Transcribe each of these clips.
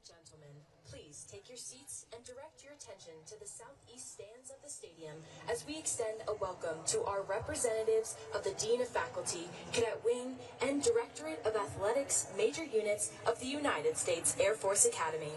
Gentlemen, please take your seats and direct your attention to the southeast stands of the stadium as we extend a welcome to our representatives of the Dean of Faculty, Cadet Wing, and Directorate of Athletics Major Units of the United States Air Force Academy.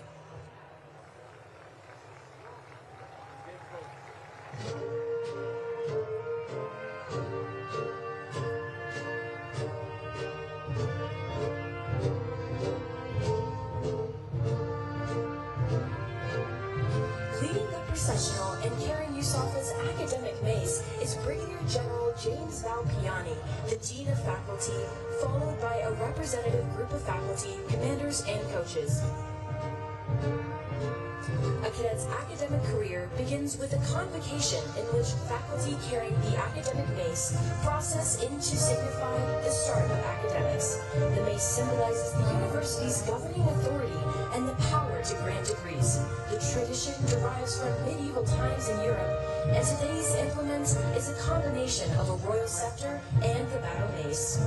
Processional and carrying USAFA's academic mace is Brigadier General James Valpiani, the Dean of Faculty, followed by a representative group of faculty, commanders, and coaches. A cadet's academic career begins with a convocation in which faculty carrying the academic mace process in to signify the start of academics. The mace symbolizes the university's governing authority and the power to grant degrees. The tradition derives from medieval times in Europe, and today's implement is a combination of a royal scepter and the battle mace.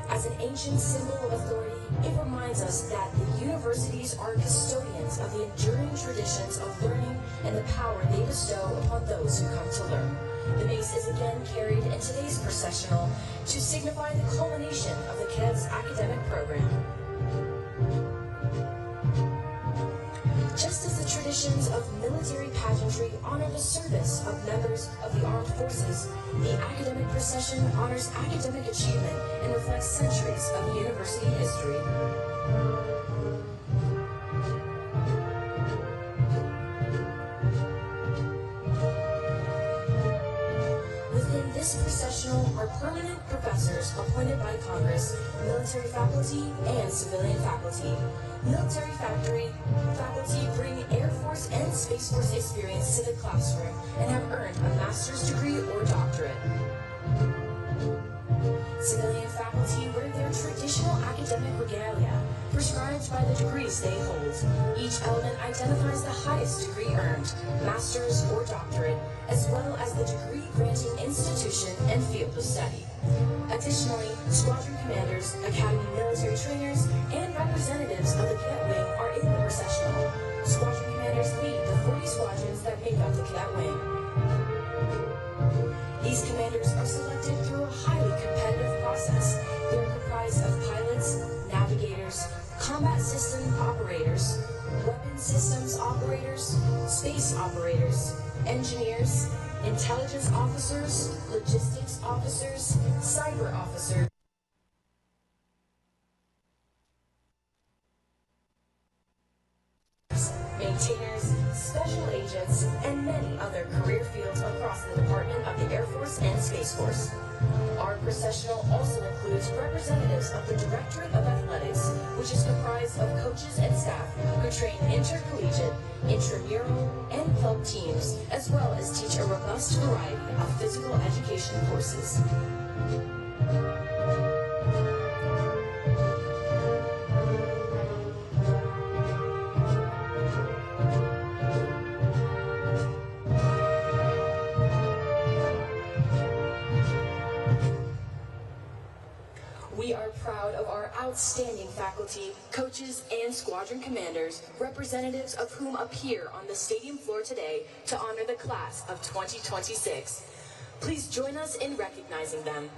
As an ancient symbol of authority, it reminds us that the universities are custodians of the enduring traditions of learning and the power they bestow upon those who come to learn. The mace is again carried in today's processional to signify the culmination of the cadets' academic program. Just as the traditions of military pageantry honor the service of members of the armed forces, the academic procession honors academic achievement and reflects centuries of university history. Within this processional are permanent professors appointed by Congress, military faculty, and civilian faculty. Military faculty bring Air Force and Space Force experience to the classroom and have earned a master's degree or doctorate. Civilian faculty wear their traditional academic regalia, prescribed by the degrees they hold. Each element identifies the highest degree earned, master's or doctorate, as well as the degree-granting institution and field of study. Additionally, squadron commanders, academy military trainers, and representatives of the Cadet Wing are in the processional. Squadron commanders lead the 40 squadrons that make up the Cadet Wing. These commanders are selected through a highly competitive process. They are comprised of pilots, navigators, combat system operators, weapon systems operators, space operators, engineers, intelligence officers, logistics officers, cyber officers, maintainers, special agents, and many other career fields across the Department of the Air Force and Space Force. Our processional also includes representatives of the Directorate of Athletics, which is comprised of coaches and staff who train intercollegiate, intramural, and club teams, as well as teach a robust variety of physical education courses. We are proud of our outstanding faculty, coaches, and squadron commanders, representatives of whom appear on the stadium floor today to honor the class of 2026. Please join us in recognizing them.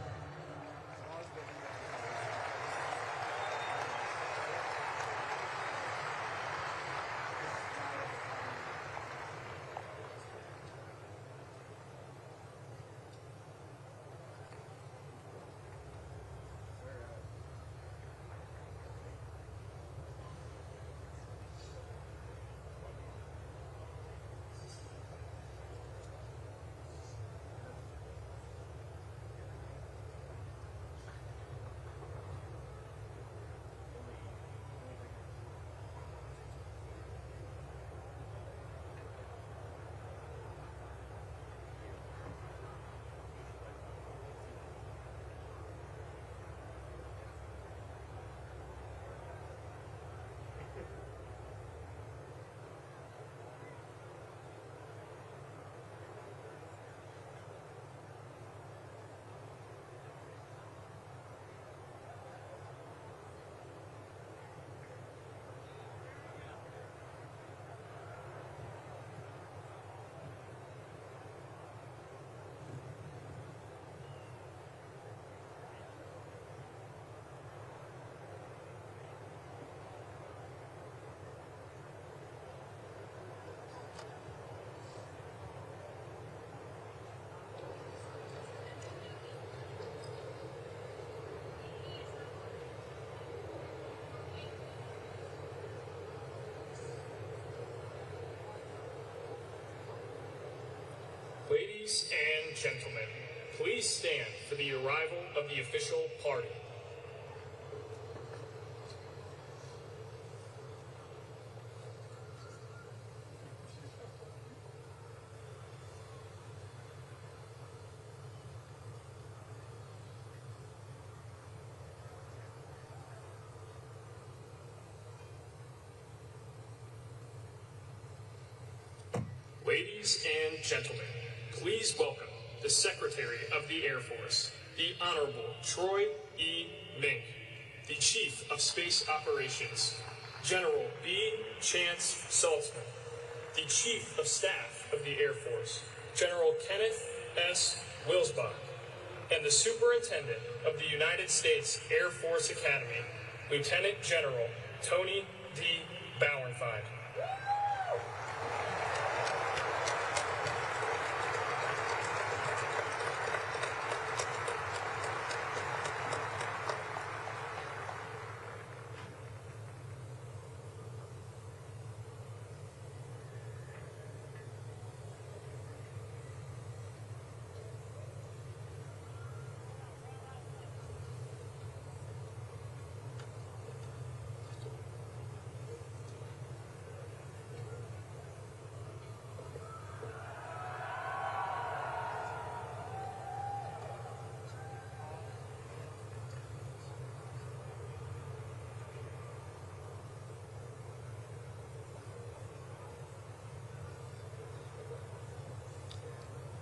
Ladies and gentlemen, please stand for the arrival of the official party. Ladies and gentlemen, please welcome the Secretary of the Air Force, the Honorable Troy E. Mink, the Chief of Space Operations, General B. Chance Saltzman, the Chief of Staff of the Air Force, General Kenneth S. Wilsbach, and the Superintendent of the United States Air Force Academy, Lieutenant General Tony D. Bauernfeind.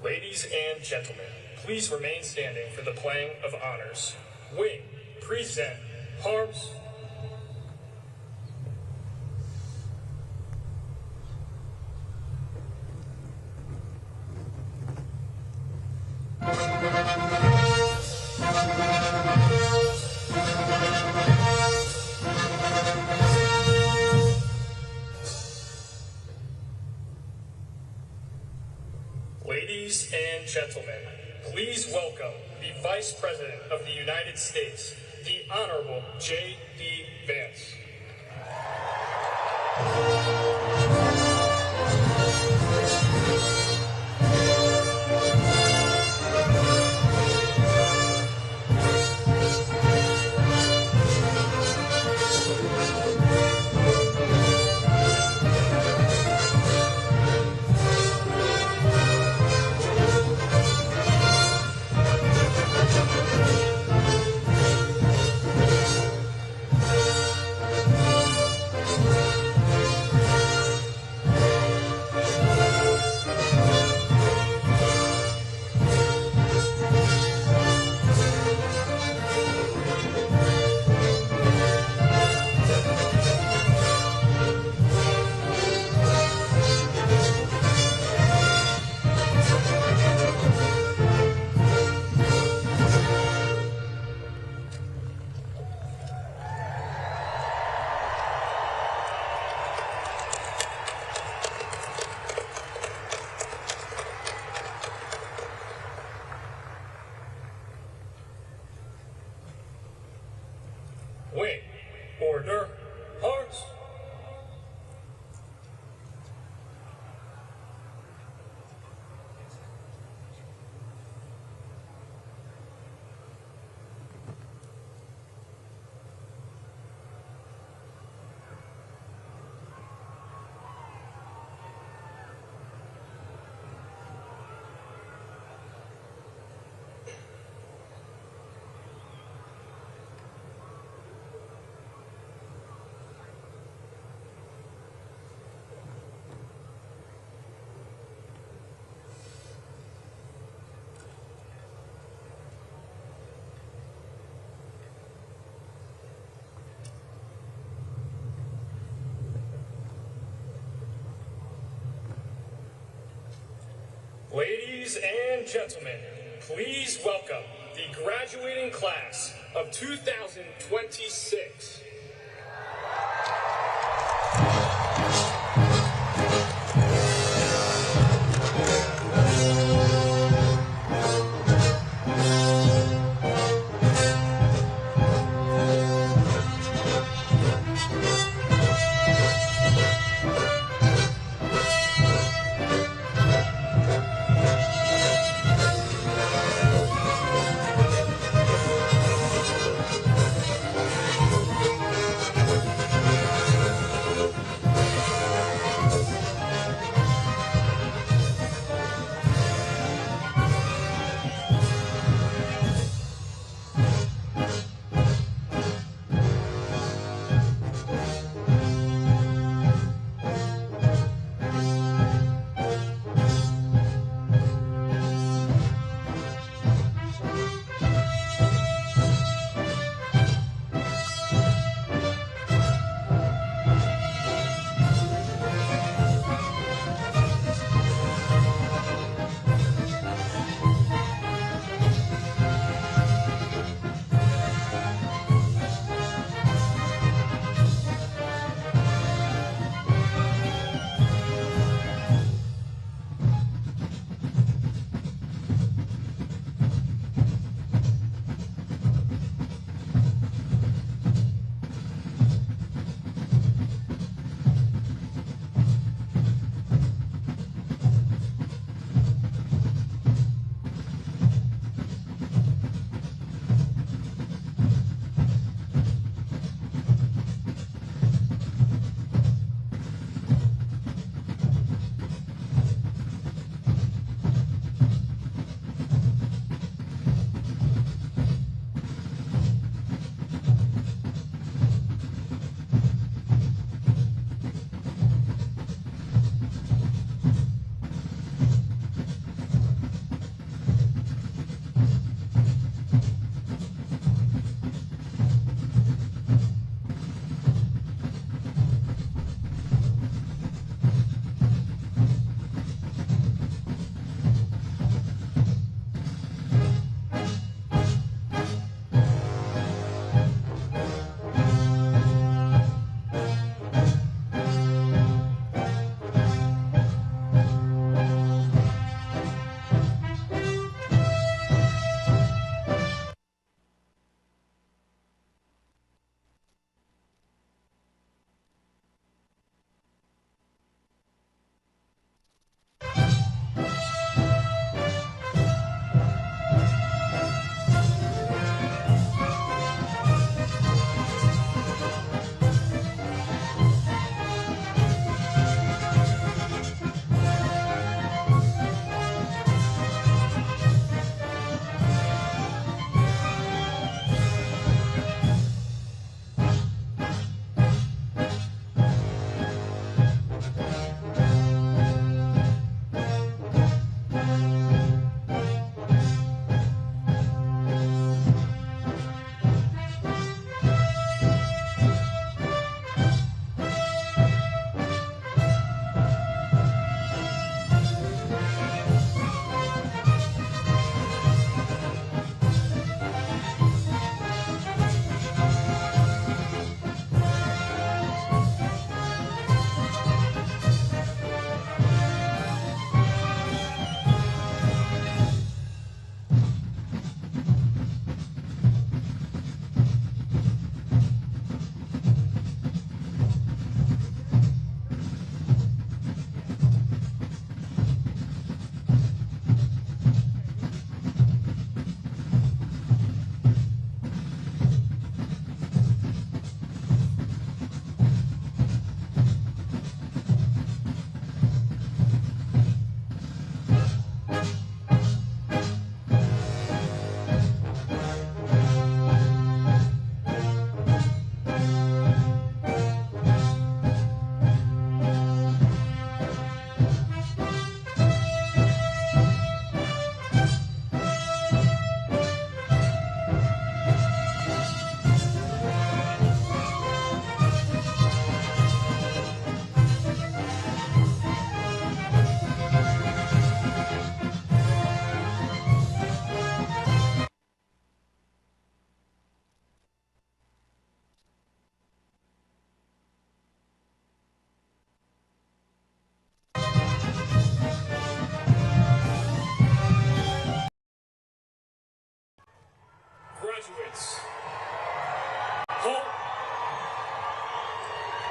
Ladies and gentlemen, please remain standing for the playing of honors. Wing, present, arms. Ladies and gentlemen, please welcome the Vice President of the United States, the Honorable JD Vance. Wing, order, arms. Ladies and gentlemen, please welcome the graduating class of 2026.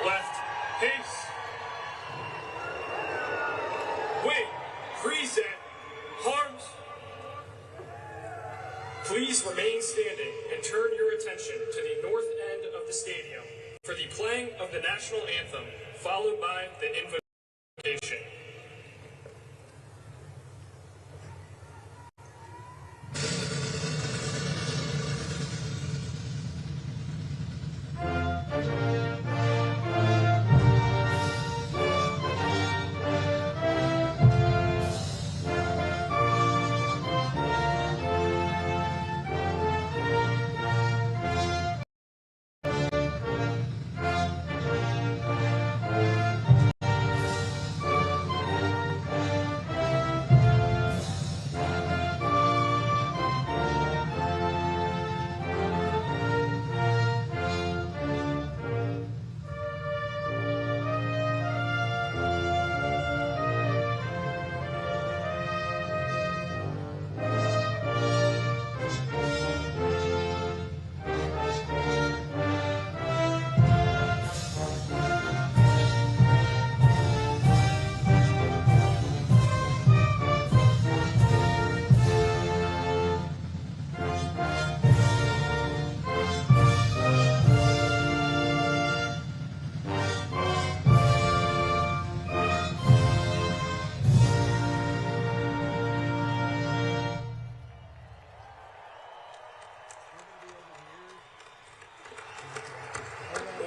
Left, pace. Wing, freeze at arms. Please remain standing and turn your attention to the north end of the stadium for the playing of the national anthem, followed by the invocation.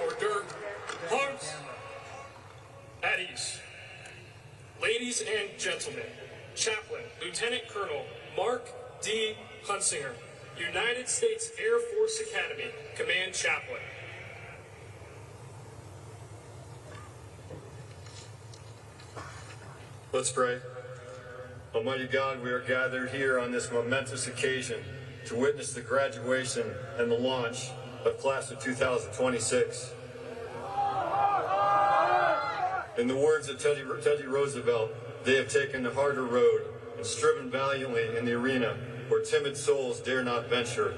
Order, arms, at ease. Ladies and gentlemen, Chaplain Lieutenant Colonel Mark D. Hunsinger, United States Air Force Academy Command Chaplain. Let's pray. Almighty God, we are gathered here on this momentous occasion to witness the graduation and the launch of Class of 2026. In the words of Teddy Roosevelt, they have taken the harder road and striven valiantly in the arena where timid souls dare not venture.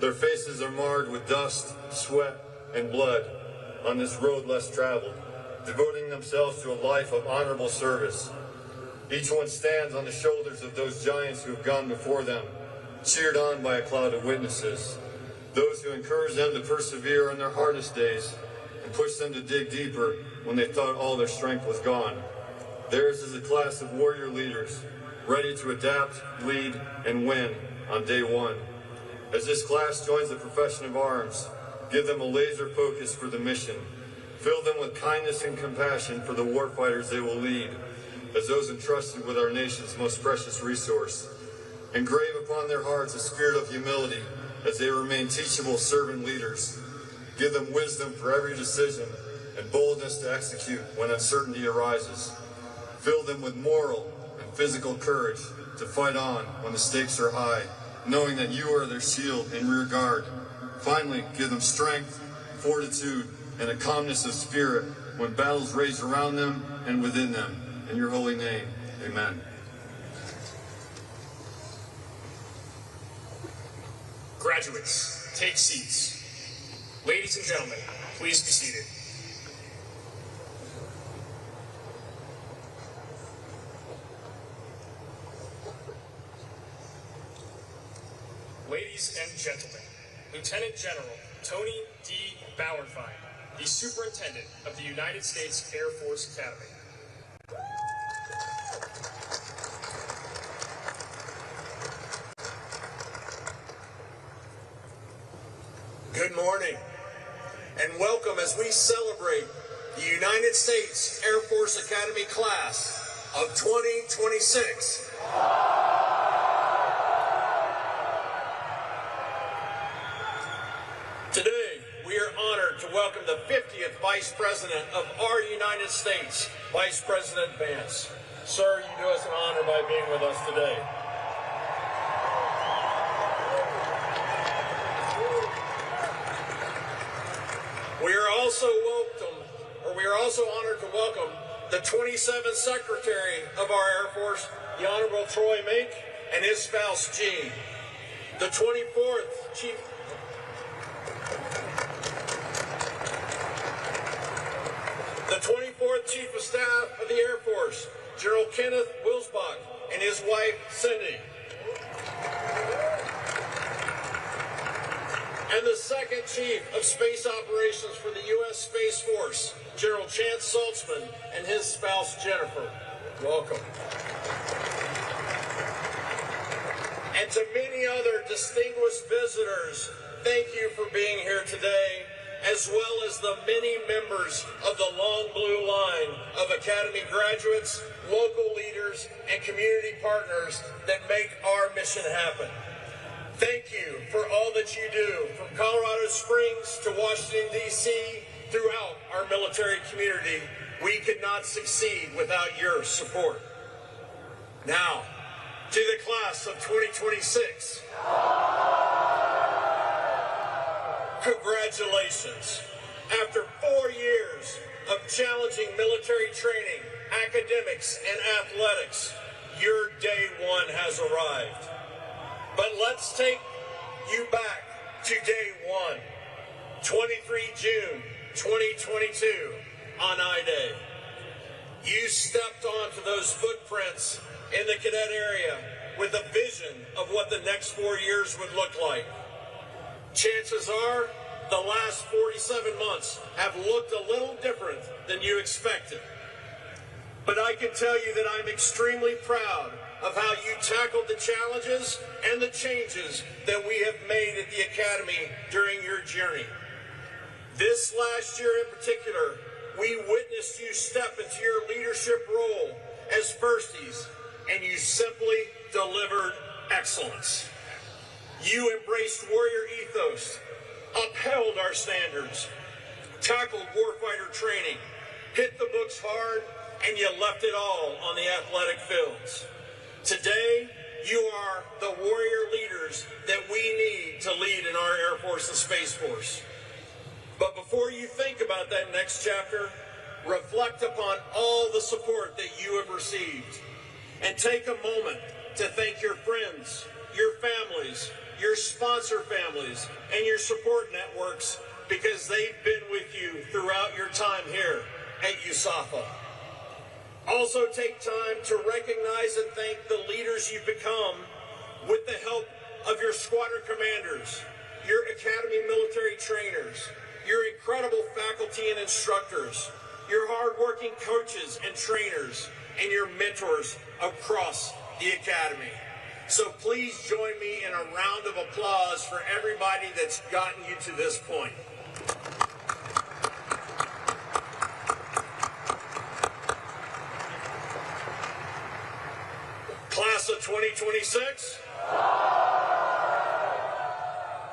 Their faces are marred with dust, sweat, and blood on this road less traveled, devoting themselves to a life of honorable service. Each one stands on the shoulders of those giants who have gone before them, cheered on by a cloud of witnesses, those who encourage them to persevere in their hardest days and push them to dig deeper when they thought all their strength was gone. Theirs is a class of warrior leaders, ready to adapt, lead, and win on day one. As this class joins the profession of arms, give them a laser focus for the mission. Fill them with kindness and compassion for the warfighters they will lead, as those entrusted with our nation's most precious resource. Engrave upon their hearts a spirit of humility as they remain teachable servant leaders. Give them wisdom for every decision and boldness to execute when uncertainty arises. Fill them with moral and physical courage to fight on when the stakes are high, knowing that you are their shield and rear guard. Finally, give them strength, fortitude, and a calmness of spirit when battles rage around them and within them. In your holy name, amen. Graduates, take seats. Ladies and gentlemen, please be seated. Ladies and gentlemen, Lieutenant General Tony D. Bauernfeind, the Superintendent of the United States Air Force Academy. Good morning, and welcome as we celebrate the United States Air Force Academy class of 2026. Today, we are honored to welcome the 50th Vice President of our United States, Vice President Vance. Sir, you do us an honor by being with us today. We are also honored to welcome the 27th Secretary of our Air Force, the Honorable Troy Mink, and his spouse, Jean. The 24th Chief... The 24th Chief of Staff of the Air Force, General Kenneth Wilsbach, and his wife, Cindy. And the 2nd Chief of Space Operations for the U.S. Space Force, General Chance Saltzman, and his spouse, Jennifer. Welcome. And to many other distinguished visitors, thank you for being here today, as well as the many members of the long blue line of Academy graduates, local leaders, and community partners that make our mission happen. Thank you for all that you do, from Colorado Springs to Washington, D.C., throughout our military community. We could not succeed without your support. Now, to the class of 2026. Congratulations. After 4 years of challenging military training, academics, and athletics, your day one has arrived. But let's take you back to day one, 23 June 2022, on I-Day. You stepped onto those footprints in the cadet area with a vision of what the next 4 years would look like. Chances are the last 47 months have looked a little different than you expected. But I can tell you that I'm extremely proud of how you tackled the challenges and the changes that we have made at the Academy during your journey. This last year in particular, we witnessed you step into your leadership role as firsties, and you simply delivered excellence. You embraced warrior ethos, upheld our standards, tackled warfighter training, hit the books hard, and you left it all on the athletic fields. Today, you are the warrior leaders that we need to lead in our Air Force and Space Force. But before you think about that next chapter, reflect upon all the support that you have received. And take a moment to thank your friends, your families, your sponsor families, and your support networks, because they've been with you throughout your time here at USAFA. Also take time to recognize and thank the leaders you've become with the help of your squadron commanders, your Academy military trainers, your incredible faculty and instructors, your hardworking coaches and trainers, and your mentors across the Academy. So please join me in a round of applause for everybody that's gotten you to this point. Class of 2026,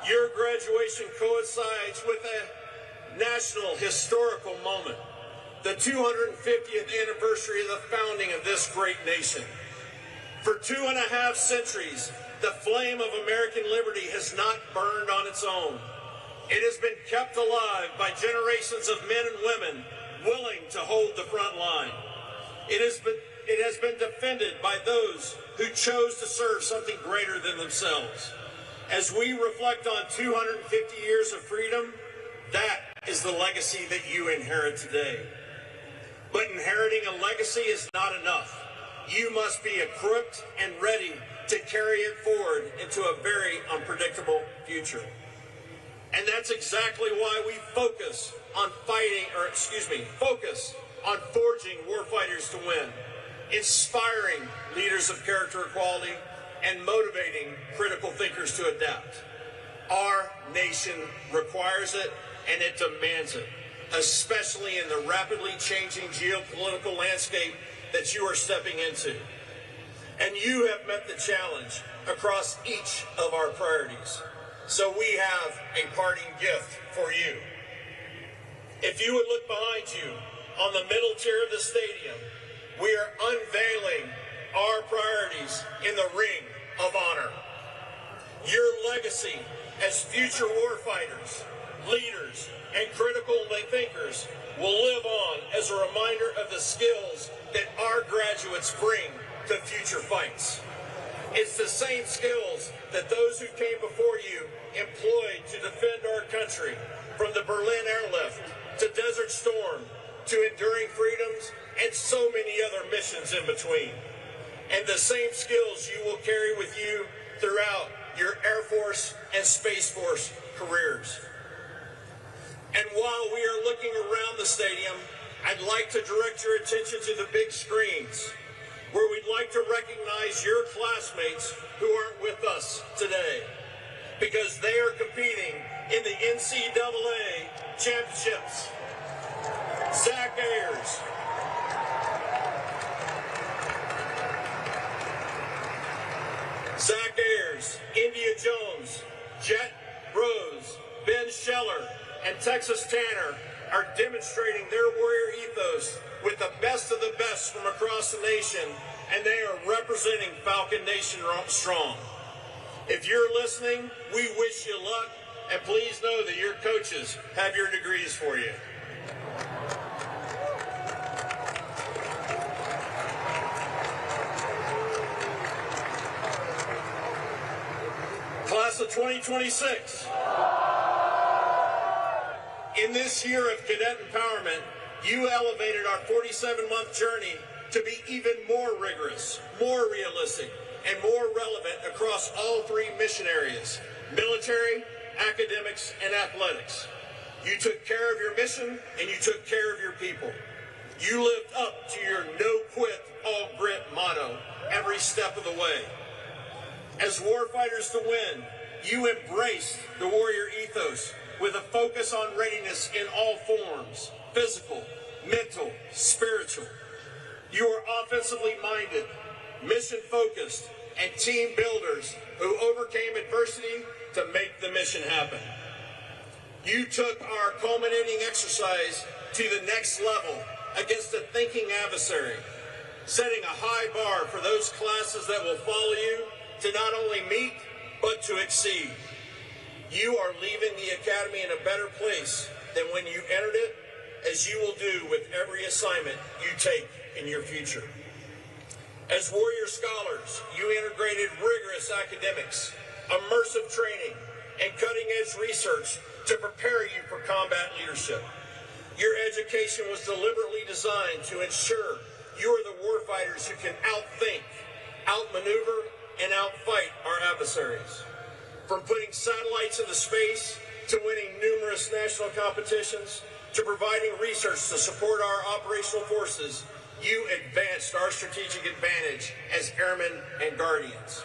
your graduation coincides with a national historical moment, the 250th anniversary of the founding of this great nation. For 2.5 centuries, the flame of American liberty has not burned on its own. It has been kept alive by generations of men and women willing to hold the front line. It has been defended by those who chose to serve something greater than themselves. As we reflect on 250 years of freedom, that is the legacy that you inherit today. But inheriting a legacy is not enough. You must be equipped and ready to carry it forward into a very unpredictable future. And that's exactly why we focus on forging warfighters to win, inspiring leaders of character equality, and motivating critical thinkers to adapt. Our nation requires it, and it demands it, especially in the rapidly changing geopolitical landscape that you are stepping into. And you have met the challenge across each of our priorities. So we have a parting gift for you. If you would look behind you on the middle tier of the stadium, we are unveiling our priorities in the Ring of Honor. Your legacy as future warfighters, leaders, and critical thinkers will live on as a reminder of the skills that our graduates bring to future fights. It's the same skills that those who came before you employed to defend our country, from the Berlin airlift to Desert Storm to enduring freedoms, and so many other missions in between. And the same skills you will carry with you throughout your Air Force and Space Force careers. And while we are looking around the stadium, I'd like to direct your attention to the big screens, where we'd like to recognize your classmates who aren't with us today, because they are competing in the NCAA championships. Zach Ayers, India Jones, Jet Rose, Ben Scheller, and Texas Tanner are demonstrating their warrior ethos with the best of the best from across the nation, and they are representing Falcon Nation strong. If you're listening, we wish you luck, and please know that your coaches have your degrees for you. Class of 2026. In this year of cadet empowerment, you elevated our 47-month journey to be even more rigorous, more realistic, and more relevant across all three mission areas: military, academics, and athletics. You took care of your mission, and you took care of your people. You lived up to your no quit, all grit motto every step of the way. As warfighters to win, you embraced the warrior ethos with a focus on readiness in all forms: physical, mental, spiritual. You are offensively minded, mission-focused, and team builders who overcame adversity to make the mission happen. You took our culminating exercise to the next level against a thinking adversary, setting a high bar for those classes that will follow you to not only meet, but to exceed. You are leaving the academy in a better place than when you entered it, as you will do with every assignment you take in your future. As warrior scholars, you integrated rigorous academics, immersive training, and cutting-edge research to prepare you for combat leadership. Your education was deliberately designed to ensure you are the warfighters who can outthink, outmaneuver, and outfight our adversaries. From putting satellites into space, to winning numerous national competitions, to providing research to support our operational forces, you advanced our strategic advantage as airmen and guardians.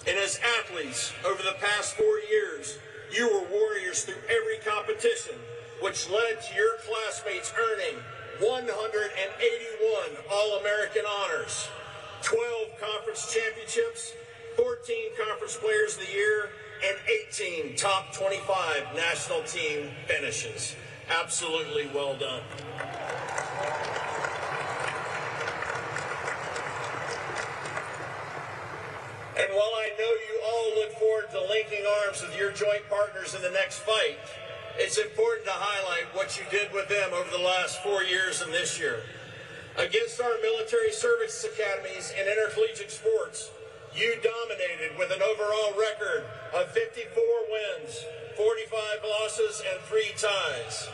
And as athletes, over the past 4 years, you were warriors through every competition, which led to your classmates earning 181 All-American honors, 12 conference championships, 14 Conference Players of the Year, and 18 top 25 national team finishes. Absolutely well done. And while I know you all look forward to linking arms with your joint partners in the next fight, it's important to highlight what you did with them over the last 4 years and this year. Against our military service academies and intercollegiate sports, you dominated with an overall record of 54 wins, 45 losses, and 3 ties.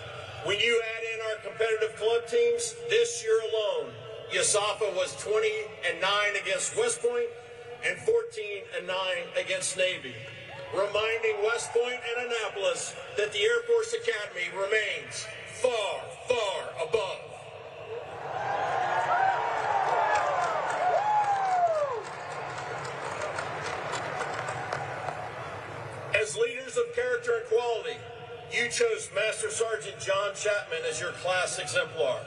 When you add in our competitive club teams, this year alone, USAFA was 20-9 against West Point and 14-9 against Navy, reminding West Point and Annapolis that the Air Force Academy remains far, far above. As leaders of character and quality, you chose Master Sergeant John Chapman as your class exemplar.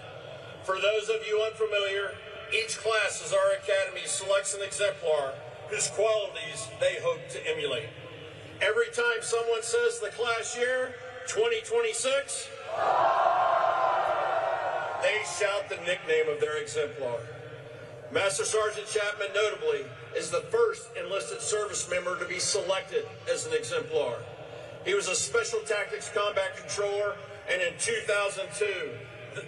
For those of you unfamiliar, each class as our academy selects an exemplar whose qualities they hope to emulate. Every time someone says the class year, 2026, they shout the nickname of their exemplar. Master Sergeant Chapman, notably, is the first enlisted service member to be selected as an exemplar. He was a Special Tactics Combat Controller, and in 2002,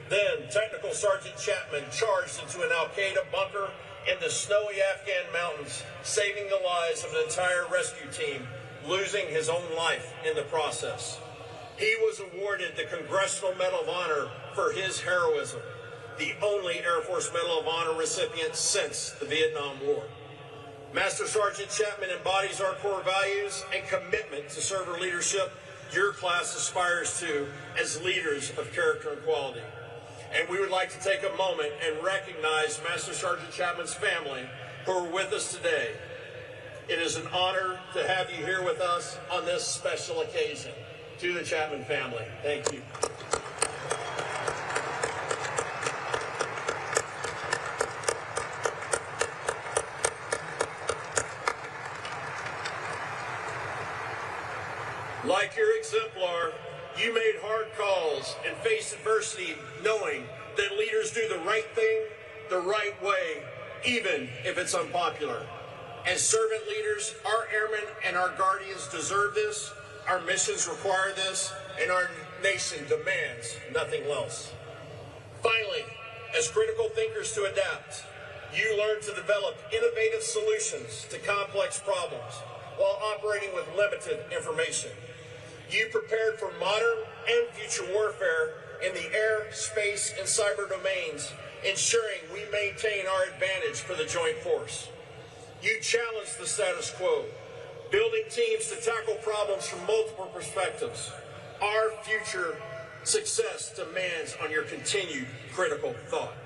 then Technical Sergeant Chapman charged into an Al-Qaeda bunker in the snowy Afghan mountains, saving the lives of an entire rescue team, losing his own life in the process. He was awarded the Congressional Medal of Honor for his heroism, the only Air Force Medal of Honor recipient since the Vietnam War. Master Sergeant Chapman embodies our core values and commitment to server leadership your class aspires to as leaders of character and quality. And we would like to take a moment and recognize Master Sergeant Chapman's family who are with us today. It is an honor to have you here with us on this special occasion. To the Chapman family, thank you. Like your exemplar, you made hard calls and faced adversity knowing that leaders do the right thing the right way, even if it's unpopular. As servant leaders, our airmen and our guardians deserve this, our missions require this, and our nation demands nothing else. Finally, as critical thinkers to adapt, you learn to develop innovative solutions to complex problems while operating with limited information. You prepared for modern and future warfare in the air, space, and cyber domains, ensuring we maintain our advantage for the joint force. You challenged the status quo, building teams to tackle problems from multiple perspectives. Our future success demands on your continued critical thought.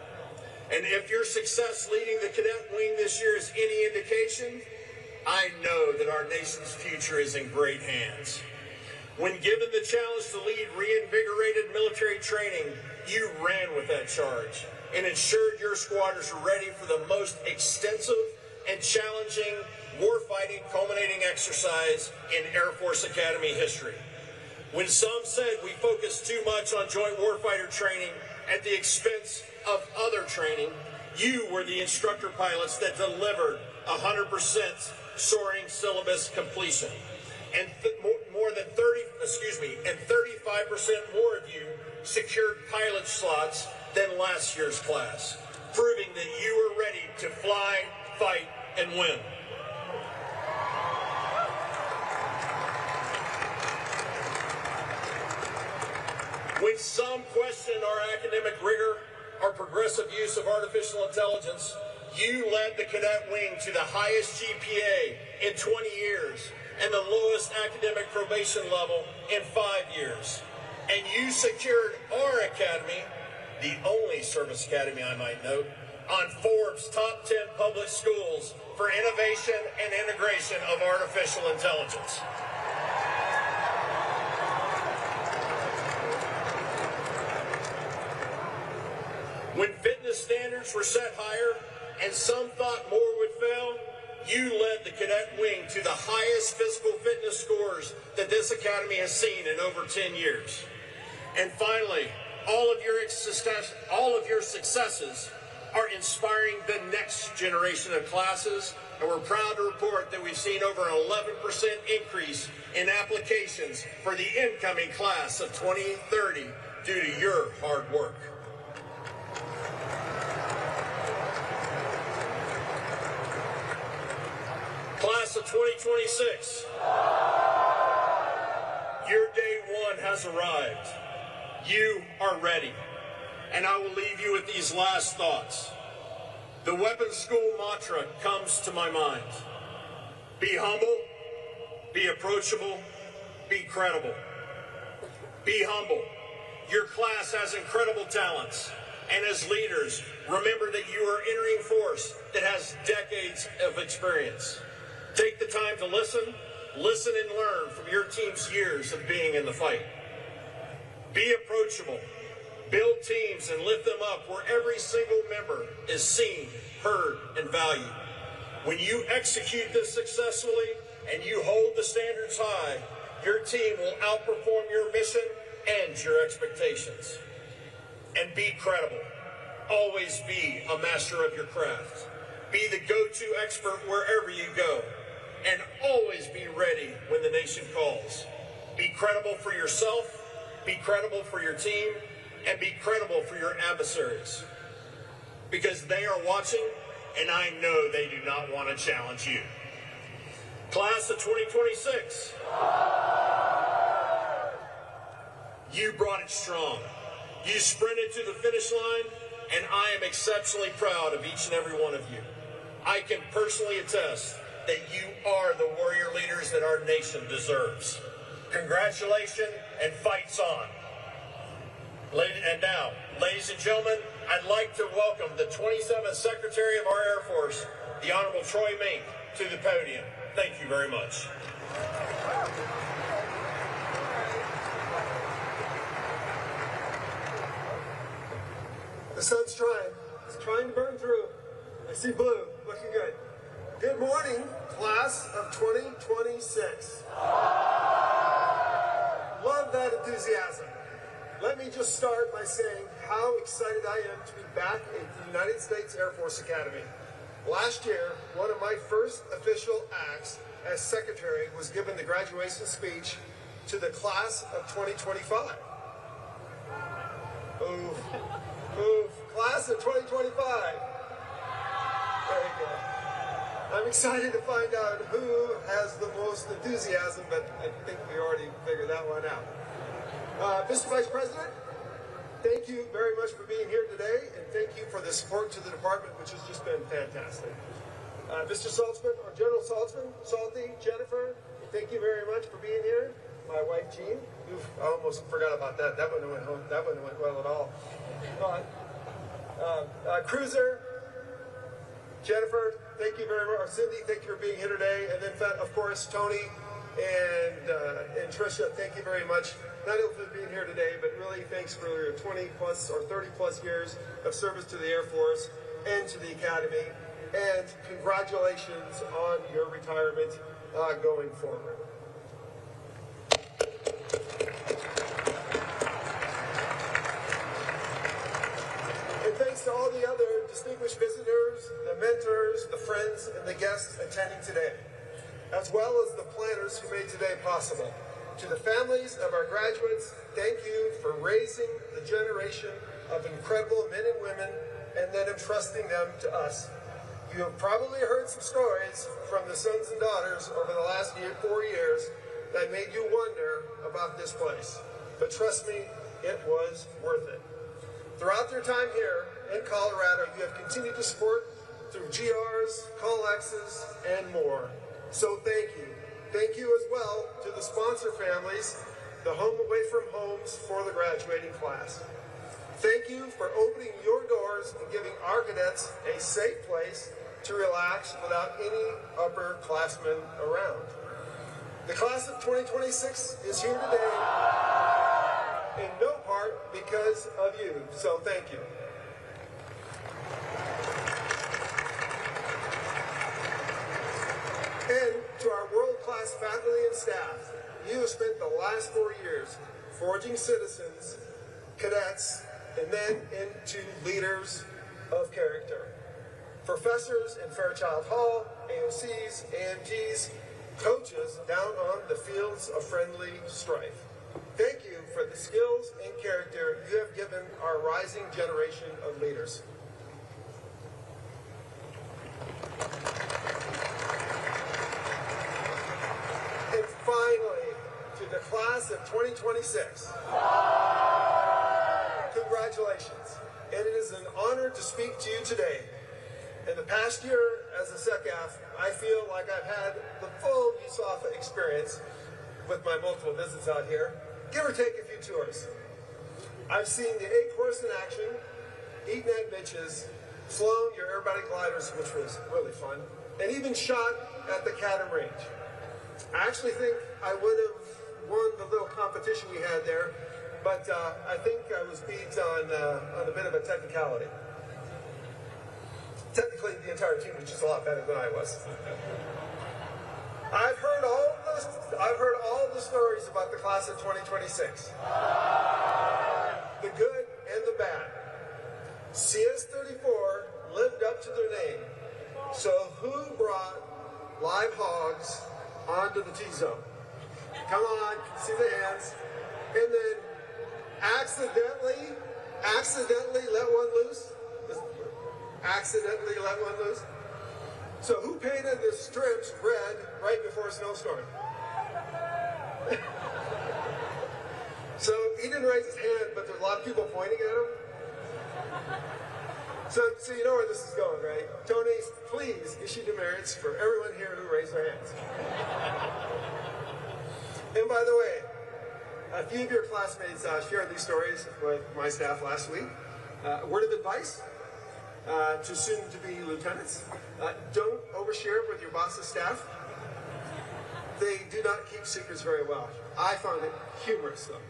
And if your success leading the cadet wing this year is any indication, I know that our nation's future is in great hands. When given the challenge to lead reinvigorated military training, you ran with that charge and ensured your squadrons were ready for the most extensive and challenging warfighting culminating exercise in Air Force Academy history. When some said we focused too much on joint warfighter training at the expense of other training, you were the instructor pilots that delivered 100% soaring syllabus completion. And more than 35% more of you secured pilot slots than last year's class, proving that you were ready to fly, fight, and win. When some question our academic rigor, our progressive use of artificial intelligence, you led the cadet wing to the highest GPA in 20 years and the lowest academic probation level in 5 years. And you secured our academy, the only service academy I might note, on Forbes' top 10 public schools for innovation and integration of artificial intelligence. When fitness standards were set higher and some thought more would fail, you led the cadet wing to the highest physical fitness scores that this academy has seen in over 10 years. And finally, all of your successes are inspiring the next generation of classes, and we're proud to report that we've seen over an 11% increase in applications for the incoming class of 2030 due to your hard work. Class of 2026, your day one has arrived. You are ready. And I will leave you with these last thoughts. The weapons school mantra comes to my mind. Be humble, be approachable, be credible. Be humble. Your class has incredible talents. And as leaders, remember that you are entering a force that has decades of experience. Take the time to listen and learn from your team's years of being in the fight. Be approachable. Build teams and lift them up where every single member is seen, heard, and valued. When you execute this successfully and you hold the standards high, your team will outperform your mission and your expectations. And be credible. Always be a master of your craft. Be the go-to expert wherever you go. And always be ready when the nation calls. Be credible for yourself, be credible for your team, and be credible for your adversaries. Because they are watching, and I know they do not want to challenge you. Class of 2026, you brought it strong. You sprinted to the finish line, and I am exceptionally proud of each and every one of you. I can personally attest that you are the warrior leaders that our nation deserves. Congratulations and fights on. And now, ladies and gentlemen, I'd like to welcome the 27th Secretary of our Air Force, the Honorable Troy Mink, to the podium. Thank you very much. The sun's trying. It's trying to burn through. I see blue. Looking good. Good morning, class of 2026. Love that enthusiasm. Let me just start by saying how excited I am to be back at the United States Air Force Academy. Last year, one of my first official acts as secretary was giving the graduation speech to the class of 2025. Oof, class of 2025. There you go. I'm excited to find out who has the most enthusiasm, but I think we already figured that one out. Mr. Vice President, thank you very much for being here today, and thank you for the support to the department, which has just been fantastic. Mr. Saltzman, or General Saltzman, Salty, Jennifer, thank you very much for being here. My wife, Jean, I almost forgot about that. That wouldn't have went home. That wouldn't have went well at all. Cruiser, Jennifer, thank you very much. Cindy, thank you for being here today. And then, of course, Tony and Tricia, thank you very much. Not only for being here today, but really thanks for your 20 plus or 30 plus years of service to the Air Force and to the Academy. And congratulations on your retirement going forward. And thanks to all the other distinguished visitors, the mentors, the friends, and the guests attending today, as well as the planners who made today possible. To the families of our graduates, thank you for raising the generation of incredible men and women and then entrusting them to us. You have probably heard some stories from the sons and daughters over the last 4 years that made you wonder about this place. But trust me, it was worth it. Throughout their time here in Colorado, you have continued to support through GRs, CallXs, and more. So thank you. Thank you as well to the sponsor families, the Home Away from Homes for the graduating class. Thank you for opening your doors and giving our cadets a safe place to relax without any upperclassmen around. The class of 2026 is here today in no part because of you, so thank you. And to our world-class faculty and staff, you have spent the last 4 years forging citizens, cadets, and then into leaders of character. Professors in Fairchild Hall, AOCs, AMGs, coaches down on the fields of friendly strife. Thank you for the skills and character you have given our rising generation of leaders. And finally, to the class of 2026, congratulations. And it is an honor to speak to you today. In the past year as a SecAF, I feel like I've had the full USAFA experience with my multiple visits out here, give or take a few tours. I've seen the 8-course in action, eaten at Mitch's, flown your aerobatic gliders, which was really fun, and even shot at the Cadam range. I actually think I would have won the little competition we had there, but I think I was beat on a bit of a technicality. Technically, the entire team was just a lot better than I was. I've heard all the stories about the class of 2026. The good and the bad. CS-34 lived up to their name. So who brought live hogs onto the T-zone? Come on, see the hands. And then accidentally let one loose? Accidentally let one loose? So who painted the strips red right before a snowstorm? So he didn't raise his hand, but there's a lot of people pointing at him. So you know where this is going, right? Tony, please issue demerits for everyone here who raised their hands. And by the way, a few of your classmates shared these stories with my staff last week. Word of advice to soon-to-be lieutenants: don't overshare with your boss's staff. They do not keep secrets very well. I found it humorous, though.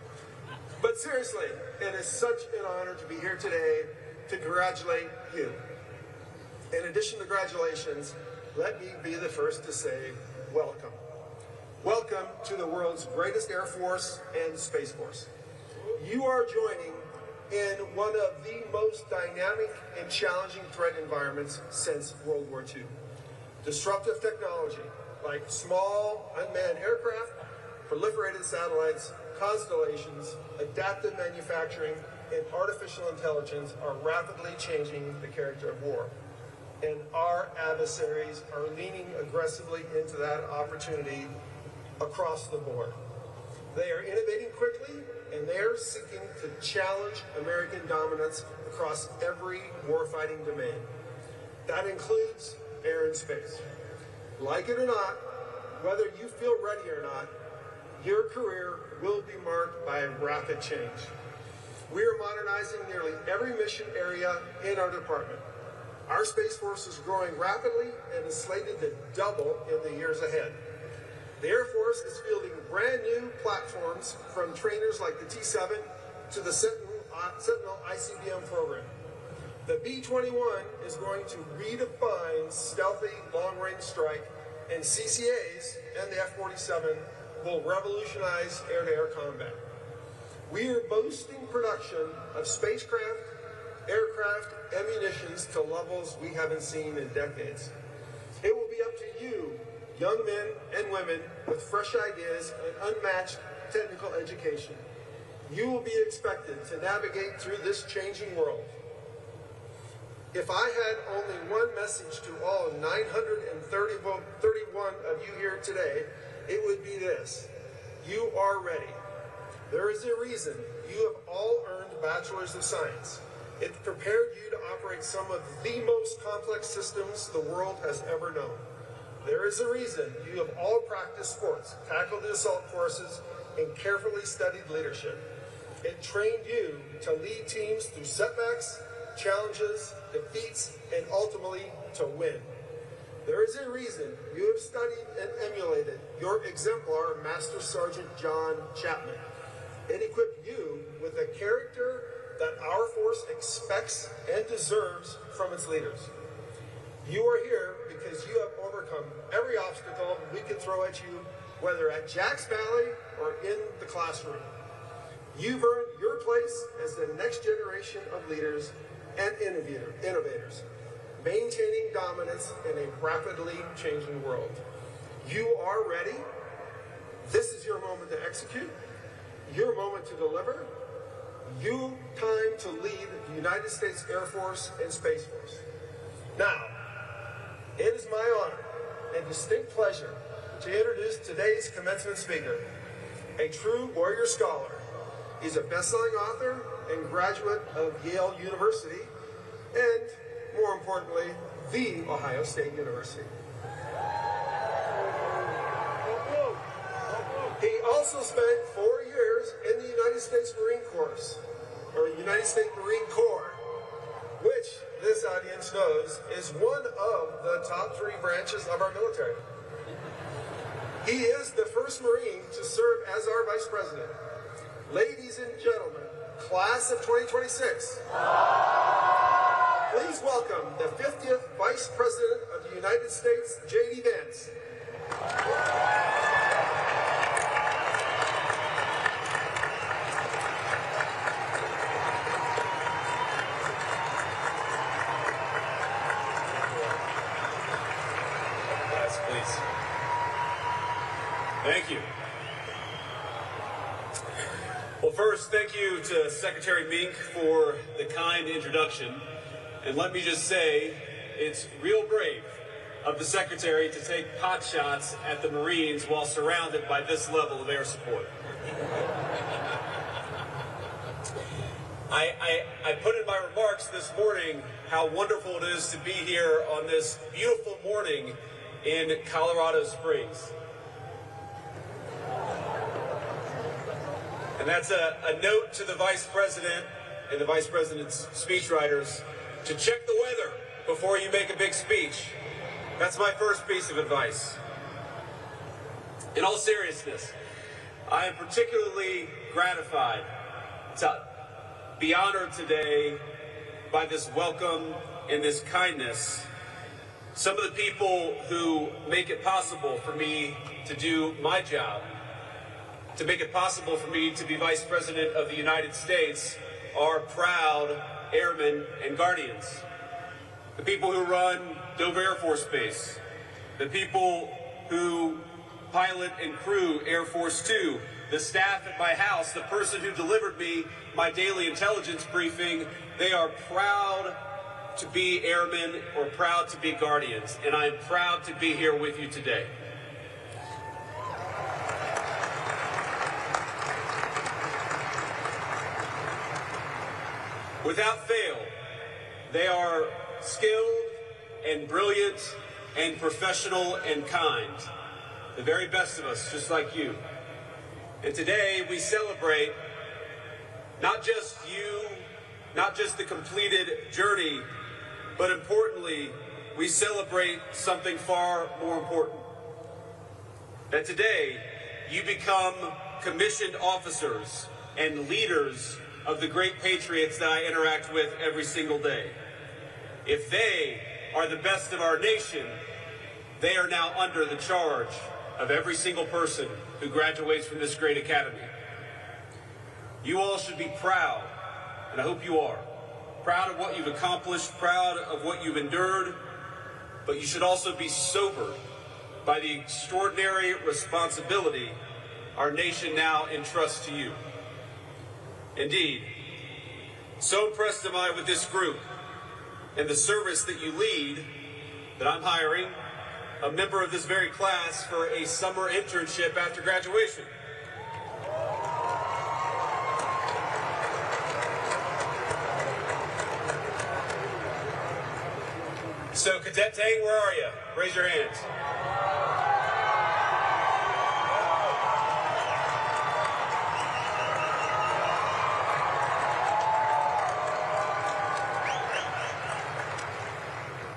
But seriously, it is such an honor to be here today to congratulate you. In addition to congratulations, let me be the first to say welcome. Welcome to the world's greatest Air Force and Space Force. You are joining in one of the most dynamic and challenging threat environments since World War II. Disruptive technology like small unmanned aircraft, proliferated satellites, constellations, adaptive manufacturing, and artificial intelligence are rapidly changing the character of war. And our adversaries are leaning aggressively into that opportunity across the board. They are innovating quickly, and they are seeking to challenge American dominance across every warfighting domain. That includes air and space. Like it or not, whether you feel ready or not, your career will be marked by rapid change. We are modernizing nearly every mission area in our department. Our Space Force is growing rapidly and is slated to double in the years ahead. The Air Force is fielding brand new platforms from trainers like the T-7 to the Sentinel ICBM program. The B-21 is going to redefine stealthy long-range strike, and CCAs and the F-47 will revolutionize air-to-air combat. We are boosting production of spacecraft, aircraft, and munitions to levels we haven't seen in decades. It will be up to you, young men and women with fresh ideas and unmatched technical education. You will be expected to navigate through this changing world. If I had only one message to all 931 of you here today, it would be this: you are ready. There is a reason you have all earned Bachelors of Science. It prepared you to operate some of the most complex systems the world has ever known. There is a reason you have all practiced sports, tackled the assault courses, and carefully studied leadership. It trained you to lead teams through setbacks, challenges, defeats, and ultimately to win. There is a reason you have studied and emulated your exemplar Master Sergeant John Chapman. It equipped you with a character that our force expects and deserves from its leaders. You are here because you have overcome every obstacle we could throw at you, whether at Jack's Valley or in the classroom. You've earned your place as the next generation of leaders and innovators, maintaining dominance in a rapidly changing world. You are ready. This is your moment to execute, your moment to deliver, your time to lead the United States Air Force and Space Force. Now, it is my honor and distinct pleasure to introduce today's commencement speaker, a true warrior scholar. He's a best-selling author and graduate of Yale University, and more importantly, the Ohio State University. He also spent 4 years in the United States Marine Corps, or United States Marine Corps, which this audience knows is one of the top 3 branches of our military. He is the first Marine to serve as our Vice President. Ladies and gentlemen, class of 2026, please welcome the 50th Vice President of the United States, JD Vance. Yes, please. Thank you. Well, first, thank you to Secretary Mink for the kind introduction. And let me just say, it's real brave of the Secretary to take pot shots at the Marines while surrounded by this level of air support. I put in my remarks this morning how wonderful it is to be here on this beautiful morning in Colorado Springs. And that's a note to the Vice President and the Vice President's speechwriters to check the weather before you make a big speech. That's my first piece of advice. In all seriousness, I am particularly gratified to be honored today by this welcome and this kindness. Some of the people who make it possible for me to do my job, to make it possible for me to be Vice President of the United States, are proud airmen and guardians. The people who run Dover Air Force Base, the people who pilot and crew Air Force 2, the staff at my house, the person who delivered me my daily intelligence briefing, they are proud to be airmen or proud to be guardians, and I'm proud to be here with you today. Without fail, they are skilled and brilliant and professional and kind. The very best of us, just like you. And today we celebrate not just you, not just the completed journey, but importantly, we celebrate something far more important. That today you become commissioned officers and leaders of the great patriots that I interact with every single day. If they are the best of our nation, they are now under the charge of every single person who graduates from this great academy. You all should be proud, and I hope you are. Proud of what you've accomplished, proud of what you've endured, but you should also be sobered by the extraordinary responsibility our nation now entrusts to you. Indeed, so impressed am I with this group and the service that you lead that I'm hiring a member of this very class for a summer internship after graduation. So, Cadet Tang, where are you? Raise your hands.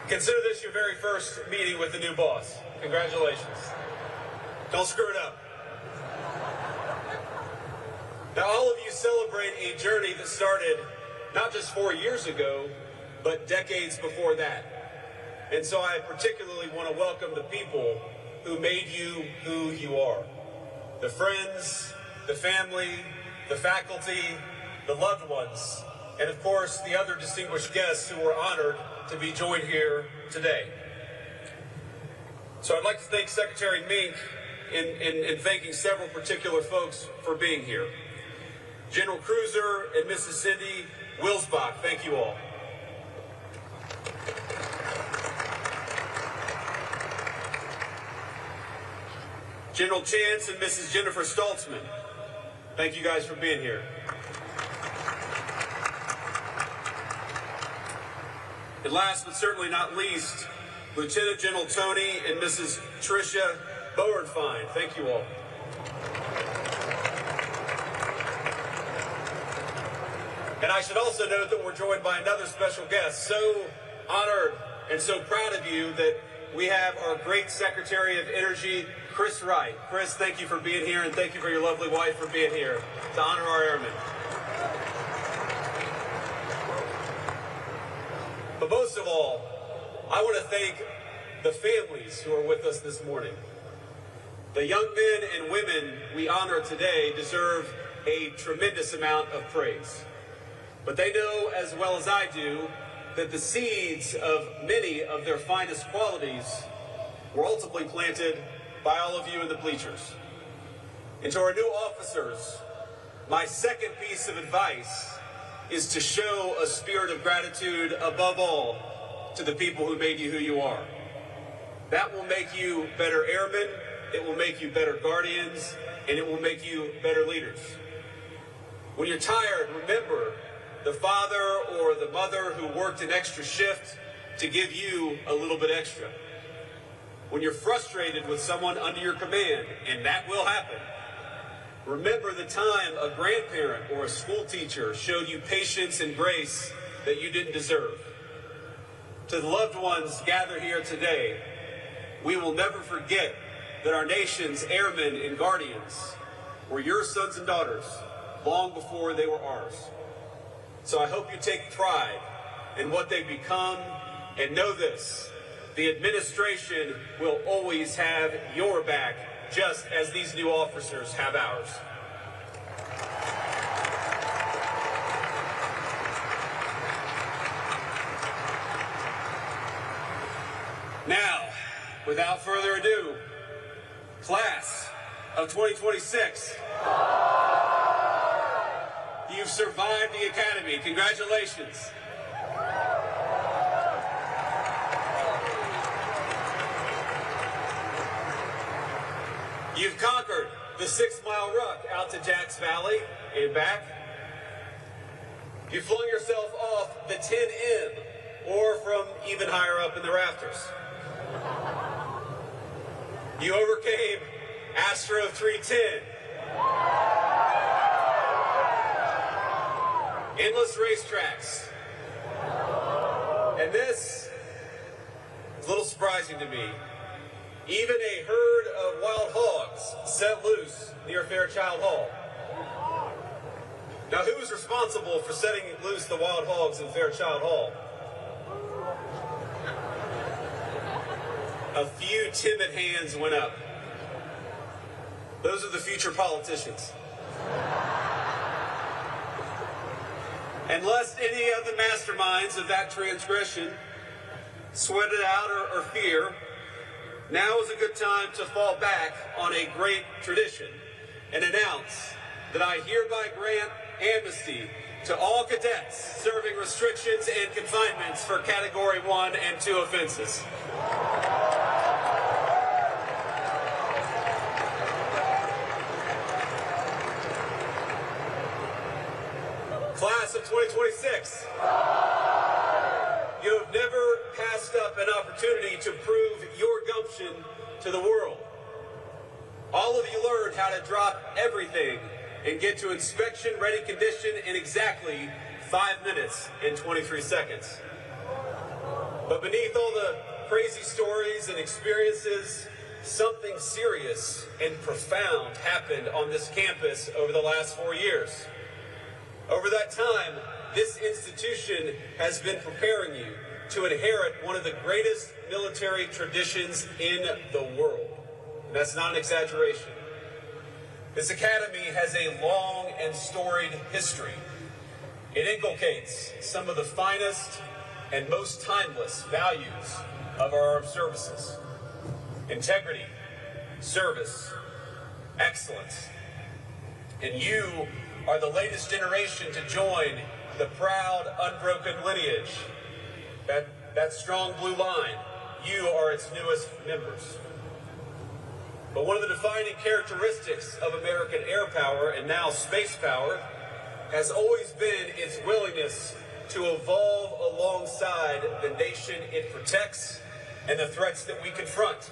Consider this your very first meeting with the new boss. Congratulations. Don't screw it up. Now, all of you celebrate a journey that started not just 4 years ago, but decades before that. And so I particularly want to welcome the people who made you who you are. The friends, the family, the faculty, the loved ones, and of course the other distinguished guests who were honored to be joined here today. So I'd like to thank Secretary Mink in thanking several particular folks for being here. General Cruiser and Mrs. Cindy Wilsbach, thank you all. General Chance and Mrs. Jennifer Stoltzman, thank you guys for being here. And last but certainly not least, Lieutenant General Tony and Mrs. Tricia Bowenfine, thank you all. And I should also note that we're joined by another special guest. So honored and so proud of you that we have our great Secretary of Energy, Chris Wright. Chris, thank you for being here, and thank you for your lovely wife for being here to honor our airmen. But most of all, I want to thank the families who are with us this morning. The young men and women we honor today deserve a tremendous amount of praise. But they know as well as I do that the seeds of many of their finest qualities were ultimately planted by all of you in the bleachers. And to our new officers, my second piece of advice is to show a spirit of gratitude above all to the people who made you who you are. That will make you better airmen, it will make you better guardians, and it will make you better leaders. When you're tired, remember the father or the mother who worked an extra shift to give you a little bit extra. When you're frustrated with someone under your command, and that will happen, remember the time a grandparent or a school teacher showed you patience and grace that you didn't deserve. To the loved ones gathered here today, we will never forget that our nation's airmen and guardians were your sons and daughters long before they were ours. So I hope you take pride in what they've become, and know this: the administration will always have your back, just as these new officers have ours. Now, without further ado, class of 2026, you've survived the academy. Congratulations. You've conquered the 6-mile ruck out to Jack's Valley and back. You flung yourself off the 10M or from even higher up in the rafters. You overcame Astro 310. Endless racetracks. And this is a little surprising to me. Even a herd of wild hogs set loose near Fairchild Hall. Now, who is responsible for setting loose the wild hogs in Fairchild Hall? A few timid hands went up. Those are the future politicians. And lest any of the masterminds of that transgression sweat it out or fear, now is a good time to fall back on a great tradition and announce that I hereby grant amnesty to all cadets serving restrictions and confinements for Category 1 and 2 offenses. Class of 2026. You have never passed up an opportunity to prove your gumption to the world. All of you learned how to drop everything and get to inspection-ready condition in exactly 5 minutes and 23 seconds. But beneath all the crazy stories and experiences, something serious and profound happened on this campus over the last 4 years. Over that time, this institution has been preparing you to inherit one of the greatest military traditions in the world. And that's not an exaggeration. This academy has a long and storied history. It inculcates some of the finest and most timeless values of our armed services: integrity, service, excellence. And you are the latest generation to join the proud, unbroken lineage, that strong blue line. You are its newest members. But one of the defining characteristics of American air power, and now space power, has always been its willingness to evolve alongside the nation it protects and the threats that we confront.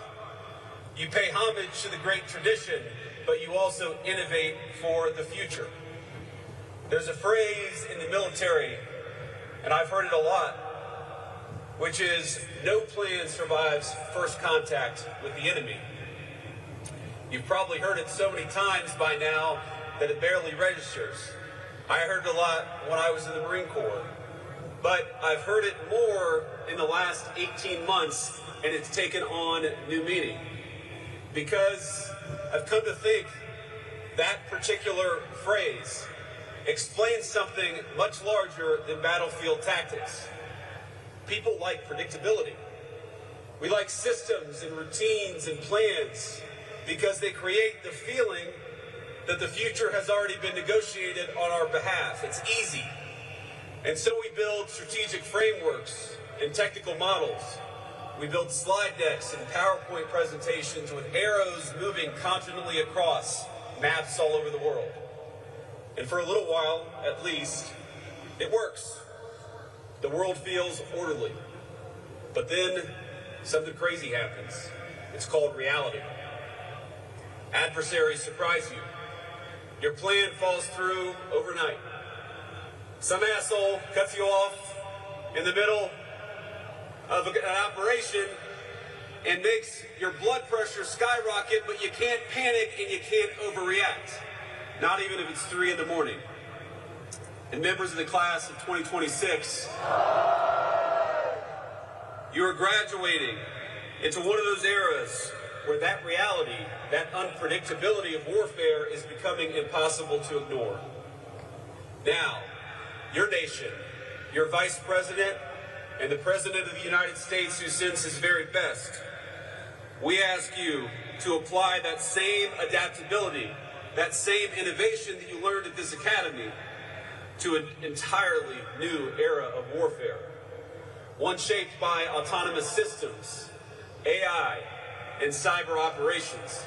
You pay homage to the great tradition, but you also innovate for the future. There's a phrase in the military, and I've heard it a lot, which is, no plan survives first contact with the enemy. You've probably heard it so many times by now that it barely registers. I heard it a lot when I was in the Marine Corps, but I've heard it more in the last 18 months, and it's taken on new meaning. Because I've come to think that particular phrase explains something much larger than battlefield tactics. People like predictability. We like systems and routines and plans because they create the feeling that the future has already been negotiated on our behalf. It's easy. And so we build strategic frameworks and technical models. We build slide decks and PowerPoint presentations with arrows moving confidently across maps all over the world. And for a little while, at least, It works. The world feels orderly. But then something crazy happens. It's called reality. Adversaries surprise you. Your plan falls through overnight. Some asshole cuts you off in the middle of an operation and makes your blood pressure skyrocket, but you can't panic and you can't overreact. Not even if it's 3 in the morning. And members of the class of 2026, you are graduating into one of those eras where that reality, that unpredictability of warfare is becoming impossible to ignore. Now, your nation, your vice president, and the president of the United States who sends his very best, we ask you to apply that same adaptability, that same innovation that you learned at this academy to an entirely new era of warfare. One shaped by autonomous systems, AI, and cyber operations.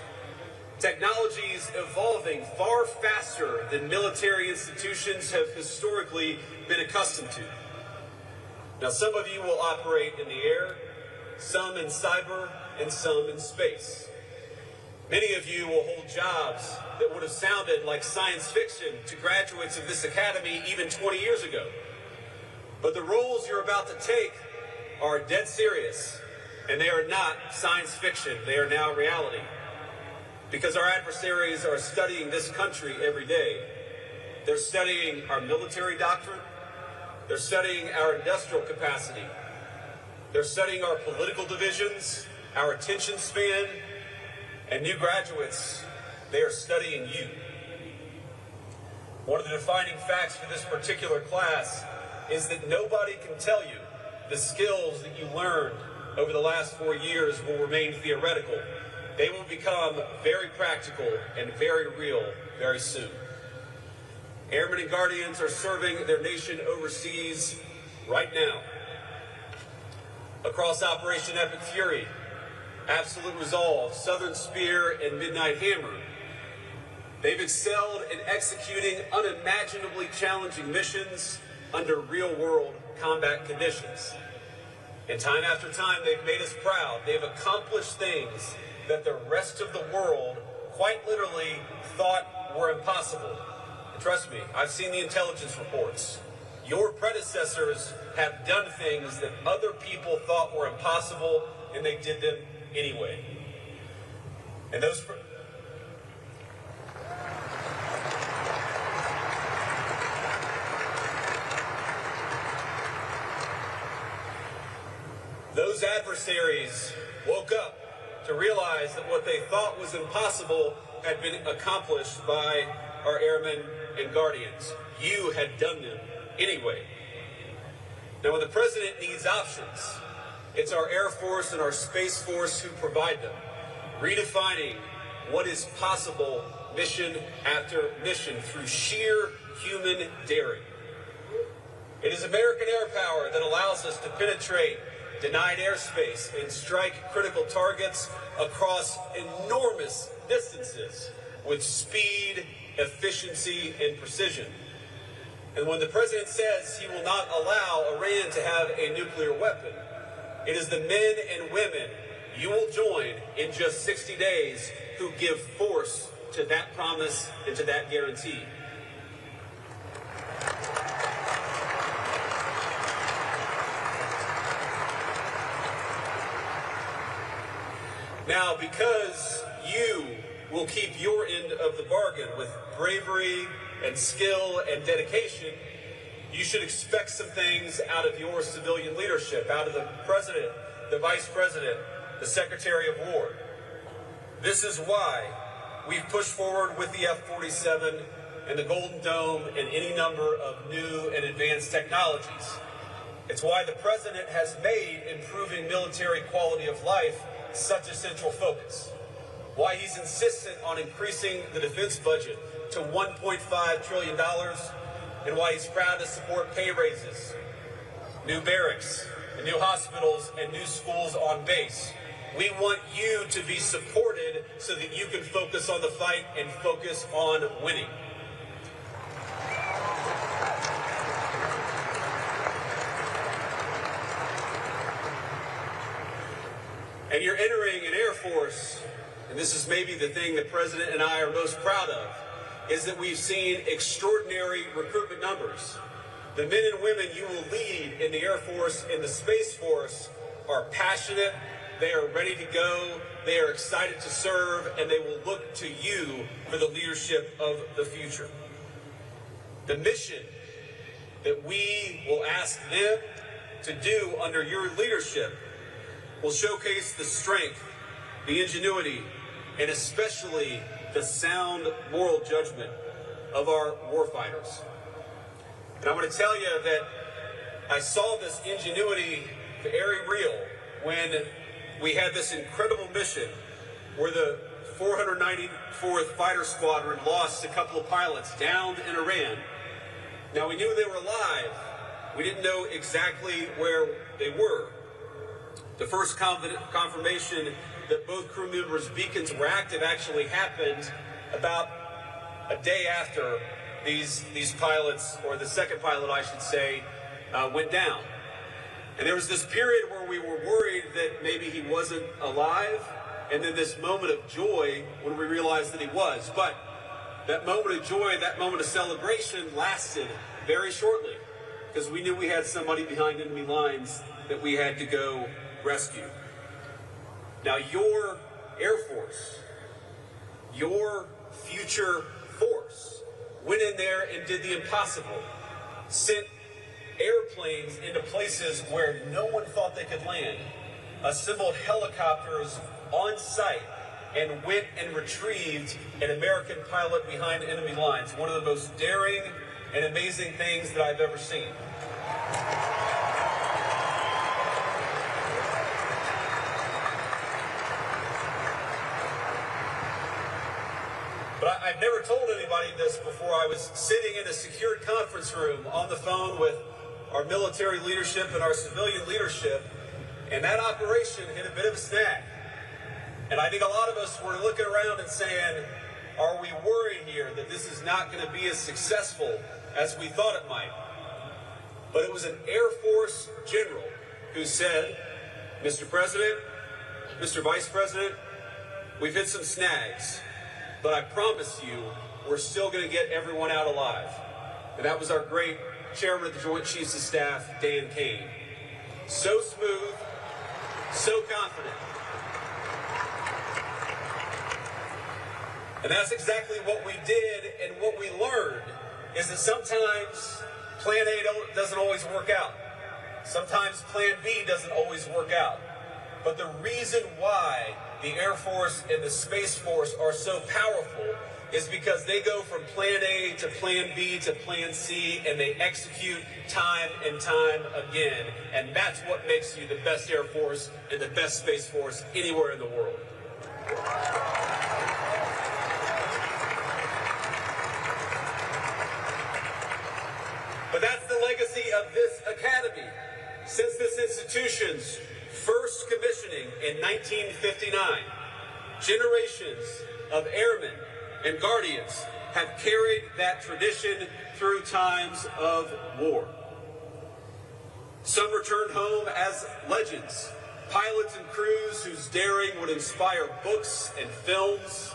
Technologies evolving far faster than military institutions have historically been accustomed to. Now, some of you will operate in the air, some in cyber, and some in space. Many of you will hold jobs that would have sounded like science fiction to graduates of this academy even 20 years ago. But the roles you're about to take are dead serious, and they are not science fiction. They are now reality. Because our adversaries are studying this country every day. They're studying our military doctrine. They're studying our industrial capacity. They're studying our political divisions, our attention span, and new graduates, they are studying you. One of the defining facts for this particular class is that nobody can tell you the skills that you learned over the last 4 years will remain theoretical. They will become very practical and very real very soon. Airmen and Guardians are serving their nation overseas right now. Across Operation Epic Fury, Absolute Resolve, Southern Spear, and Midnight Hammer, they've excelled in executing unimaginably challenging missions under real-world combat conditions. And time after time, they've made us proud. They've accomplished things that the rest of the world quite literally thought were impossible. And trust me, I've seen the intelligence reports. Your predecessors have done things that other people thought were impossible, and they did them anyway. And those adversaries woke up to realize that what they thought was impossible had been accomplished by our airmen and guardians. You had done them anyway. Now, when the president needs options, it's our Air Force and our Space Force who provide them, redefining what is possible mission after mission through sheer human daring. It is American air power that allows us to penetrate denied airspace and strike critical targets across enormous distances with speed, efficiency, and precision. And when the president says he will not allow Iran to have a nuclear weapon, it is the men and women you will join in just 60 days who give force to that promise and to that guarantee. Now, because you will keep your end of the bargain with bravery and skill and dedication, you should expect some things out of your civilian leadership, out of the president, the vice president, the secretary of war. This is why we've pushed forward with the F-47 and the Golden Dome and any number of new and advanced technologies. It's why the president has made improving military quality of life such a central focus. Why he's insistent on increasing the defense budget to $1.5 trillion, and why he's proud to support pay raises, new barracks, and new hospitals, and new schools on base. We want you to be supported so that you can focus on the fight and focus on winning. And you're entering an Air Force, and this is maybe the thing the President and I are most proud of, is that we've seen extraordinary recruitment numbers. The men and women you will lead in the Air Force, in the Space Force, are passionate, they are ready to go, they are excited to serve, and they will look to you for the leadership of the future. The mission that we will ask them to do under your leadership will showcase the strength, the ingenuity, and especially the sound moral judgment of our warfighters. And I want to tell you that I saw this ingenuity very real when we had this incredible mission where the 494th Fighter Squadron lost a couple of pilots down in Iran. Now, we knew they were alive. We didn't know exactly where they were. The first confirmation that both crew members' beacons were active actually happened about a day after these pilots, or the second pilot, I should say, went down. And there was this period where we were worried that maybe he wasn't alive, and then this moment of joy when we realized that he was. But that moment of joy, that moment of celebration lasted very shortly, because we knew we had somebody behind enemy lines that we had to go rescue. Now, your Air Force, your future force, went in there and did the impossible, sent airplanes into places where no one thought they could land, assembled helicopters on site, and went and retrieved an American pilot behind enemy lines. One of the most daring and amazing things that I've ever seen. But I've never told anybody this before. I was sitting in a secured conference room on the phone with our military leadership and our civilian leadership, and that operation hit a bit of a snag. And I think a lot of us were looking around and saying, are we worried here that this is not going to be as successful as we thought it might? But it was an Air Force general who said, Mr. President, Mr. Vice President, we've hit some snags, but I promise you, we're still going to get everyone out alive. And that was our great Chairman of the Joint Chiefs of Staff, Dan Kane. So smooth, so confident. And that's exactly what we did, and what we learned is that sometimes Plan A doesn't always work out. Sometimes Plan B doesn't always work out. But the reason why the Air Force and the Space Force are so powerful is because they go from Plan A to Plan B to Plan C, and they execute time and time again. And that's what makes you the best Air Force and the best Space Force anywhere in the world. But that's the legacy of this academy. Since this institution's first commissioning in 1959, generations of airmen and guardians have carried that tradition through times of war. Some returned home as legends, pilots and crews whose daring would inspire books and films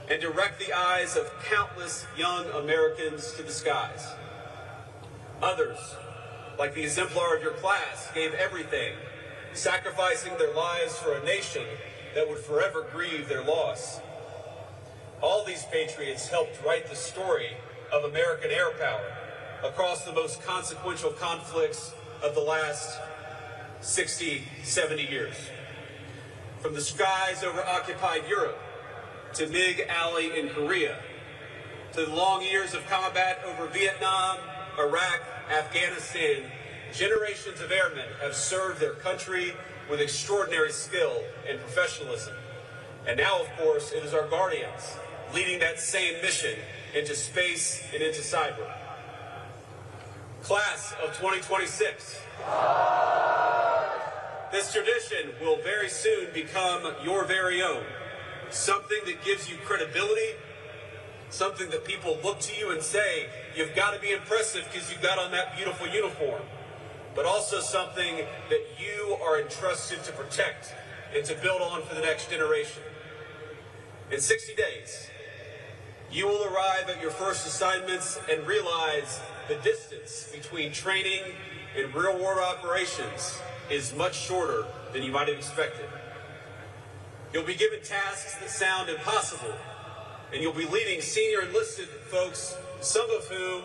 and direct the eyes of countless young Americans to the skies. Others, like the exemplar of your class, gave everything, sacrificing their lives for a nation that would forever grieve their loss. All these patriots helped write the story of American air power across the most consequential conflicts of the last 60, 70 years. From the skies over occupied Europe, to MiG Alley in Korea, to the long years of combat over Vietnam, Iraq, Afghanistan, generations of airmen have served their country with extraordinary skill and professionalism. And now, of course, it is our guardians leading that same mission into space and into cyber. Class of 2026. This tradition will very soon become your very own. Something that gives you credibility, something that people look to you and say, you've got to be impressive because you've got on that beautiful uniform. But also something that you are entrusted to protect and to build on for the next generation. In 60 days, you will arrive at your first assignments and realize the distance between training and real-world operations is much shorter than you might have expected. You'll be given tasks that sound impossible, and you'll be leading senior enlisted folks, some of whom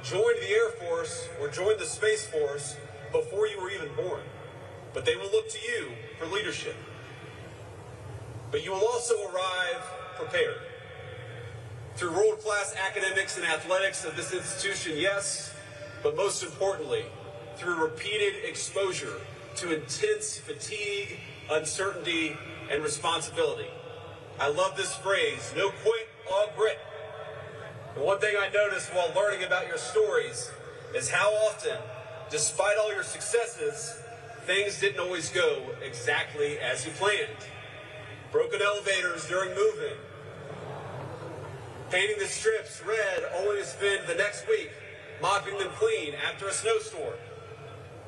joined the Air Force or joined the Space Force before you were even born. But they will look to you for leadership. But you will also arrive prepared. Through world-class academics and athletics of this institution, yes, but most importantly, through repeated exposure to intense fatigue, uncertainty, and responsibility. I love this phrase, no quit, all grit. And one thing I noticed while learning about your stories is how often, despite all your successes, things didn't always go exactly as you planned. Broken elevators during move-in, painting the strips red only to spend the next week mopping them clean after a snowstorm.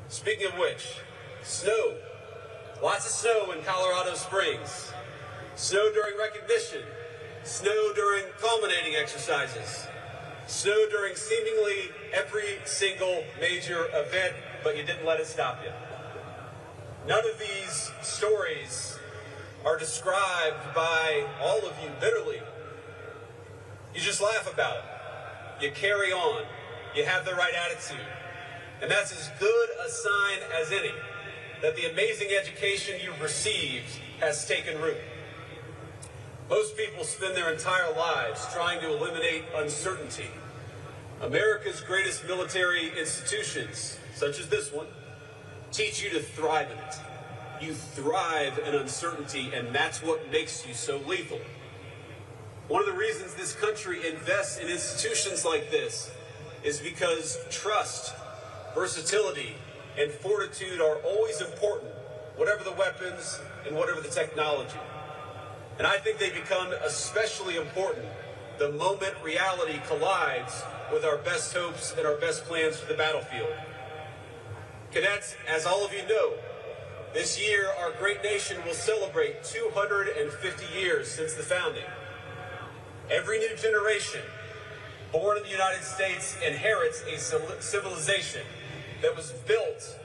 Speaking of which, snow. Lots of snow in Colorado Springs. Snow during recognition. Snow during culminating exercises. Snow during seemingly every single major event, but you didn't let it stop you. None of these stories are described by all of you bitterly. You just laugh about it. You carry on. You have the right attitude. And that's as good a sign as any that the amazing education you've received has taken root. Most people spend their entire lives trying to eliminate uncertainty. America's greatest military institutions, such as this one, teach you to thrive in it. You thrive in uncertainty, and that's what makes you so lethal. One of the reasons this country invests in institutions like this is because trust, versatility, and fortitude are always important, whatever the weapons and whatever the technology. And I think they become especially important the moment reality collides with our best hopes and our best plans for the battlefield. Cadets, as all of you know, this year our great nation will celebrate 250 years since the founding. Every new generation born in the United States inherits a civilization that was built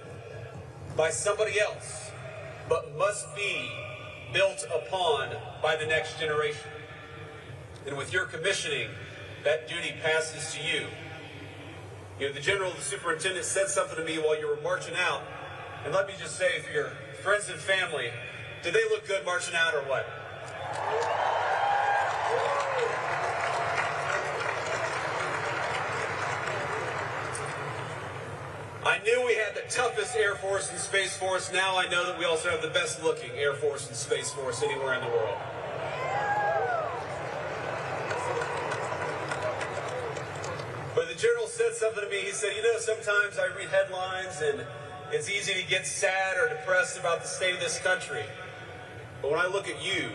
by somebody else, but must be built upon by the next generation. And with your commissioning, that duty passes to you. You know, the general, the superintendent said something to me while you were marching out, and let me just say, for your friends and family, did they look good marching out or what? I knew we had the toughest Air Force and Space Force. Now I know that we also have the best looking Air Force and Space Force anywhere in the world. But the general said something to me. He said, you know, sometimes I read headlines and it's easy to get sad or depressed about the state of this country. But when I look at you,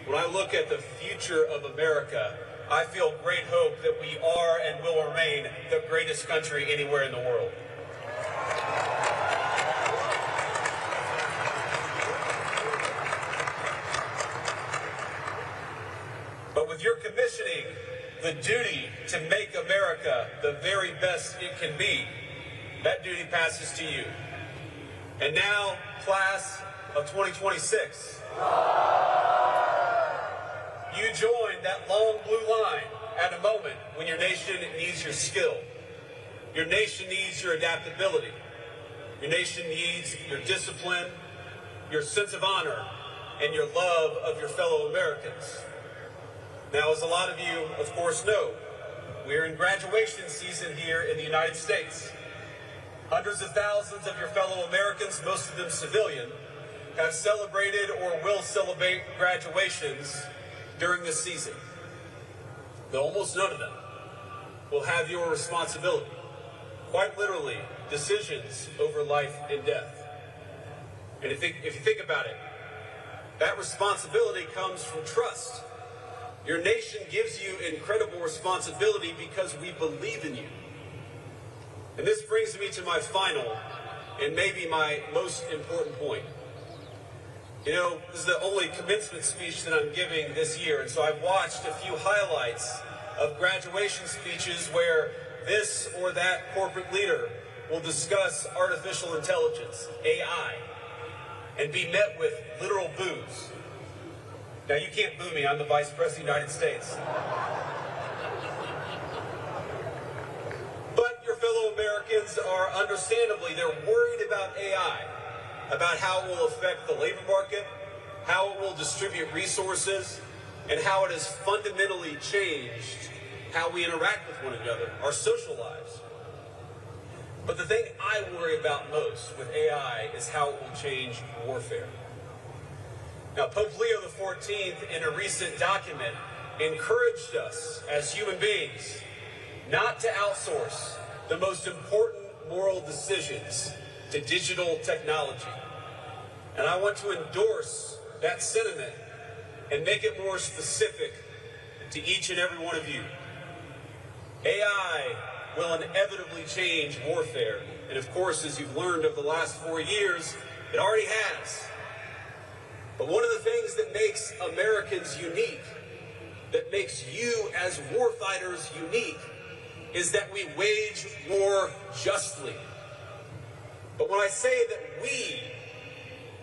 when I look at the future of America, I feel great hope that we are and will remain the greatest country anywhere in the world. But with your commissioning, the duty to make America the very best it can be, that duty passes to you. And now, class of 2026, you join that long blue line at a moment when your nation needs your skill. Your nation needs your adaptability. Your nation needs your discipline, your sense of honor, and your love of your fellow Americans. Now, as a lot of you, of course, know, we're in graduation season here in the United States. Hundreds of thousands of your fellow Americans, most of them civilian, have celebrated or will celebrate graduations during this season. Though almost none of them will have your responsibility. Quite literally, decisions over life and death. And if you think about it, that responsibility comes from trust. Your nation gives you incredible responsibility because we believe in you. And this brings me to my final and maybe my most important point. You know, this is the only commencement speech that I'm giving this year, and so I've watched a few highlights of graduation speeches where this or that corporate leader will discuss artificial intelligence, AI, and be met with literal boos. Now, you can't boo me. I'm the Vice President of the United States. But your fellow Americans are understandably, they're worried about AI, about how it will affect the labor market, how it will distribute resources, and how it has fundamentally changed how we interact with one another, our social lives. But the thing I worry about most with AI is how it will change warfare. Now, Pope Leo XIV, in a recent document, encouraged us as human beings not to outsource the most important moral decisions to digital technology. And I want to endorse that sentiment and make it more specific to each and every one of you. AI will inevitably change warfare. And of course, as you've learned over the last 4 years, it already has. But one of the things that makes Americans unique, that makes you as warfighters unique, is that we wage war justly. But when I say that we,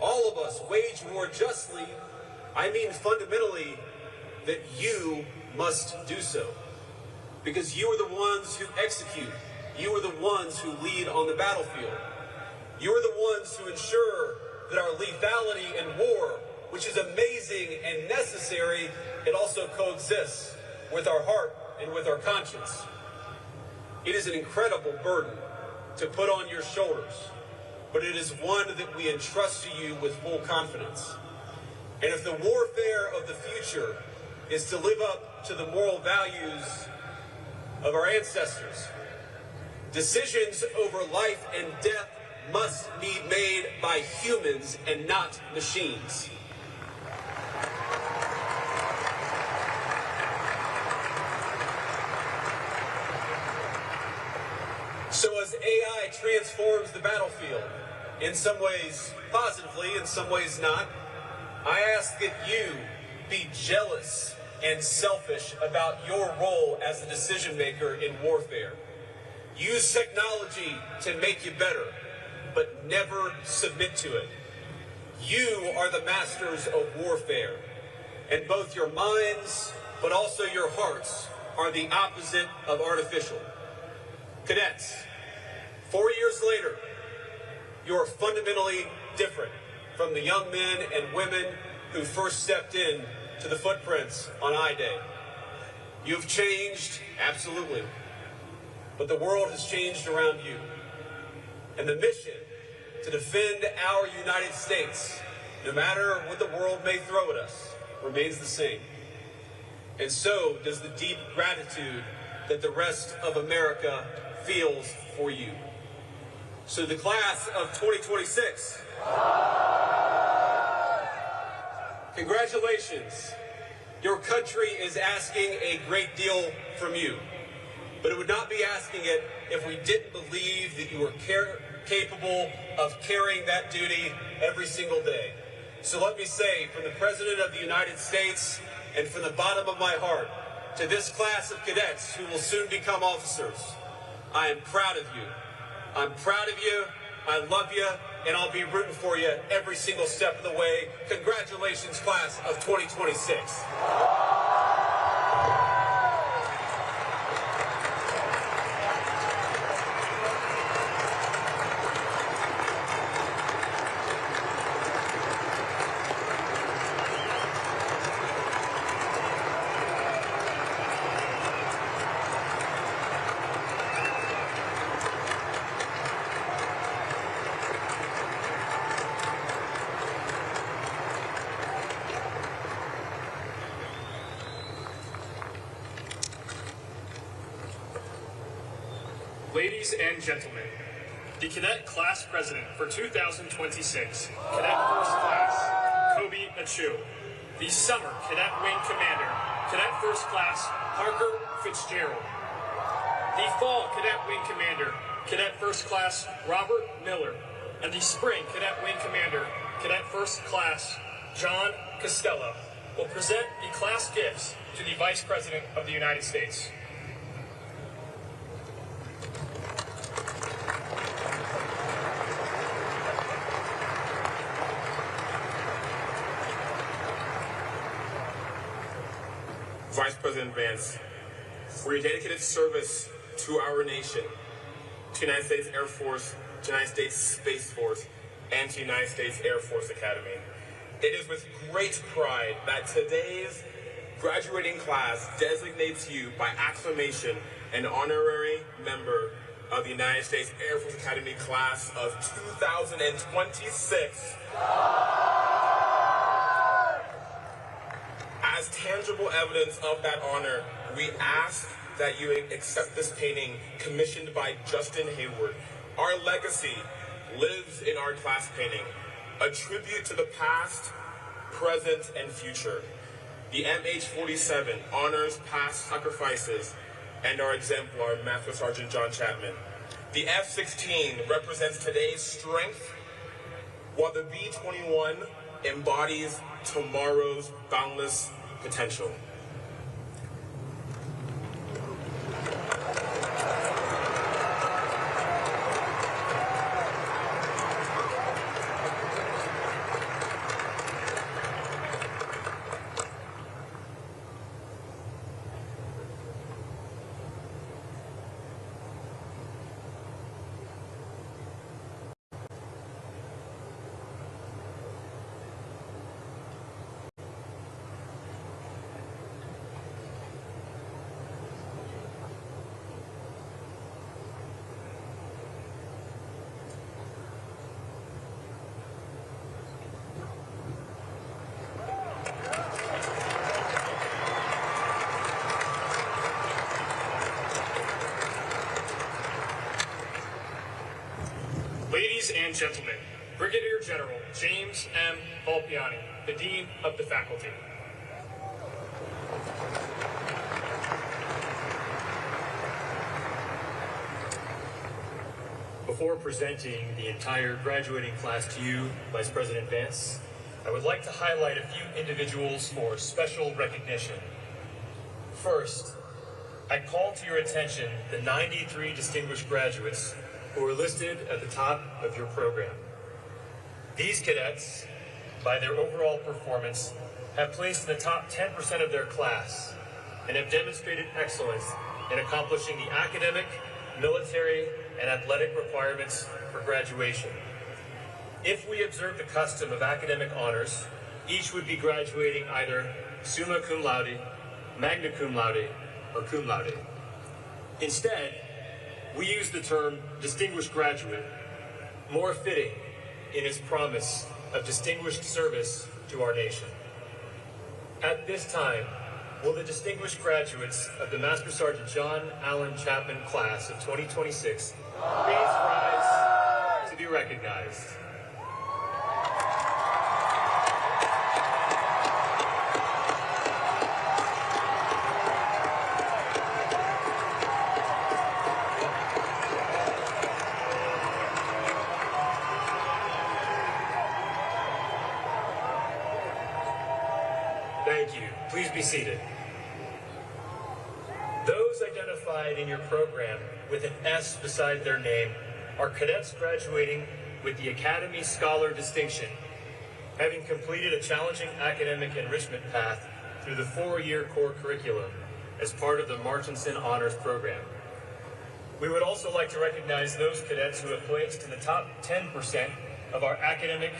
all of us, wage war justly, I mean fundamentally that you must do so. Because you are the ones who execute. You are the ones who lead on the battlefield. You are the ones who ensure that our lethality in war, which is amazing and necessary, it also coexists with our heart and with our conscience. It is an incredible burden to put on your shoulders, but it is one that we entrust to you with full confidence. And if the warfare of the future is to live up to the moral values of our ancestors, decisions over life and death must be made by humans and not machines. So as AI transforms the battlefield, in some ways positively, in some ways not, I ask that you be jealous and selfish about your role as the decision maker in warfare. Use technology to make you better, but never submit to it. You are the masters of warfare, and both your minds, but also your hearts, are the opposite of artificial. Cadets, 4 years later, you are fundamentally different from the young men and women who first stepped in to the footprints on I-Day. You've changed, absolutely, but the world has changed around you. And the mission to defend our United States, no matter what the world may throw at us, remains the same. And so does the deep gratitude that the rest of America feels for you. So the class of 2026, congratulations. Your country is asking a great deal from you, but it would not be asking it if we didn't believe that you were capable of carrying that duty every single day. So let me say, from the President of the United States and from the bottom of my heart, to this class of cadets who will soon become officers, I am proud of you. I'm proud of you, I love you, and I'll be rooting for you every single step of the way. Congratulations, class of 2026. Ladies and gentlemen, the Cadet Class President for 2026, Cadet First Class, Kobe Achu. The Summer Cadet Wing Commander, Cadet First Class, Parker Fitzgerald. The Fall Cadet Wing Commander, Cadet First Class, Robert Miller. And the Spring Cadet Wing Commander, Cadet First first class, John Costello, will present the class gifts to the Vice President of the United States. Vice President Vance, for your dedicated service to our nation, to the United States Air Force, to the United States Space Force, and to the United States Air Force Academy. It is with great pride that today's graduating class designates you by acclamation an honorary member of the United States Air Force Academy class of 2026. As tangible evidence of that honor, we ask that you accept this painting commissioned by Justin Hayward. Our legacy lives in our class painting, a tribute to the past, present, and future. The MH-47 honors past sacrifices and our exemplar, Master Sergeant John Chapman. The F-16 represents today's strength, while the B-21 embodies tomorrow's boundless potential. Ladies and gentlemen, Brigadier General James M. Volpiani, the Dean of the Faculty. Before presenting the entire graduating class to you, Vice President Vance, I would like to highlight a few individuals for special recognition. First, I call to your attention the 93 distinguished graduates who are listed at the top of your program. These cadets, by their overall performance, have placed in the top 10% of their class and have demonstrated excellence in accomplishing the academic, military, and athletic requirements for graduation. If we observe the custom of academic honors, each would be graduating either summa cum laude, magna cum laude, or cum laude. Instead, we use the term distinguished graduate, more fitting in its promise of distinguished service to our nation. At this time, will the distinguished graduates of the Master Sergeant John Allen Chapman class of 2026 please rise to be recognized? Thank you. Please be seated. Those identified in your program with an S beside their name are cadets graduating with the Academy Scholar Distinction, having completed a challenging academic enrichment path through the 4-year core curriculum as part of the Martinson Honors Program. We would also like to recognize those cadets who have placed in the top 10% of our academic,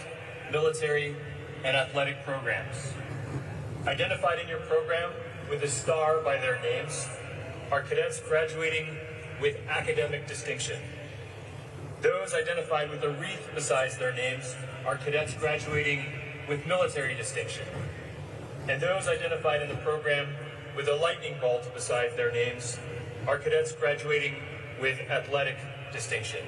military, and athletic programs. Identified in your program with a star by their names are cadets graduating with academic distinction. Those identified with a wreath beside their names are cadets graduating with military distinction. And those identified in the program with a lightning bolt beside their names are cadets graduating with athletic distinction.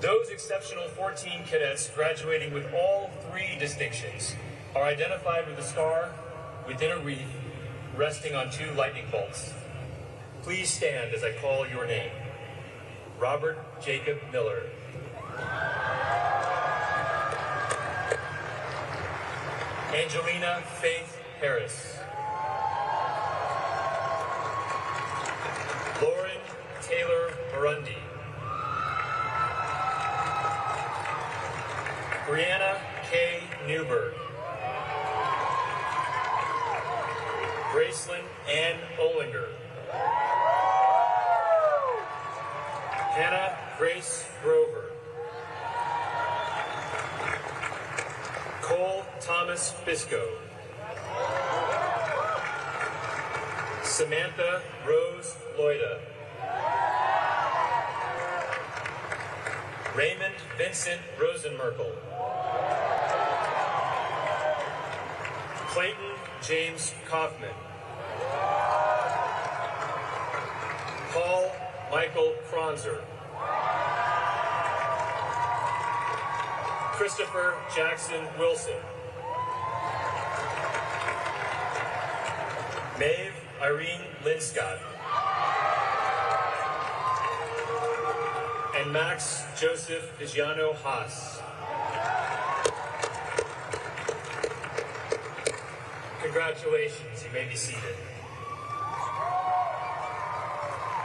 Those exceptional 14 cadets graduating with all 3 distinctions are identified with a star within a wreath resting on 2 lightning bolts. Please stand as I call your name. Robert Jacob Miller. Angelina Faith Harris. Lauren Taylor Burundi. Brianna K. Newberg. Gracelyn Ann Olinger. Hannah Grace Grover. Cole Thomas Bisco. Samantha Rose Loida. Raymond Vincent Rosenmerkel. Clayton James Kaufman. Paul Michael Kronzer. Christopher Jackson Wilson. Maeve Irene Linscott. And Max Joseph Vigiano Haas. Congratulations, you may be seated.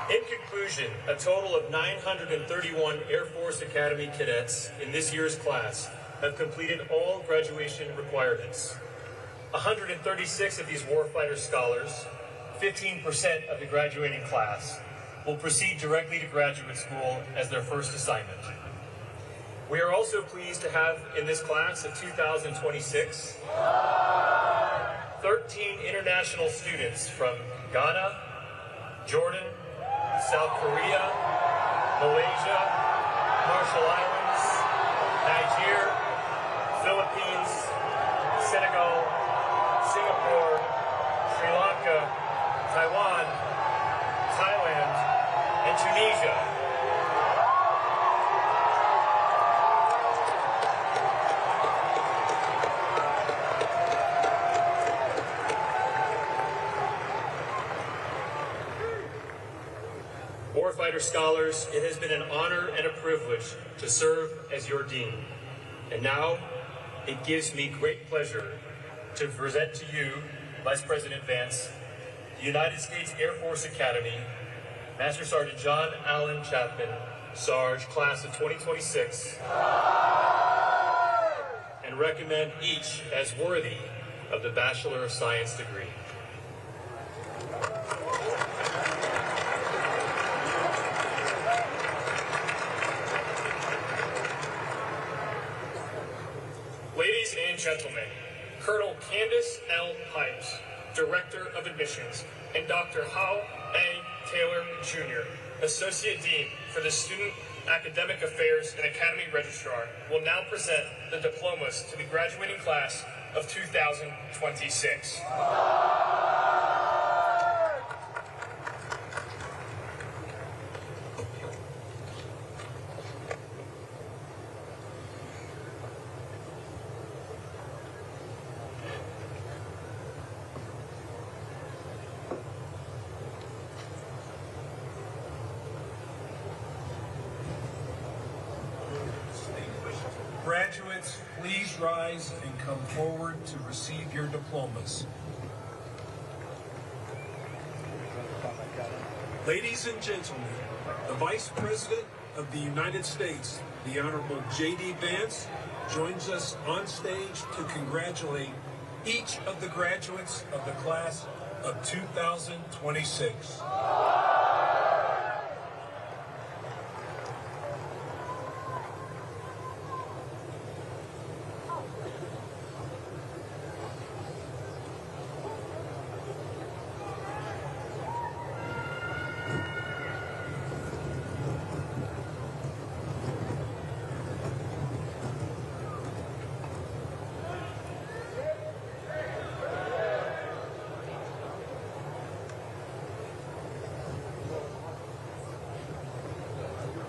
In conclusion, a total of 931 Air Force Academy cadets in this year's class have completed all graduation requirements. 136 of these warfighter scholars, 15% of the graduating class, will proceed directly to graduate school as their first assignment. We are also pleased to have in this class of 2026, 13 international students from Ghana, Jordan, South Korea, Malaysia, Marshall Islands, Niger, Philippines, Senegal, Singapore, Sri Lanka, Taiwan, Thailand, and Tunisia. Warfighter scholars, it has been an honor and a privilege to serve as your dean. And now, it gives me great pleasure to present to you, Vice President Vance, the United States Air Force Academy, Master Sergeant John Allen Chapman, Sarge, Class of 2026, and recommend each as worthy of the Bachelor of Science degree. Ladies and gentlemen, Colonel Candace L. Pipes, Director of Admissions, and Dr. Hal A. Taylor, Jr., Associate Dean for the Student Academic Affairs and Academy Registrar, will now present the diplomas to the graduating class of 2026. Graduates, please rise and come forward to receive your diplomas. Ladies and gentlemen, the Vice President of the United States, the Honorable JD Vance, joins us on stage to congratulate each of the graduates of the class of 2026.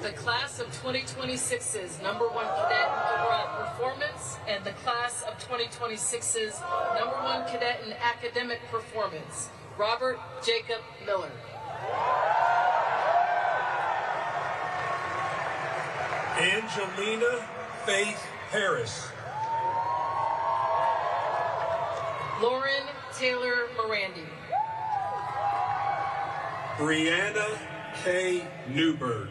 The class of 2026's #1 cadet in overall performance and the class of 2026's #1 cadet in academic performance, Robert Jacob Miller. Angelina Faith Harris. Lauren Taylor Morandi. Brianna K. Newberg.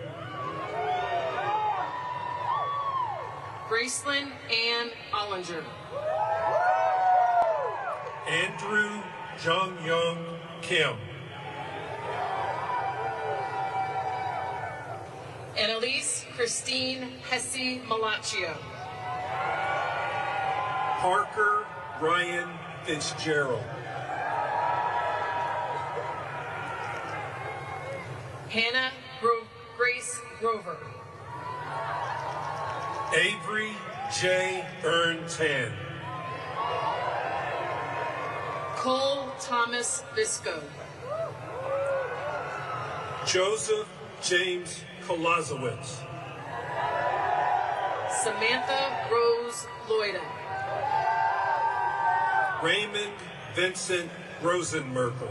Gracelyn Ann Ollinger. Andrew Jung Young Kim. Annalise Christine Hesse Malaccio. Parker Ryan Fitzgerald. Hannah Grace Grover. Avery J. Tan. Cole Thomas Bisco. Joseph James Kolazowitz. Samantha Rose Loida. Raymond Vincent Rosenmerkel.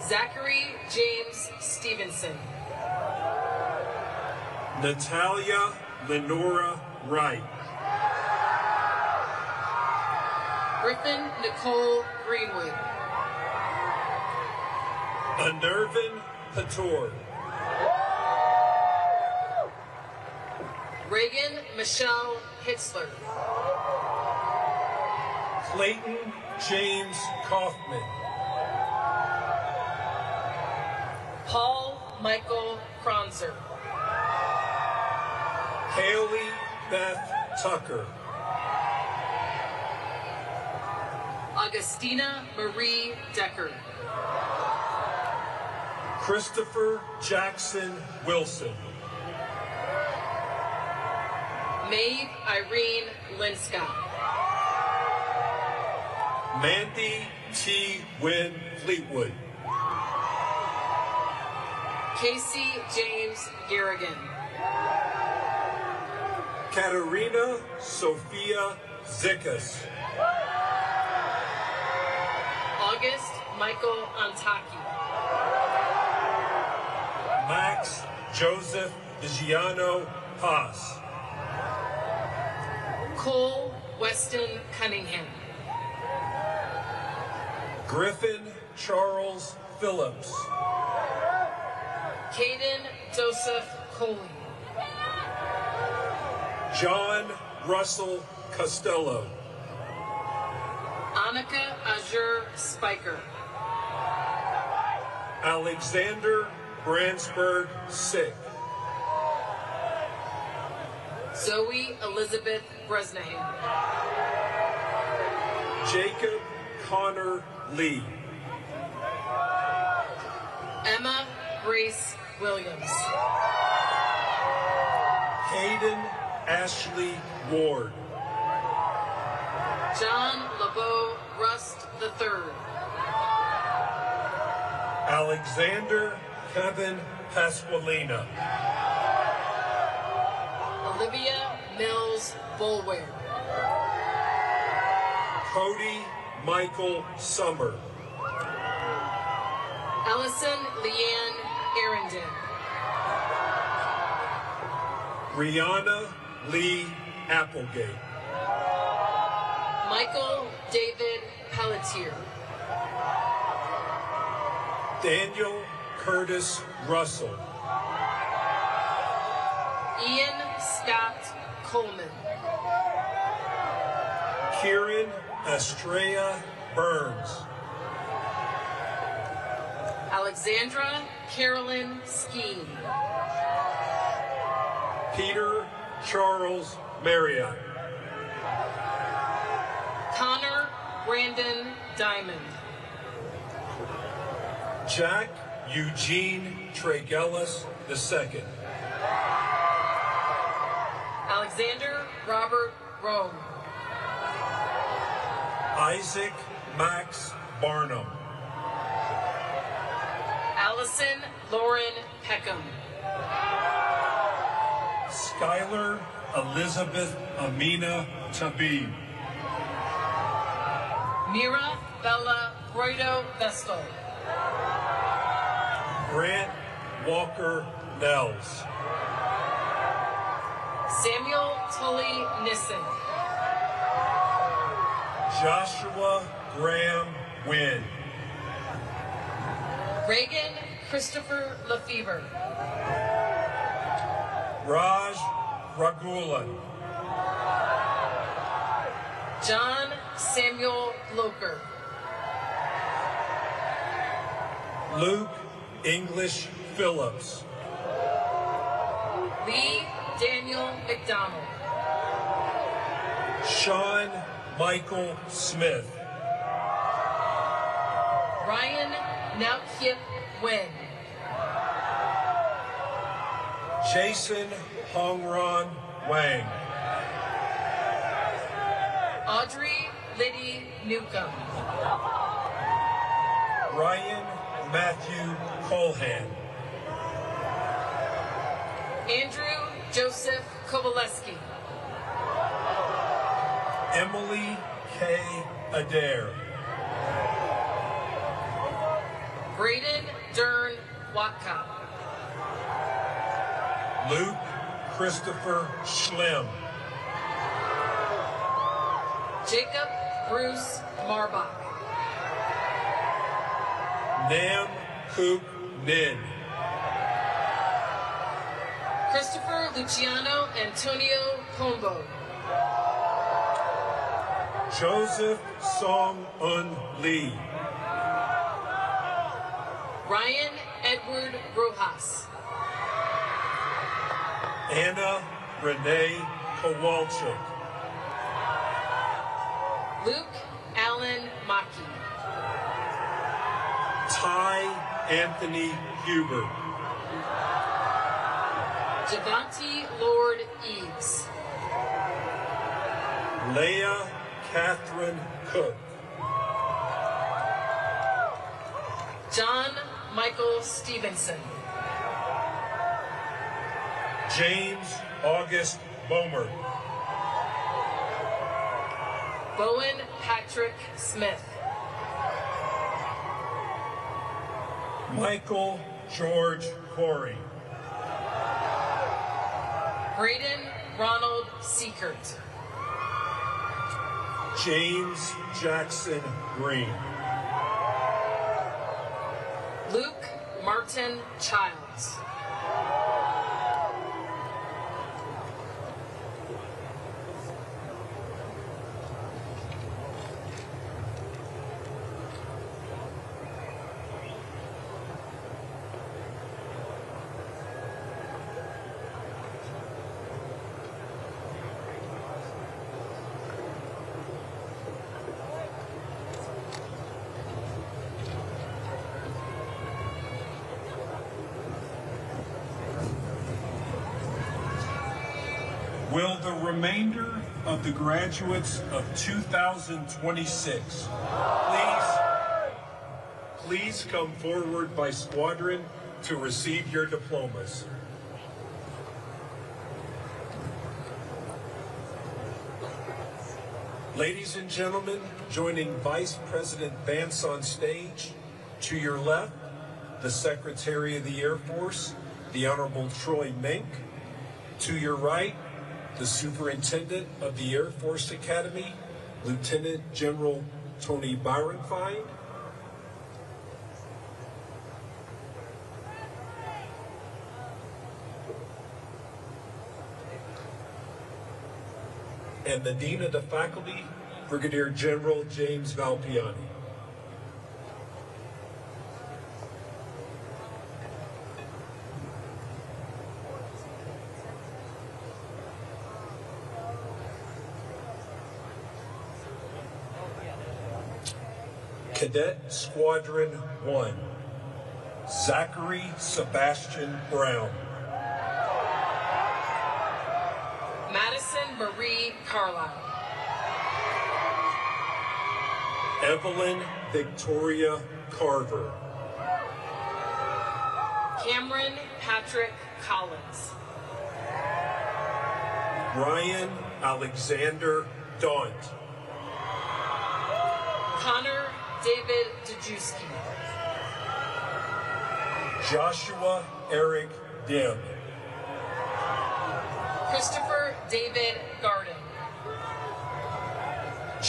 Zachary James Stevenson. Natalia Lenora Wright. Griffin Nicole Greenwood. Anirvan Pator. Reagan Michelle Hitzler. Clayton James Kaufman. Paul Michael Kronzer. Haley Beth Tucker. Augustina Marie Decker. Christopher Jackson Wilson. Maeve Irene Linscott. Mandy T. Wynn Fleetwood. Casey James Garrigan. Katerina Sophia Zickas. August Michael Antaki. Max Joseph Vigiano Haas. Cole Weston Cunningham. Griffin Charles Phillips. Caden Joseph Coley. John Russell Costello. Annika Azure Spiker. Alexander Brandsburg Sick. Zoe Elizabeth Bresnahan. Jacob Connor Lee. Emma Grace Williams. Hayden Ashley Ward. John LeBeau Rust III. Alexander Kevin Pasqualina. Olivia Mills Bulware. Cody Michael Summer. Ellison Leanne Arendon. Rihanna Lee Applegate. Michael David Pelletier. Daniel Curtis Russell. Ian Scott Coleman. Kieran Estrella Burns. Alexandra Carolyn Skeen. Peter Charles Marriott. Connor Brandon Diamond. Jack Eugene Tregellis II. Alexander Robert Rome. Isaac Max Barnum. Allison Lauren Peckham. Skylar Elizabeth Amina Tabib. Mira Bella Broido Vestal. Grant Walker Nels. Samuel Tully Nissen. Joshua Graham Wynn. Reagan Christopher Lefevre. Raj Ragulan. John Samuel Loker. Luke English Phillips. Lee Daniel McDonald. Sean Michael Smith. Ryan Naukip Wen. Jason Hongron Wang. Audrey Liddy Newcomb. Ryan Matthew Colhan. Andrew Joseph Kowaleski. Emily K. Adair. Braden Dern Watkop. Luke Christopher Schlemm. Jacob Bruce Marbach. Nam Kook Nin. Christopher Luciano Antonio Pombo. Joseph Song Un Lee. Ryan Edward Rojas. Anna Renee Kowalczyk. Luke Allen Maki. Ty Anthony Huber. Javante Lord Eves. Leah Catherine Cook. John Michael Stevenson. James August Bomer. Bowen Patrick Smith. Michael George Corey. Braden Ronald Seekert. James Jackson Green. Luke Martin Childs. Will the remainder of the graduates of 2026 please come forward by squadron to receive your diplomas? Ladies and gentlemen, joining Vice President Vance on stage, to your left, the Secretary of the Air Force, the Honorable Troy Mink. To your right, the Superintendent of the Air Force Academy, Lieutenant General Tony Byronfine. And the Dean of the Faculty, Brigadier General James Valpiani. Cadet Squadron 1, Zachary Sebastian Brown. Madison Marie Carlisle. Evelyn Victoria Carver. Cameron Patrick Collins. Ryan Alexander Daunt. Connor David Dejewski. Joshua Eric Dim. Christopher David Garden.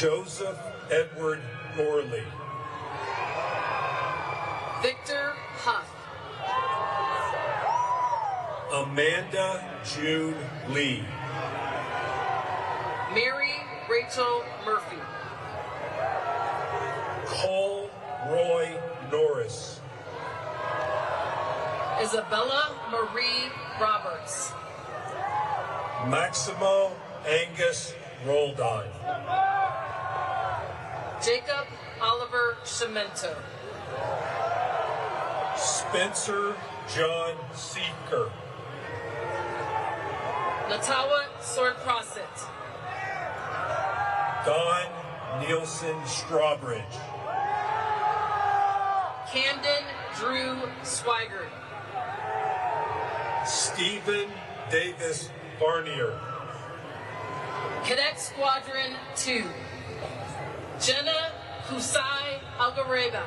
Joseph Edward Gorley. Victor Huff. Amanda June Lee. Mary Rachel Murphy. Cole Roy Norris. Isabella Marie Roberts. Maximo Angus Roldan. Jacob Oliver Cimento. Spencer John Seeker. Natawa Sword Prosit. Don Nielsen Strawbridge. Camden Drew Swigert. Stephen Davis Barnier. Cadet Squadron 2. Jenna Kusai Algarega.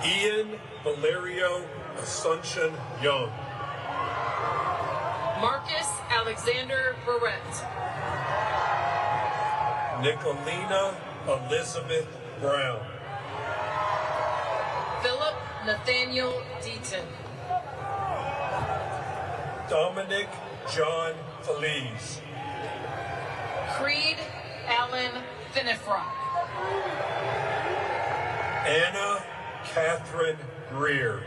Ian Valerio Asuncion Young. Marcus Alexander Barrett. Nicolina Elizabeth Brown. Philip Nathaniel Deaton. Dominic John Feliz. Creed Allen Finnefrock. Anna Catherine Greer.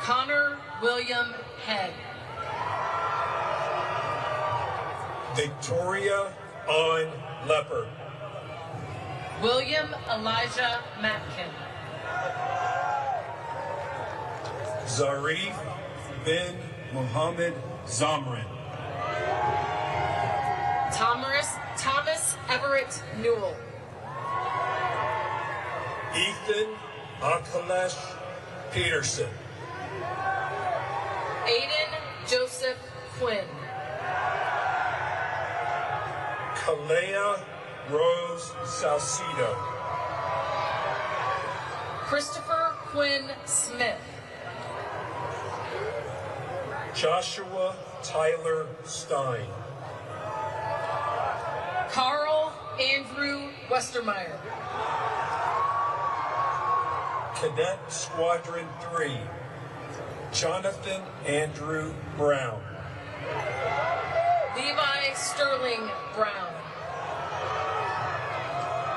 Connor William Head. Victoria Ann Leopard. William Elijah Matkin. Zarif bin Muhammad Zamrin. Thomas Everett Newell. Ethan Akalesh Peterson. Aiden Joseph Quinn. Kalea Rose Salcido. Christopher Quinn Smith. Joshua Tyler Stein. Carl Andrew Westermeyer. Cadet Squadron 3. Jonathan Andrew Brown. Levi Sterling Brown.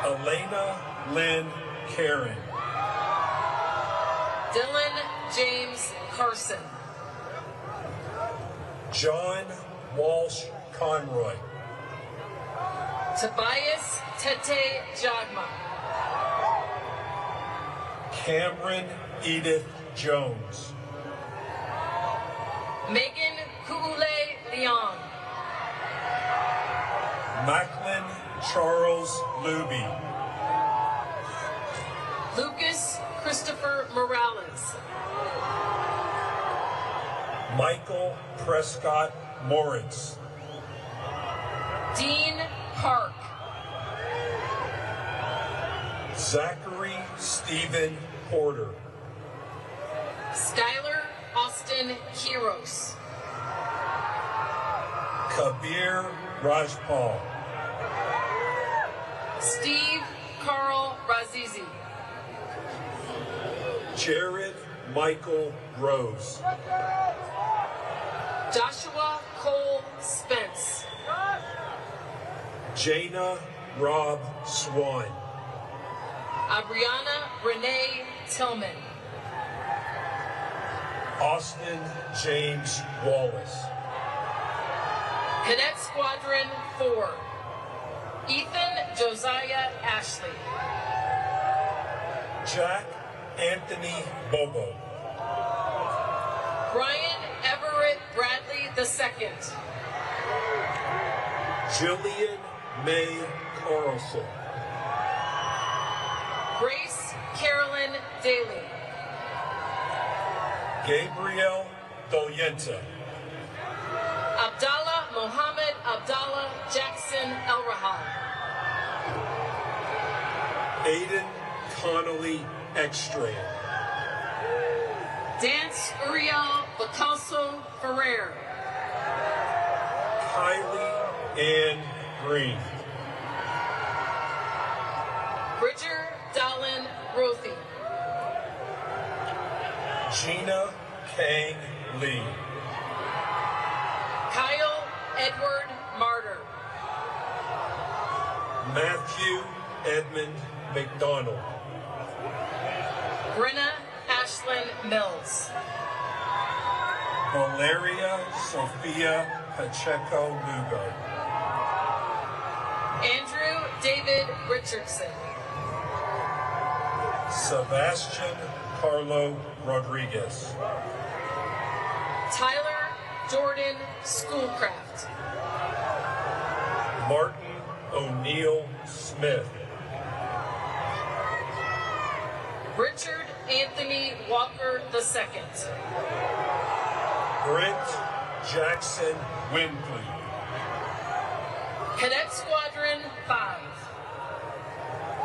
Elena Lynn Karen. Dylan James Carson. John Walsh Conroy. Tobias Tete Jagma. Cameron Edith Jones. Megan Kuule Leon. Macklin Charles Luby. Lucas Christopher Morales. Michael Prescott Moritz. Dean Park. Zachary Stephen Porter. Skylar Austin Kiros. Kabir Rajpal. Steve Carl Razizi. Jared Michael Rose. Joshua Cole Spence. Jana Rob Swan. Abriana Renee Tillman. Austin James Wallace. Cadet Squadron 4. Ethan Josiah Ashley. Jack Anthony Bobo. Brian Everett Bradley II. Jillian May Carlson. Grace Carolyn Daly. Gabriel Doyenta. Abdallah Mohammed Abdallah Jackson El Rahal. Aiden Connolly Ekstrand. Dance Uriel Bacalso Ferrer. Kylie Ann Green. Bridger Dallin Rothy. Gina Kang Lee. Kyle Edward Martyr. Matthew Edmund McDonald. Brenna Ashlyn Mills. Valeria Sophia Pacheco Lugo. Andrew David Richardson. Sebastian Carlo Rodriguez. Tyler Jordan Schoolcraft. Martin O'Neill Smith. Richard Anthony Walker II. Brent Jackson Winfrey. Cadet Squadron 5.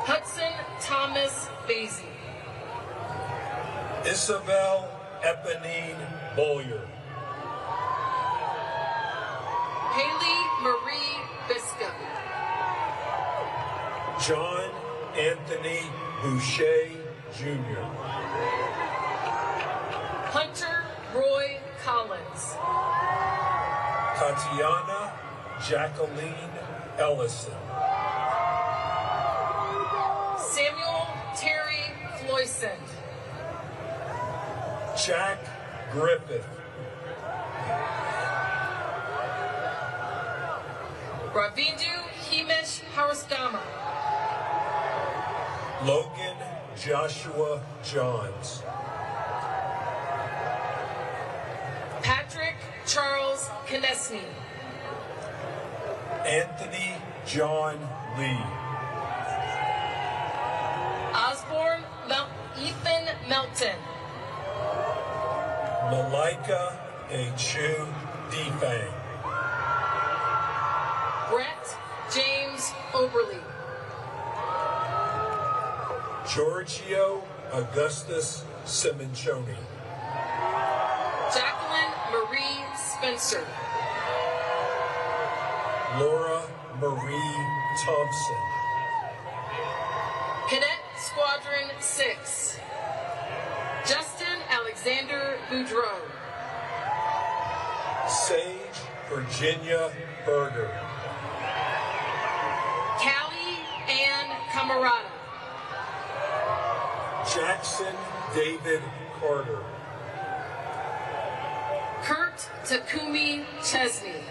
Hudson Thomas Basie. Isabel Eponine Boyer. Haley Marie Biscup. John Anthony Boucher Jr. Hunter Roy Collins. Tatiana Jacqueline Ellison. Samuel Terry Floysand. Jack Griffith. Ravindu Himesh Haraskama. Logan Joshua Johns. Patrick Charles Konechny. Anthony John Lee. Osborne Ethan Melton. Malika Achu Defang. Brett James Oberly. Giorgio Augustus Simoncioni. Jacqueline Marie Spencer. Laura Marie Thompson. Cadet Squadron 6. Justin Alexander Boudreau. Sage Virginia Berger. Callie Ann Camarada. Jackson David Carter. Kurt Takumi Chesney.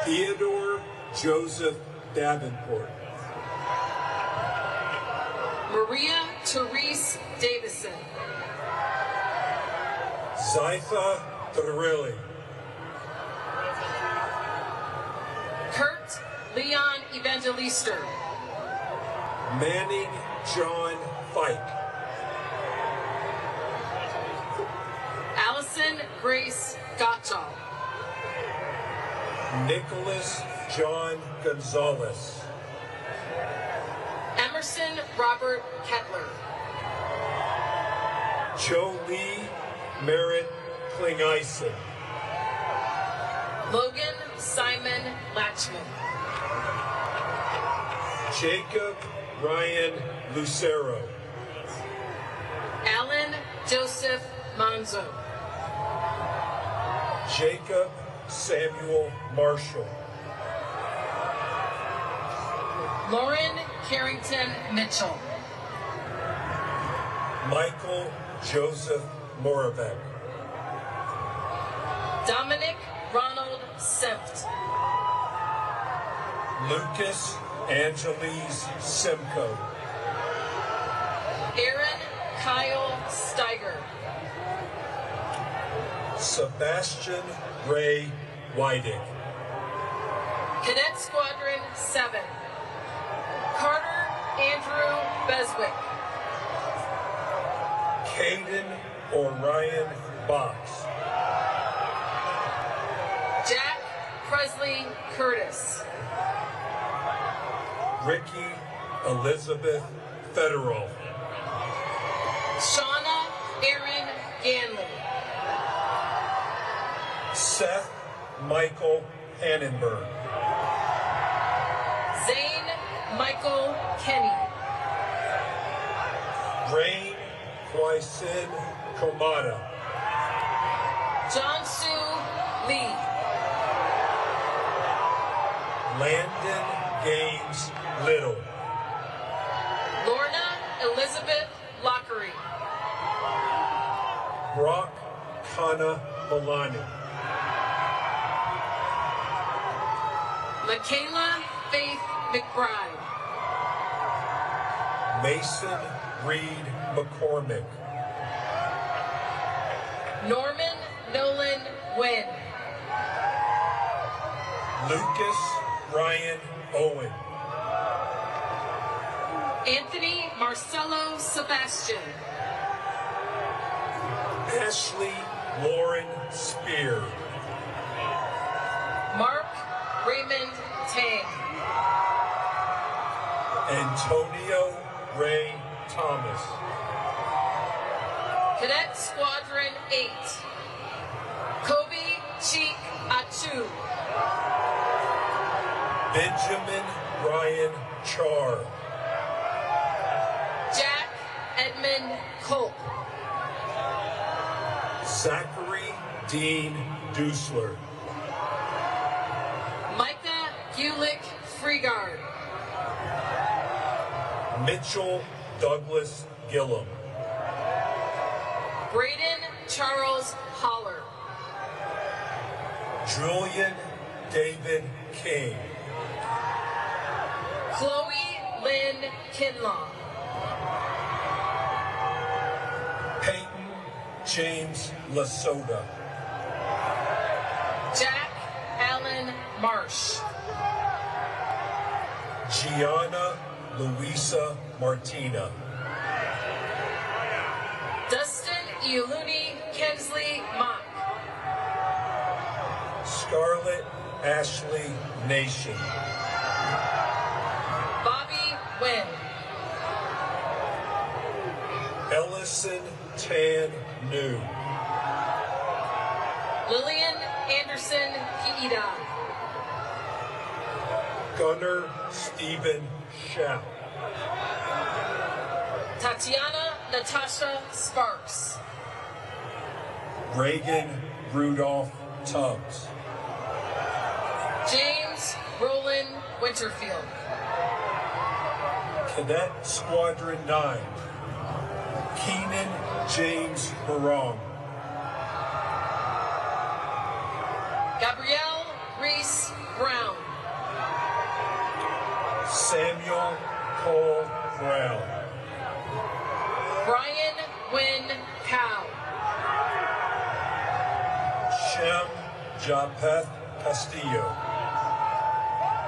Theodore Joseph Davenport. Maria Therese Davison. Zytha Thrilli. Kurt Leon Evangelister. Manning John Fike. Allison Grace Gottschall. Nicholas John Gonzalez. Emerson Robert Kettler. Jolie Merritt Klingeisen. Logan Simon Latchman. Jacob Ryan Lucero. Alan Joseph Manzo. Jacob Samuel Marshall. Lauren Carrington Mitchell. Michael Joseph Moravec. Dominic Ronald Sempt. Lucas Angeles Simcoe. Aaron Kyle Steiger. Sebastian Ray Whiting. Cadet Squadron 7. Carter Andrew Beswick. Caden Orion Box. Jack Presley Curtis. Ricky Elizabeth Federal. Shauna Aaron Ganley. Seth Michael Hannenberg. Zane Michael Kenny. Rain Kwaisin Komada. John-Soo Lee. Landon Gaines Little. Lorna Elizabeth Lockery. Brock Kana Milani. Michaela Faith McBride. Mason Reed McCormick. Norman Nolan Wynn. Lucas Ryan Owen. Anthony Marcelo Sebastian. Ashley Lauren Spear. Mark Raymond Tang. Antonio Ray Thomas. Cadet Squadron 8. Kobe Cheek Achu. Benjamin Ryan Char. Jack Edmund Culp. Zachary Dean Dusler. Micah Gulick Freegard. Mitchell Douglas Gillum. Braden Charles Holler. Julian David King. Chloe Lynn Kinlaw. Peyton James Lasota. Jack Allen Marsh. Gianna Luisa Martina. Dustin Ioluni Kensley Mock. Scarlett Ashley Nation. Bobby Wynn. Ellison Tan New. Lillian Anderson Kiida. Gunnar Stephen Schapp. Tatiana Natasha Sparks. Reagan Rudolph Tubbs. James Roland Winterfield. Cadet Squadron 9. Keenan James Barong. Gabrielle Reese Brown. Samuel Cole Brown. Brian Wynn Cow. Shem Japeth Castillo.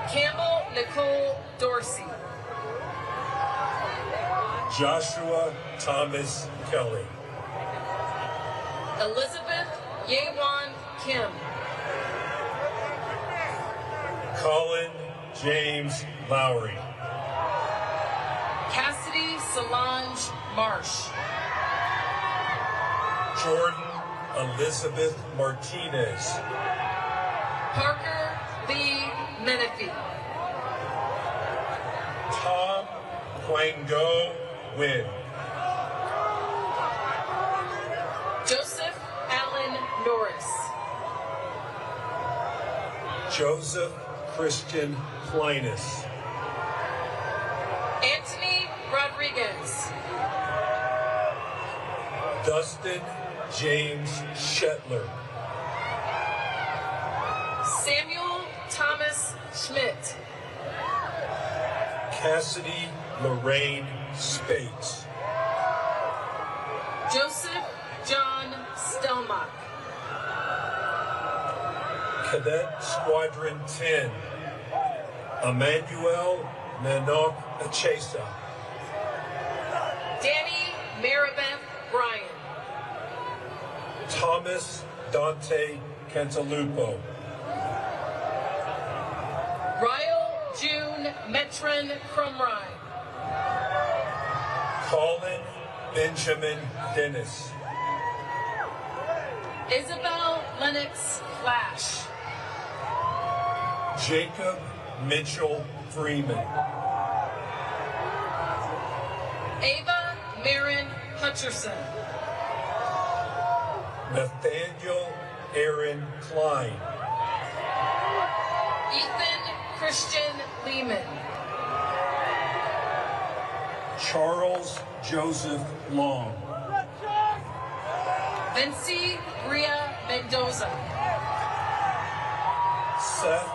Campbell Nicole Dorsey. Joshua Thomas Kelly. Elizabeth Yewan Kim. Colin James Lowry. Cassidy Solange Marsh. Jordan Elizabeth Martinez. Parker Lee Menifee. Tom Quango Wynn. Joseph Allen Norris. Joseph Christian Plinus. Anthony Rodriguez. Dustin James Shetler. Samuel Thomas Schmidt. Cassidy Lorraine Spates. Joseph John Stelmach. Cadet Squadron 10. Emmanuel Nanok Achesa. Danny Maribeth Bryan. Thomas Dante Cantalupo. Ryle June Metron Crumrine. Colin Benjamin Dennis. Isabel Lennox Flash. Jacob Mitchell Freeman. Ava Marin Hutcherson. Nathaniel Aaron Klein. Ethan Christian Lehman. Charles Joseph Long. Vinci Bria Mendoza. Seth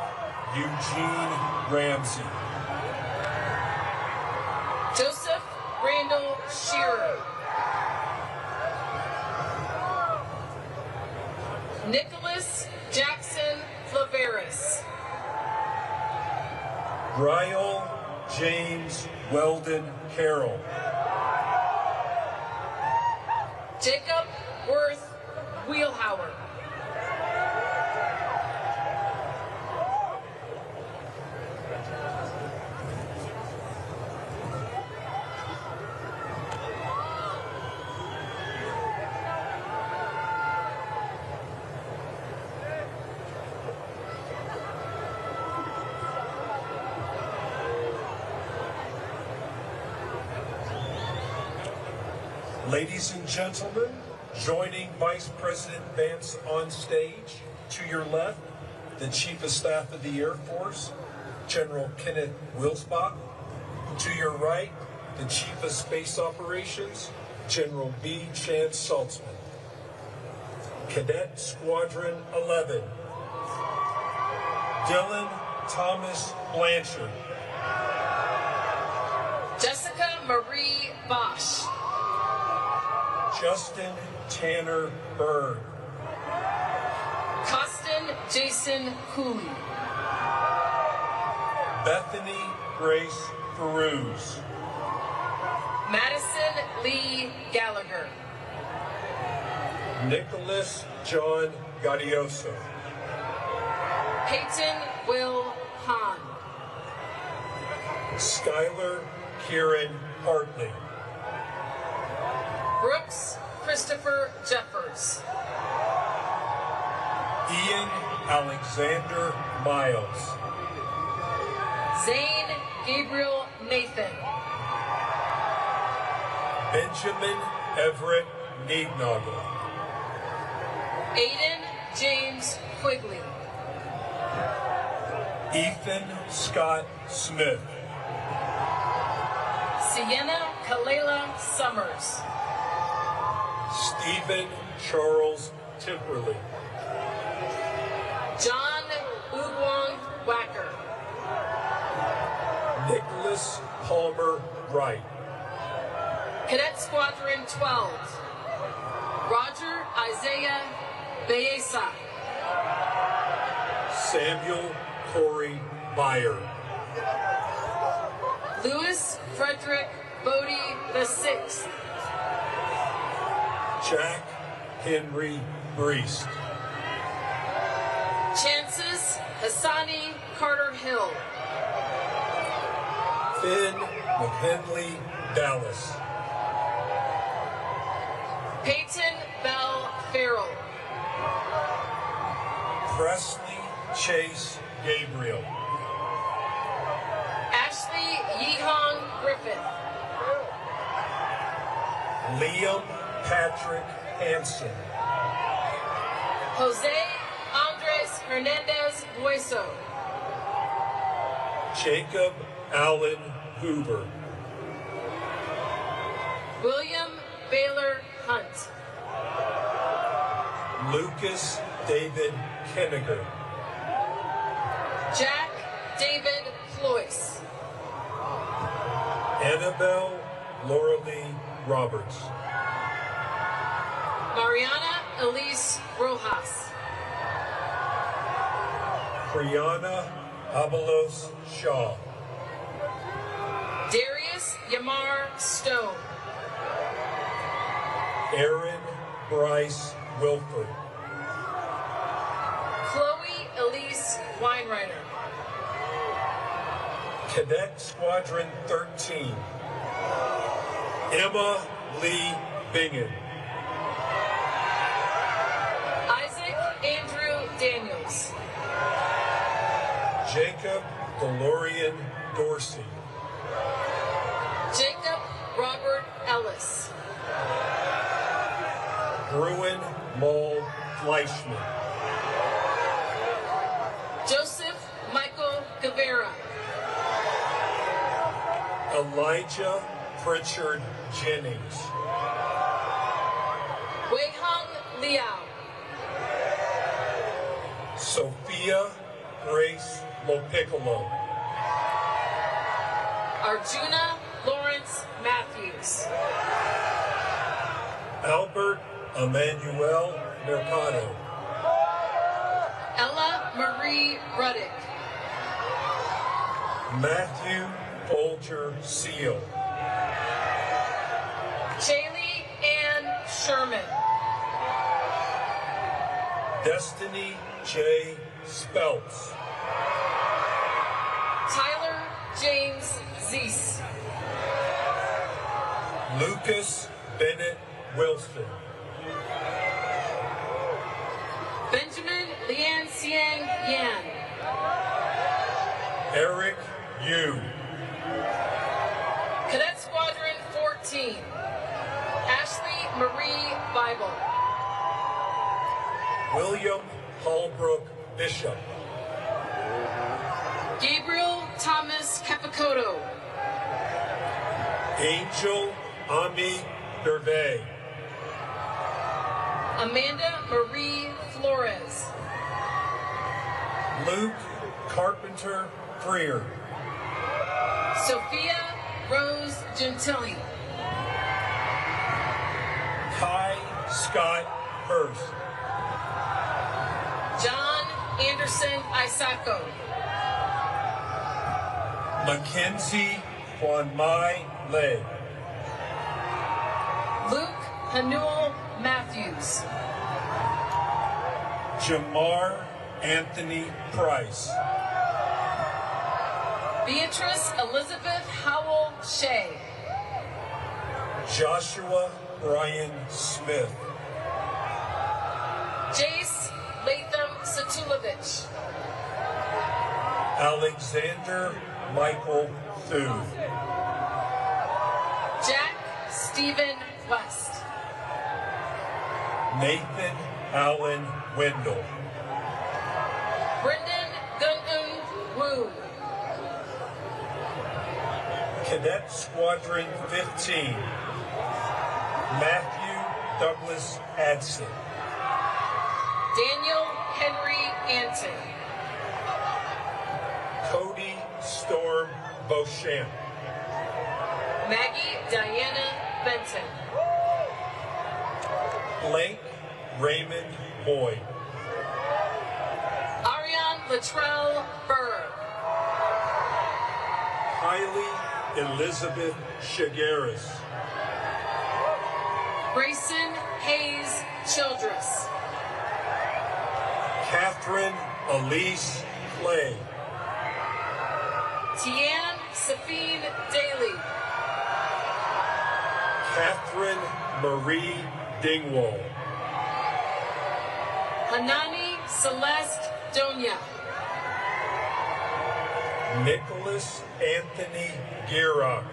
Eugene Ramsey. Joseph Randall Shearer. Nicholas Jackson Flaveris. Ryle James Weldon Carroll. Jacob Worth Wheelhauer. Ladies and gentlemen, joining Vice President Vance on stage, to your left, the Chief of Staff of the Air Force, General Kenneth Wilsbach. To your right, the Chief of Space Operations, General B. Chance Saltzman. Cadet Squadron 11, Dylan Thomas Blanchard. Jessica Marie Bosch. Justin Tanner Byrne. Costin Jason Cooley. Bethany Grace Peruse. Madison Lee Gallagher. Nicholas John Gaudioso. Peyton Will Hahn. Skylar Kieran Hartley. Brooks Christopher Jeffers. Ian Alexander Miles. Zane Gabriel Nathan. Benjamin Everett Neednagel. Aiden James Quigley. Ethan Scott Smith. Sienna Kalela Summers. Stephen Charles Timperley. John Ugwang Wacker. Nicholas Palmer Wright. Cadet Squadron 12. Roger Isaiah Beesa. Samuel Corey Meyer. Louis Frederick Bodie VI. Jack Henry Breest. Chances Hassani Carter Hill. Finn McKinley Dallas. Peyton Bell Farrell. Presley Chase Gabriel. Ashley Yehong Griffith. Liam Patrick Hansen. Jose Andres Hernandez Bueso. Jacob Allen Hoover. William Baylor Hunt. Lucas David Kenniger. Jack David Floyce. Annabelle Laura Lee Roberts. Mariana Elise Rojas. Brianna Abelos Shaw. Darius Yamar Stone. Aaron Bryce Wilford. Chloe Elise Weinreiner. Cadet Squadron 13. Emma Lee Bingen. Isaac Andrew Daniels. Jacob DeLorean Dorsey. Jacob Robert Ellis. Bruin Mull Fleischman. Joseph Michael Guevara. Elijah Pritchard Jennings. Weihong Liao. Sophia Grace Lopiccolo. Arjuna Lawrence Matthews. Albert Emmanuel Mercado. Ella Marie Ruddick. Matthew Folger Seal. Shaylee Ann Sherman. Destiny J. Speltz. Tyler James Zeese. Lucas Bennett Wilson. Benjamin Lian Xiang Yan. Eric Yu. Cadet Squadron 14. Ashley Marie Bible. William Holbrook Bishop. Gabriel Thomas Capicoto. Angel Ami Dervay. Amanda Marie Flores. Luke Carpenter Freer. Sophia Rose Gentili. Kai Scott Hurst. John Anderson Isako. Mackenzie Kwanmai Le. Luke Hanuel Matthews. Jamar Anthony Price. Beatrice Elizabeth Howell Shea. Joshua Brian Smith. Jace Latham Satulovich. Alexander Michael Thuth. Jack Stephen West. Nathan Allen Wendell. Brendan Gun-un Wu. Cadet Squadron 15. Matthew Douglas Adson. Daniel Henry Anton. Cody Storm Beauchamp. Maggie Diana Benton. Blake Raymond Boyd. Ariane Latrell Berg. Kylie Elizabeth Shigaris. Grayson Hayes Childress. Catherine Elise Clay. Tian Safine Daly. Catherine Marie Dingwall. Hanani Celeste Donia. Nicholas Anthony Girock.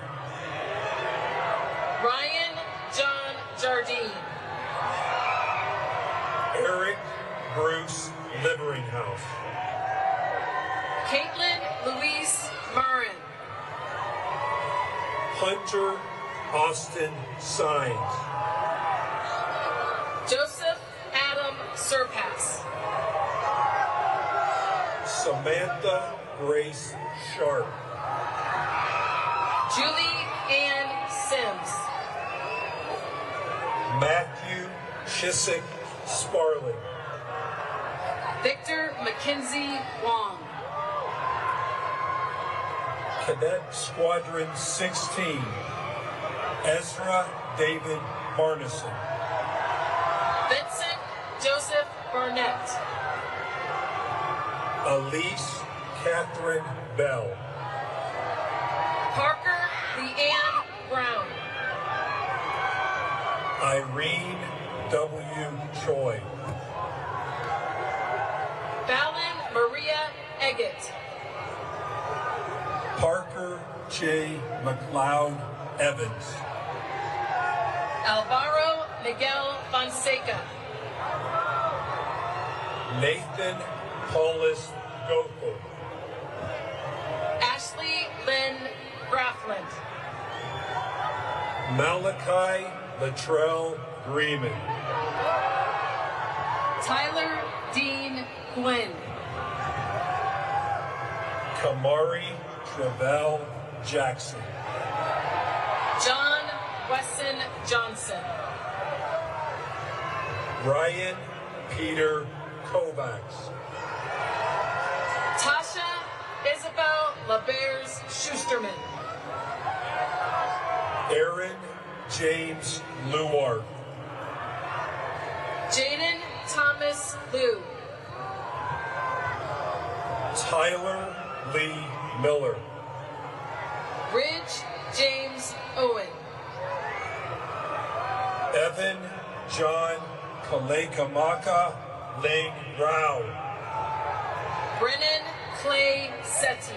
Ryan John Jardine. Eric Bruce Liveringhouse. Caitlin Louise Murrin. Hunter Austin Sines. Joseph Adam Surpass. Samantha Grace Sharp. Julie Ann Sims. Matthew Chiswick Sparling. Victor Mackenzie Wong. Cadet Squadron 16. Ezra David Barneson. Vincent Joseph Burnett. Elise Catherine Bell. Parker Leanne Brown. Irene W. Choi. Fallon Maria Eggett. J. McLeod Evans. Alvaro Miguel Fonseca. Nathan Paulus Gotho. Ashley Lynn Graffland. Malachi Latrell Freeman. Tyler Dean Quinn. Kamari Travell Jackson. John Wesson Johnson. Ryan Peter Kovacs. Tasha Isabel LaBears Schusterman. Aaron James Luart. Jaden Thomas Liu. Tyler Lee Miller. Ridge James Owen. Evan John Kalekamaka Ling Rao. Brennan Clay Setti.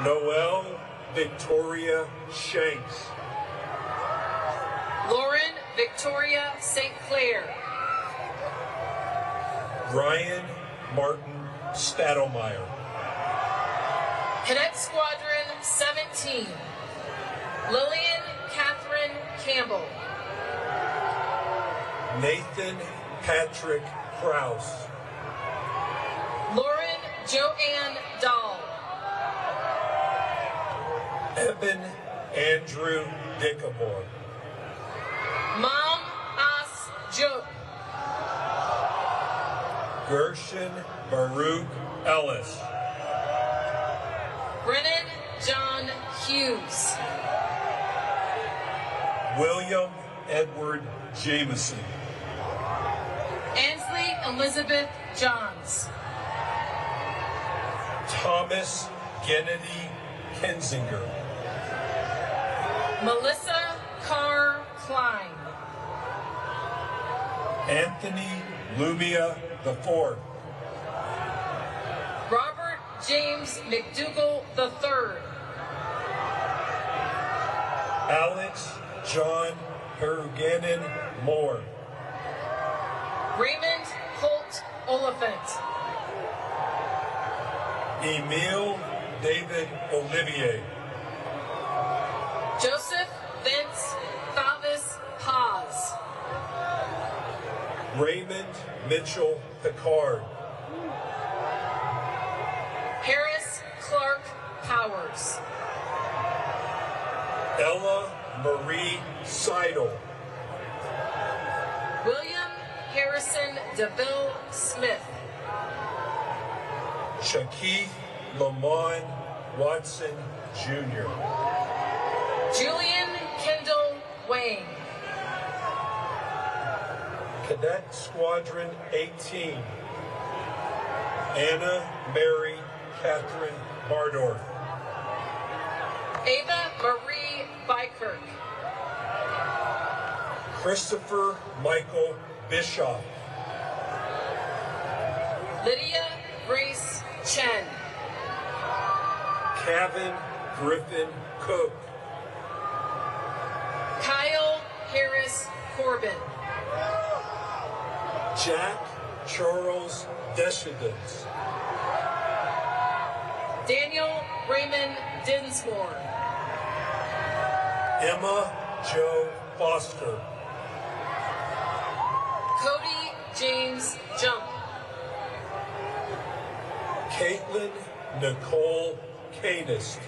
Noel Victoria Shanks. Lauren Victoria St. Clair. Ryan Martin Stadelmeyer. Cadet Squadron 17. Lillian Catherine Campbell. Nathan Patrick Krause. Lauren Joanne Dahl. Evan Andrew Dickamore. Mom As Joe. Gershon Baruch Ellis. Brennan John Hughes. William Edward Jameson. Ansley Elizabeth Johns. Thomas Kennedy Kinzinger. Melissa Carr Klein. Anthony Lumia IV. Robert James McDougall III. Alex John Peruganin Moore. Raymond Holt Oliphant. Emile David Olivier. Joseph Vince Thavis Paz. Raymond Mitchell Picard. Harris Clark Powers. Ella Marie Seidel. William Harrison DeVille Smith. Shaquith Lamont Watson Jr. Julian Kendall Wayne. Cadet Squadron 18. Anna Mary Catherine Bardorf. Ava Marie Bykirk. Christopher Michael Bischoff. Lydia Grace Chen. Kevin Griffin Cook. Kyle Harris Corbin. Jack Charles Deschedens. Daniel Raymond Dinsmore. Emma Jo Foster. Cody James Jump. Caitlin Nicole Canist.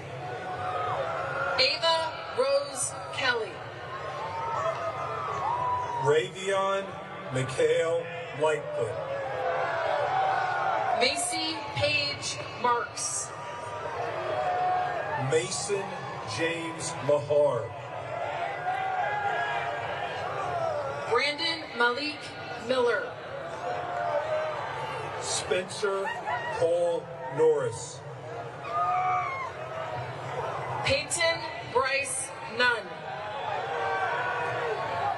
Ava Rose Kelly. Ravion Mikhail Lightfoot. Macy Page Marks. Mason James Mahar. Brandon Malik Miller. Spencer Cole Norris. Peyton Bryce Nunn.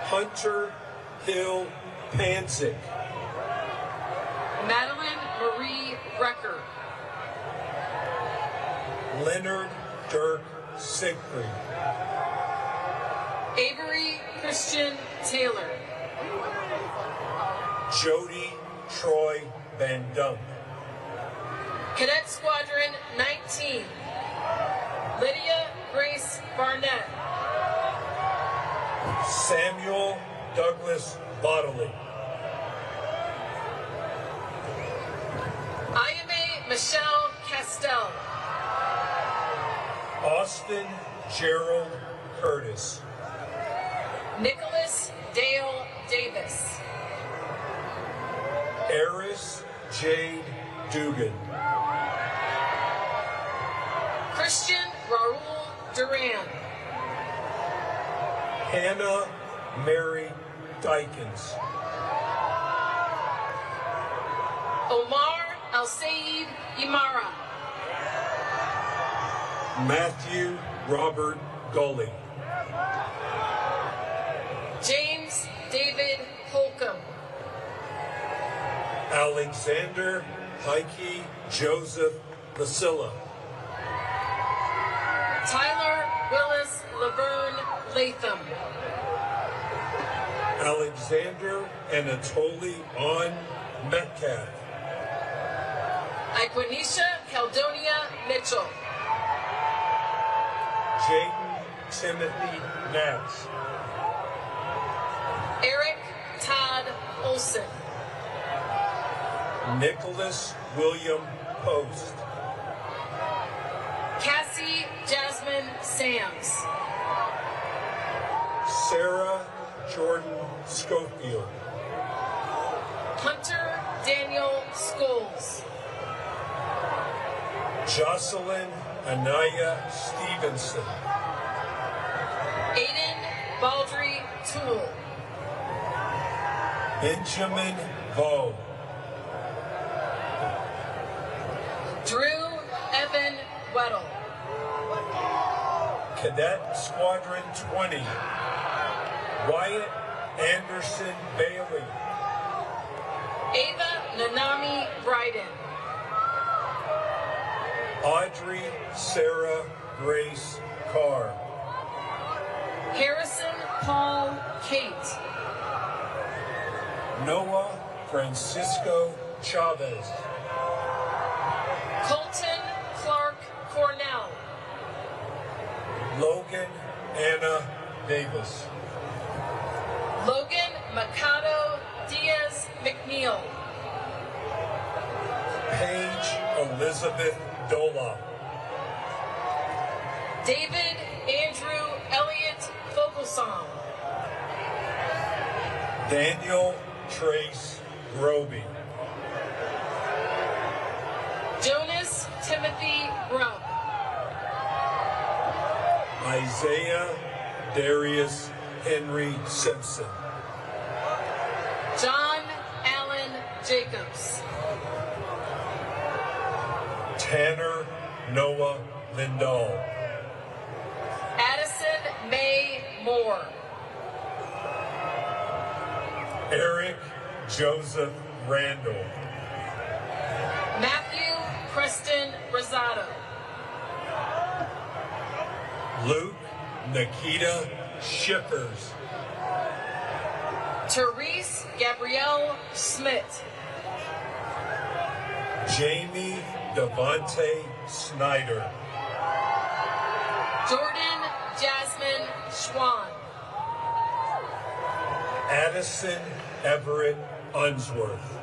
Hunter Hill Pansick. Madeline Marie Recker. Leonard Dirk Siegfried. Avery Christian Taylor. Jody Troy Van Dunk. Cadet Squadron 19, Lydia Grace Barnett. Samuel Douglas Bodley. Ayame Michelle Castell. Austin Gerald Curtis. Nicholas Dale Davis. Eris Jade Dugan. Christian Raul Duran. Hannah Mary Dykens. Omar Al-Sayed Imara. Matthew Robert Gully. James David Holcomb. Alexander Heike Joseph Basilla. Tyler Willis Laverne Latham. Alexander Anatoly On Metcalf. Iquanisha Caldonia Mitchell. Jaden Timothy Nats. Eric Todd Olson. Nicholas William Post. Cassie Jasmine Sams. Sarah Jordan Schofield. Hunter Daniel Scholes. Jocelyn Anaya Stevenson. Aiden Baldry Toole. Benjamin Vo. Drew Evan Weddle. Cadet Squadron 20. Wyatt Anderson Bailey. Ava Nanami Bryden. Audrey Sarah Grace Carr. Harrison Paul Kate. Noah Francisco Chavez. Colton Clark Cornell. Logan Anna Davis. Logan Mikado Diaz McNeil. Paige Elizabeth Dola. David Andrew Elliott Fogelsong. Daniel Trace Groby. Jonas Timothy Grubb. Isaiah Darius Henry Simpson. John Allen Jacobs. Tanner Noah Lindahl. Addison May Moore. Eric Joseph Randall. Matthew Preston Rosado. Luke Nikita Schippers. Therese Gabrielle Smith. Jamie Devontae Snyder. Jordan Jasmine Schwan. Addison Everett Unsworth.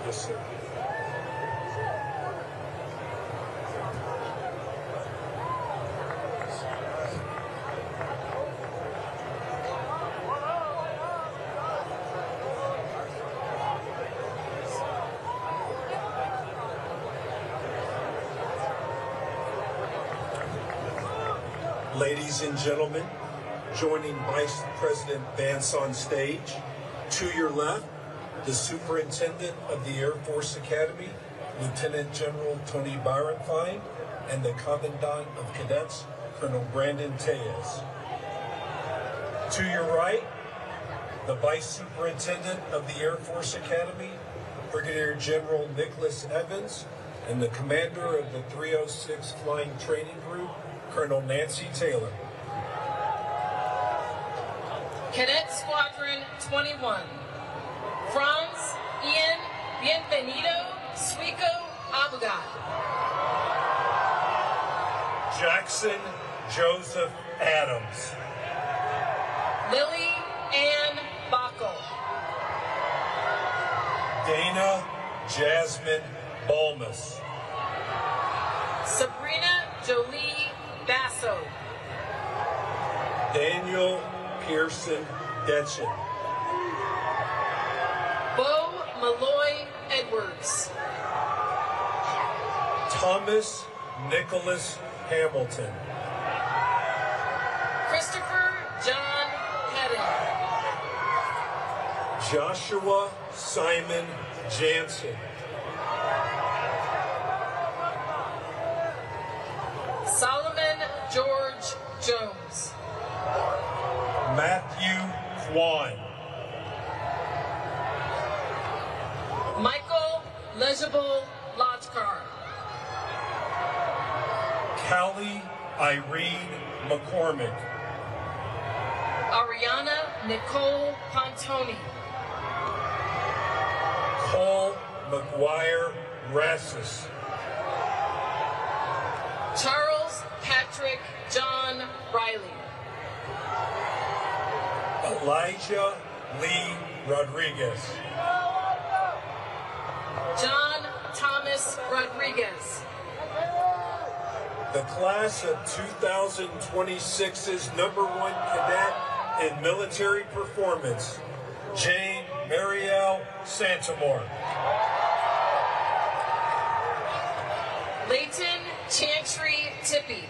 Yes, sir. Ladies and gentlemen, joining Vice President Vance on stage, to your left, the Superintendent of the Air Force Academy, Lieutenant General Tony Byron-Fine, and the Commandant of Cadets, Colonel Brandon Tellez. To your right, the Vice Superintendent of the Air Force Academy, Brigadier General Nicholas Evans, and the Commander of the 306 Flying Training Group, Colonel Nancy Taylor. Cadet Squadron 21, Franz Ian Bienvenido Suico Abugat. Jackson Joseph Adams. Lily Ann Bockel. Dana Jasmine Balmus. Sabrina Jolie Basso. Daniel Pearson Detchen. Bo Malloy Edwards. Thomas Nicholas Hamilton. Christopher John Hedden. Joshua Simon Jansen. Solomon George Jones. Matthew Kwan. Michael Legible Lodgkar. Callie Irene McCormick. Ariana Nicole Pontoni. Cole McGuire Rassus. Charles Patrick John Riley. Elijah Lee Rodriguez. John Thomas Rodriguez. The class of 2026's #1 cadet in military performance, Jane Marielle Santamore. Leighton Chantry Tippy.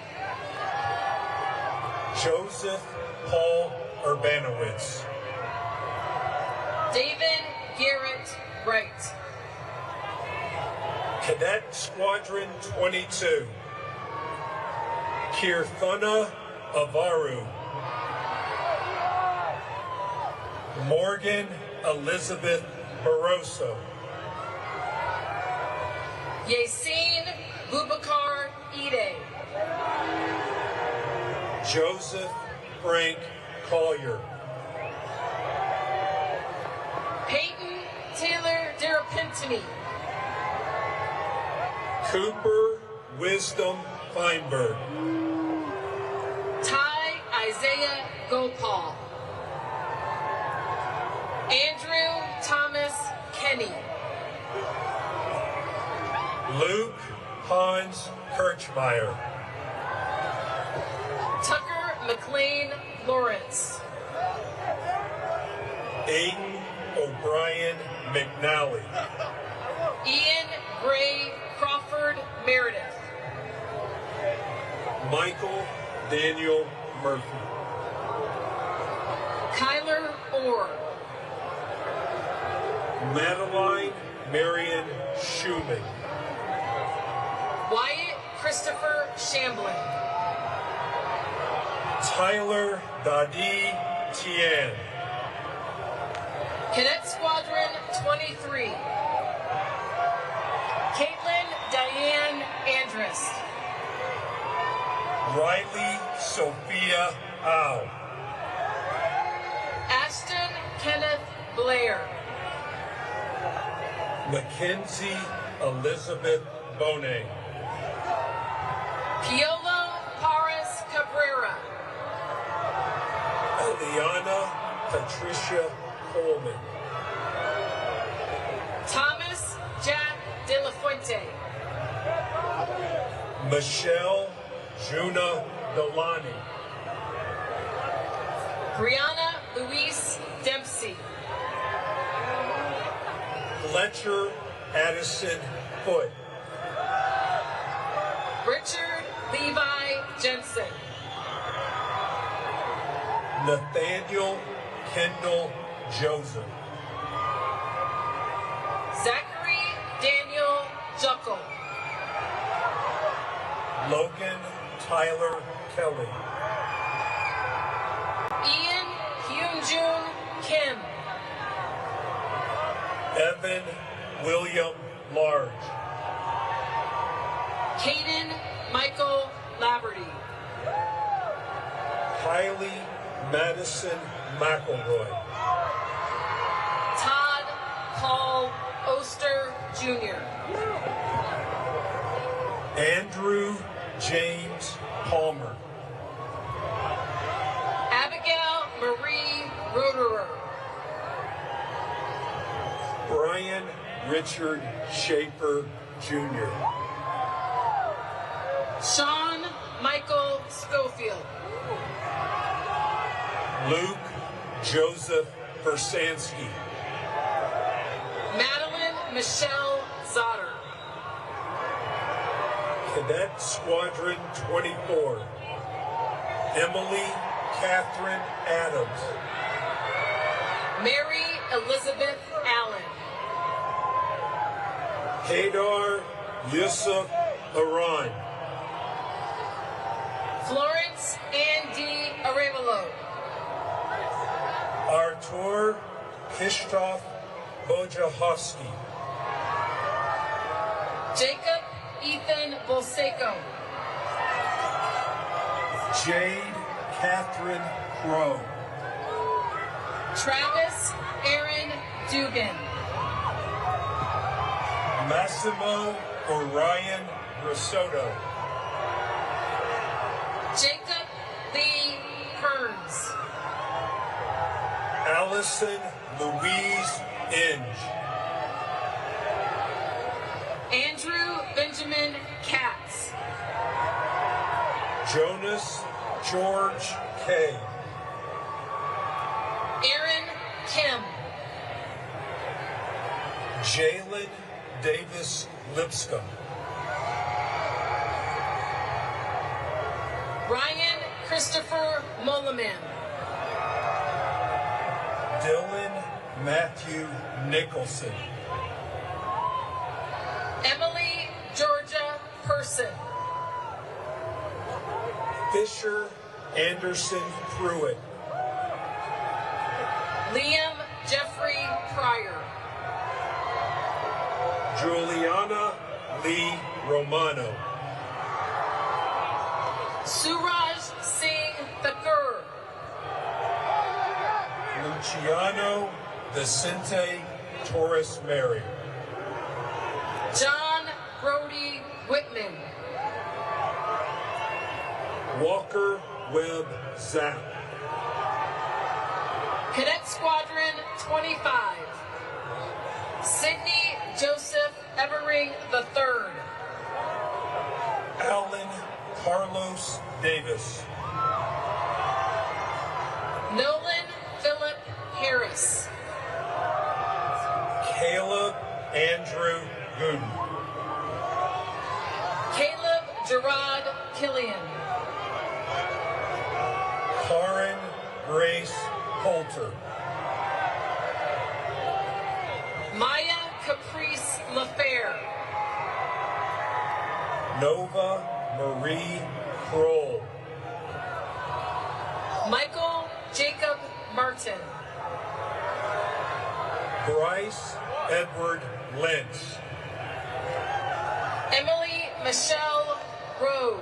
Joseph Paul Urbanowitz. David Garrett Wright. Cadet Squadron 22, Kirthana Avaru. Morgan Elizabeth Barroso. Yasin Bubakar Ide. Joseph Frank Collier. Peyton Taylor Derapintini. Cooper Wisdom Feinberg. Ty Isaiah Gopal. Andrew Thomas Kenny. Luke Hans Kirchmeier. Tucker McLean Lawrence. Aiden O'Brien McNally. Ian Gray Crawford Meredith. Michael Daniel Murphy. Kyler Orr. Madeline Marion Schumann. Wyatt Christopher Shamblin. Tyler Dadi Tian. Cadet Squadron 23. Caitlin Diane Andrus. Riley Sophia Au. Ashton Kenneth Blair. Mackenzie Elizabeth Bonet. Piolo Paris Cabrera. Eliana Patricia Coleman. Thomas Jack De La Fuente. Michelle Juna Delani. Brianna Louise Dempsey. Fletcher Addison Foote. Richard Levi Jensen. Nathaniel Kendall Joseph. Zachary Daniel Juckle. Logan Tyler Kelly. Ian Hyunjun Kim. Evan William Large. Caden Michael Laverty. Kylie Madison McElroy. Todd Paul Oster Jr. Andrew James Palmer. Abigail Marie Roderer. Brian Richard Schaefer Jr. Sean Michael Schofield. Luke Joseph Versansky. Madeline Michelle Zotter. Cadet Squadron 24. Emily Catherine Adams. Mary Elizabeth Allen. Haydar Yusuf Aran. Florence Andy Arevalo. Artur Kishtov Bojahovsky. Jacob Ethan Bolseco. Jade Catherine Crow. Travis Aaron Dugan. Massimo Orion Risotto. Jacob Lee Kearns. Allison Louise Inge. Andrew Benjamin Katz. Jonas George K. Aaron Kim. Jalen Davis Lipscomb. Ryan Christopher Molaman. Dylan Matthew Nicholson. Emily Georgia Person. Fisher Anderson Pruitt. Liam Jeffrey Pryor. Juliana Lee Romano. Suraj Singh Thakur. Luciano Vicente Torres Mary. John Brody Whitman. Walker Webb Zapp. Cadet Squadron 25. Sidney Joseph Evering III. Alan Carlos Davis. Nolan Philip Harris. Caleb Andrew Gooden. Caleb Gerard Killian. Karen Grace Holter. Maya Caprice LaFair. Nova Marie Kroll. Michael Jacob Martin. Bryce Edward Lentz. Emily Michelle Rowe.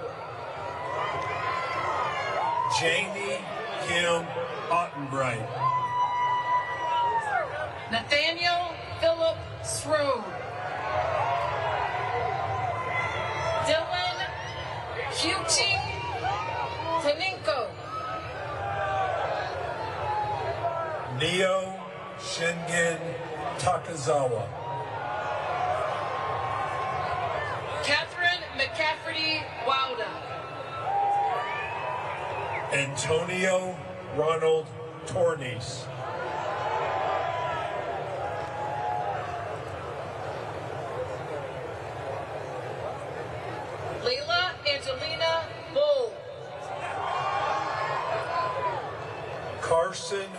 Jamie Kim Ottenbright. Nathaniel Philip Srode. Dylan Kyuchi Taninko. Neo Shingen Takazawa. Catherine McCafferty Wilder. Antonio Ronald Tornies. Layla Angelina Bull. Carson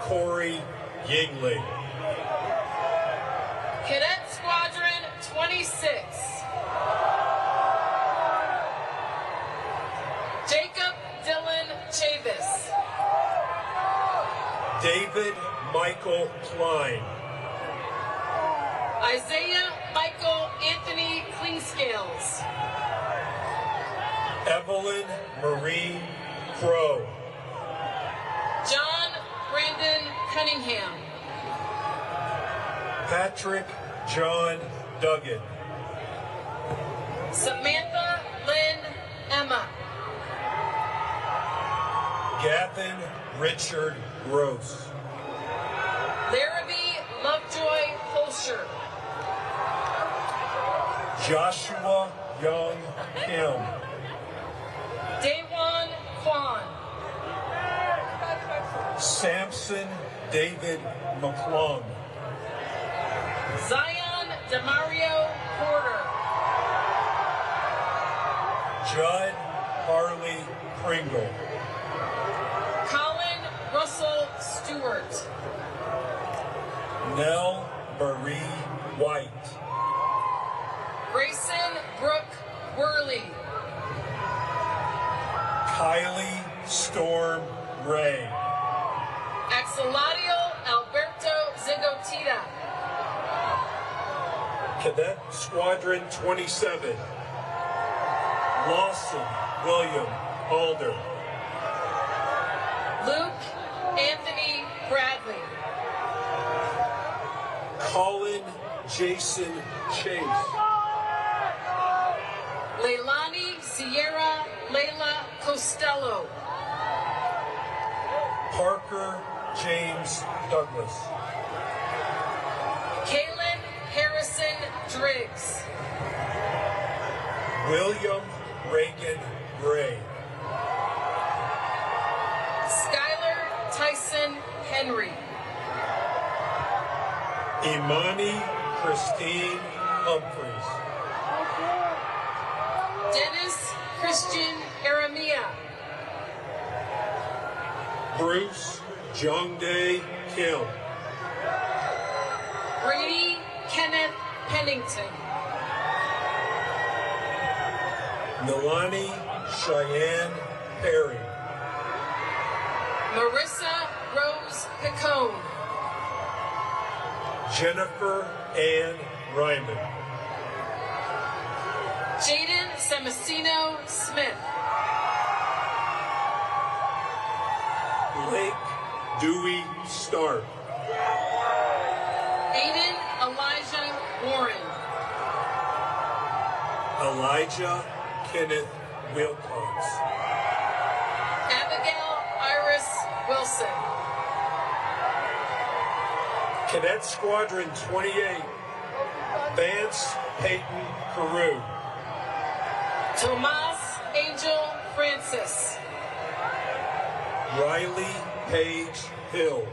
Corey Yingling. Cadet Squadron 26. Jacob Dylan Chavis. David Michael Klein. Isaiah Michael Anthony Cleanscales. Evelyn Marie Crow. John Brandon Cunningham. Patrick John Duggan. Samantha Lynn Emma. Gavin Richard Gross. Larrabee Lovejoy Holscher. Joshua Young Kim. Daewon Kwan. Samson David McClung. Zion Demario Porter. Judd Harley Pringle. Colin Russell Stewart. Nell Marie White. Grayson Brooke Worley. Kylie Storm Ray. Axeladio Alberto Zigotita. Cadet Squadron 27. Lawson William Alder. Luke Anthony Bradley. Colin Jason Chase. Leilani Sierra Layla Costello. Parker James Douglas. Kaylin Harrison Driggs. William Reagan Gray. Skylar Tyson Henry. Imani Christine Humphreys. Dennis Christian Aramia. Bruce Jongdae Kim. Brady Kenneth Pennington. Nilani Cheyenne Perry. Marissa Rose Picone. Jennifer Ann Ryman. Jaden Samacino Smith. Blake Dewey Stark. Aiden Elijah Warren. Elijah Kenneth Wilcox. Abigail Iris Wilson. Cadet Squadron 28. Vance Peyton Carew. Tomas Angel Francis. Riley Page Hill.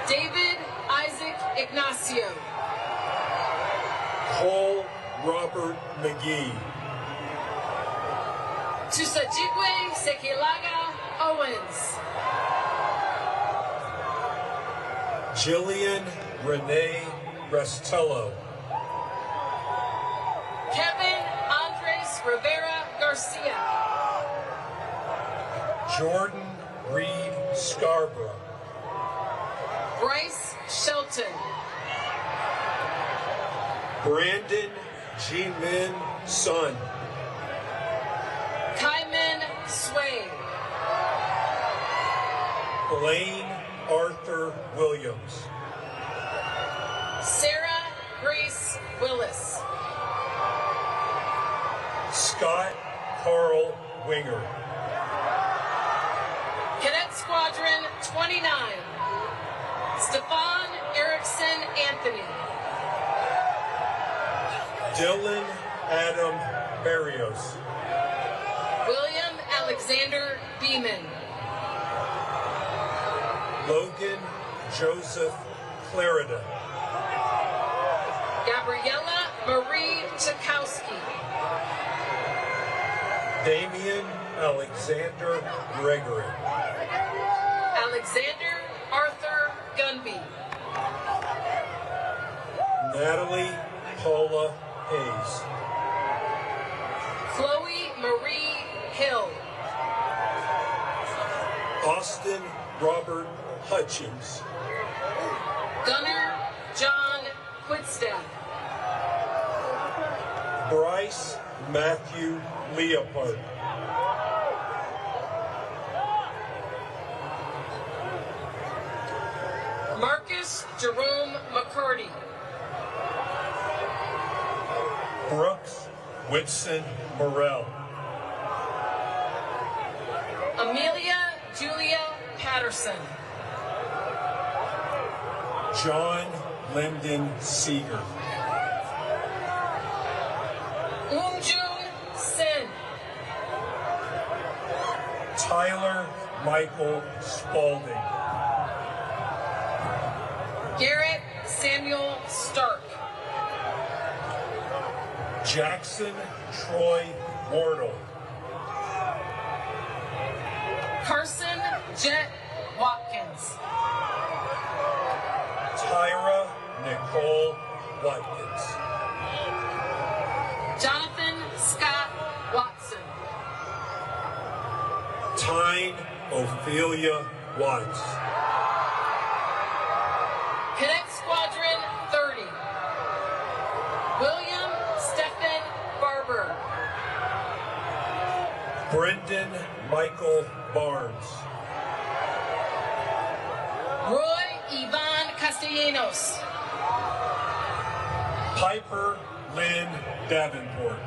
David Isaac Ignacio. Cole Robert McGee. Tusajigwe Sekilaga Owens. Jillian Renee Restello. Kevin Andres Rivera Garcia. Jordan Reed Scarborough. Bryce Shelton. Brandon G-Min Sun. Kyman Sway. Blaine Arthur Williams. Sarah Grace Willis. Scott Carl Winger. Cadet Squadron 29. Stefan Erickson Anthony. Dylan Adam Barrios. William Alexander Beeman. Logan Joseph Clarida. Gabriella Marie Chakowski. Damian Alexander Gregory. Alexander Arthur Gunby. Natalie Paula Hayes. Chloe Marie Hill. Austin Robert Hutchins. Gunnar John Quidstaff. Bryce Matthew Leopard. Marcus Jerome McCarty. Brooks Whitson Morrell. Amelia Julia Patterson. John Lyndon Seeger. Umjun Sin. Tyler Michael Spalding. Garrett Samuel Stark. Jackson Troy Wardle. Carson Jet Watkins. Tyra Nicole Watkins. Jonathan Scott Watson. Tyne Ophelia Watts. Cadet Squadron 30. William Stephen Barber. Brendan Michael Barnes. Roy Ivan Castellanos. Piper Lynn Davenport.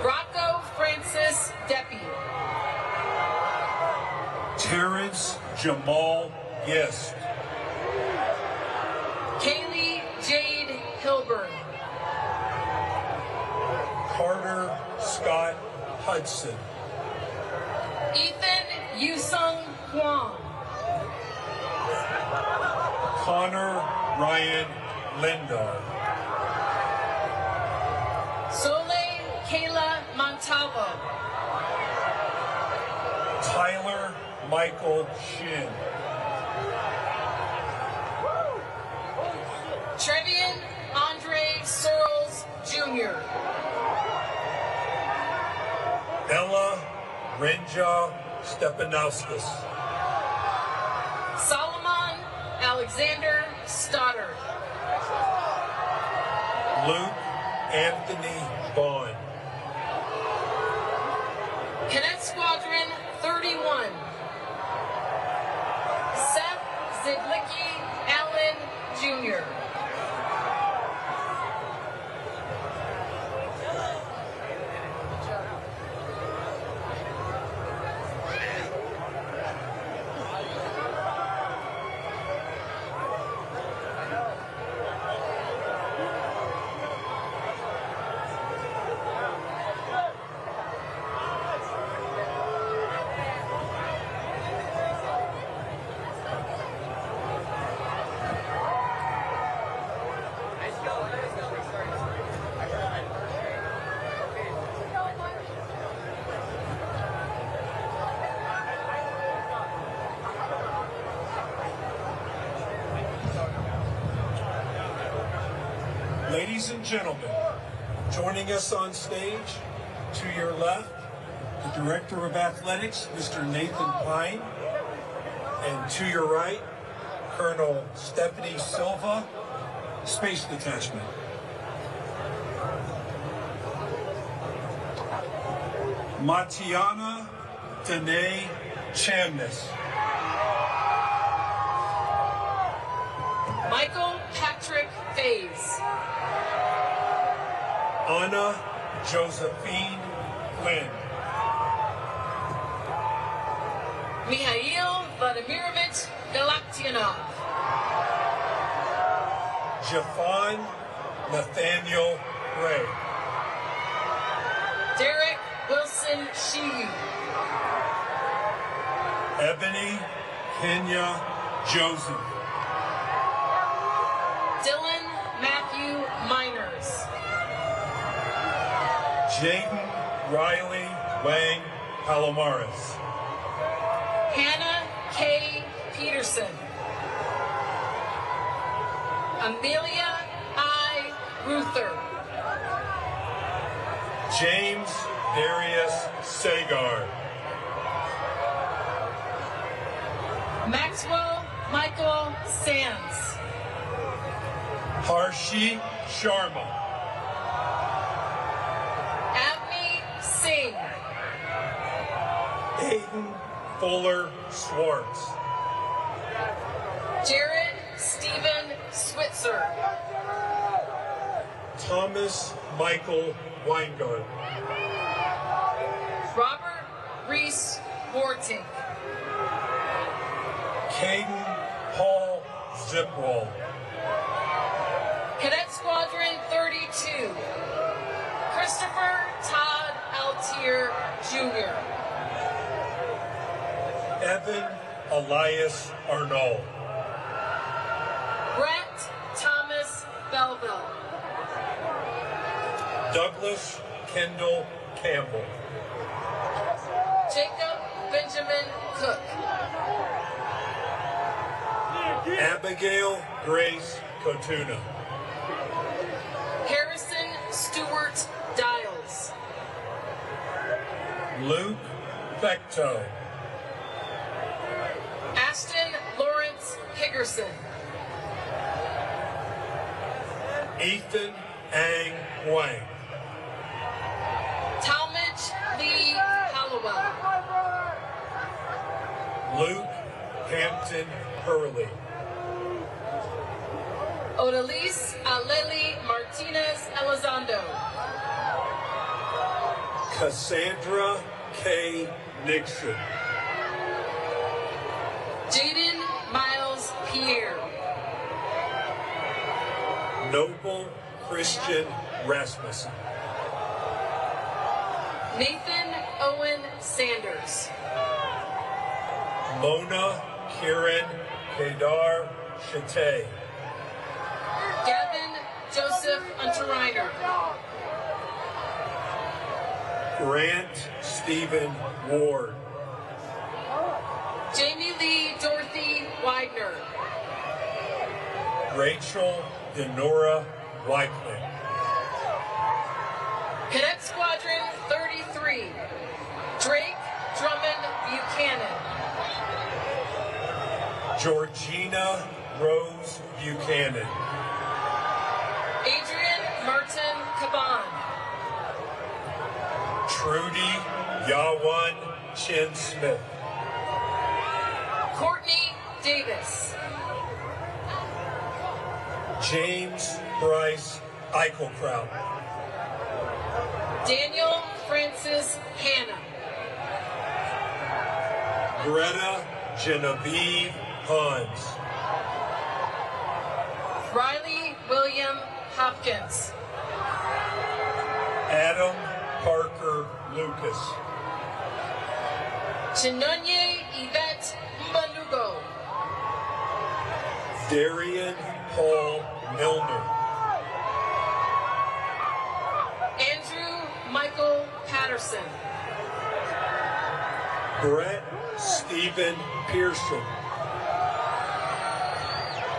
Rocco Francis Deppie. Terrence Jamal Gist. Kaylee Jade Hilburn. Carter Scott Hudson. Ethan Yusung Huang. Connor Ryan Lindar. Sole Kayla Montalvo. Tyler Michael Shin. Trevian Andre Searles Jr. Ella Renja Stepanauskas. Solomon Alexander Stoddard. Luke Anthony Vaughn. Cadet Squadron 31. Seth Zidlicki Allen Jr. Ladies and gentlemen, joining us on stage, to your left, the Director of Athletics, Mr. Nathan Pine, and to your right, Colonel Stephanie Silva, Space Detachment. Matiana Danae Chamness. Michael Patrick Faze. Anna Josephine Flynn. Mikhail Vladimirovich Galaktionov. Jafan Nathaniel Ray. Derek Wilson Shiyu. Ebony Kenya Joseph. Dylan Matthew Miners. Jaden Riley Wang Palomares. Hannah K. Peterson. Amelia I. Ruther. James Darius Sagar. Maxwell Michael Sands. Harshi Sharma. Avni Singh. Aiden Fuller Swartz. Jared Stephen Switzer. Thomas Michael Weingart. Robert Reese Wartink. Caden Paul Zipwall. Cadet Squadron 32. Christopher Todd Altier Jr. Evan Elias Arnold. Brett Thomas Belville. Douglas Kendall Campbell. Jacob Benjamin Cook. Abigail Grace Kotuna. Harrison Stewart Dials. Luke Becto. Ashton Lawrence Higgerson. Ethan Ang Wang. Talmadge Lee Hallowell. Luke Hampton Hurley. Odalise Aleli Martinez Elizondo. Cassandra K. Nixon. Jaden Miles Pierre. Noble Christian Rasmussen. Nathan Owen Sanders. Mona Kieran Kedar Chate. Gavin Joseph Unterreiner. Grant Stephen Ward. Jamie Lee Dorothy Widener. Rachel Denora Wycliffe. Cadet Squadron 33. Drake Drummond Buchanan. Georgina Rose Buchanan. Adrian Martin Caban. Trudy Yawan Chin Smith. Courtney Davis. James Bryce Eichelkraut. Daniel Francis Hanna. Greta Genevieve Hans. Riley William Hopkins. Adam Parker Lucas. Chinonye Yvette Mbalugo. Darian Paul Milner. Andrew Michael Patterson. Brett Stephen Pearson.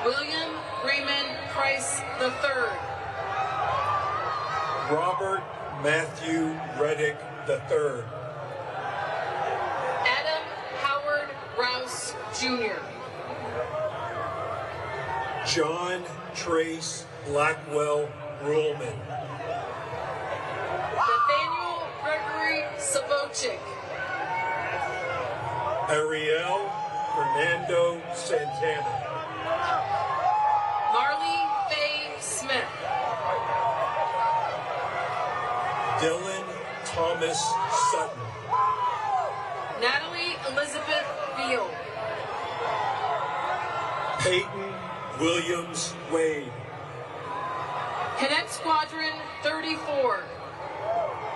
William Raymond Price III. Robert Matthew Reddick III. Adam Howard Rouse Jr. John Trace Blackwell Ruhlman. Nathaniel Gregory Savochik. Ariel Fernando Santana. Marley Faye Smith. Dylan Thomas Sutton. Natalie Elizabeth Beal. Peyton Williams Wade. Cadet Squadron 34.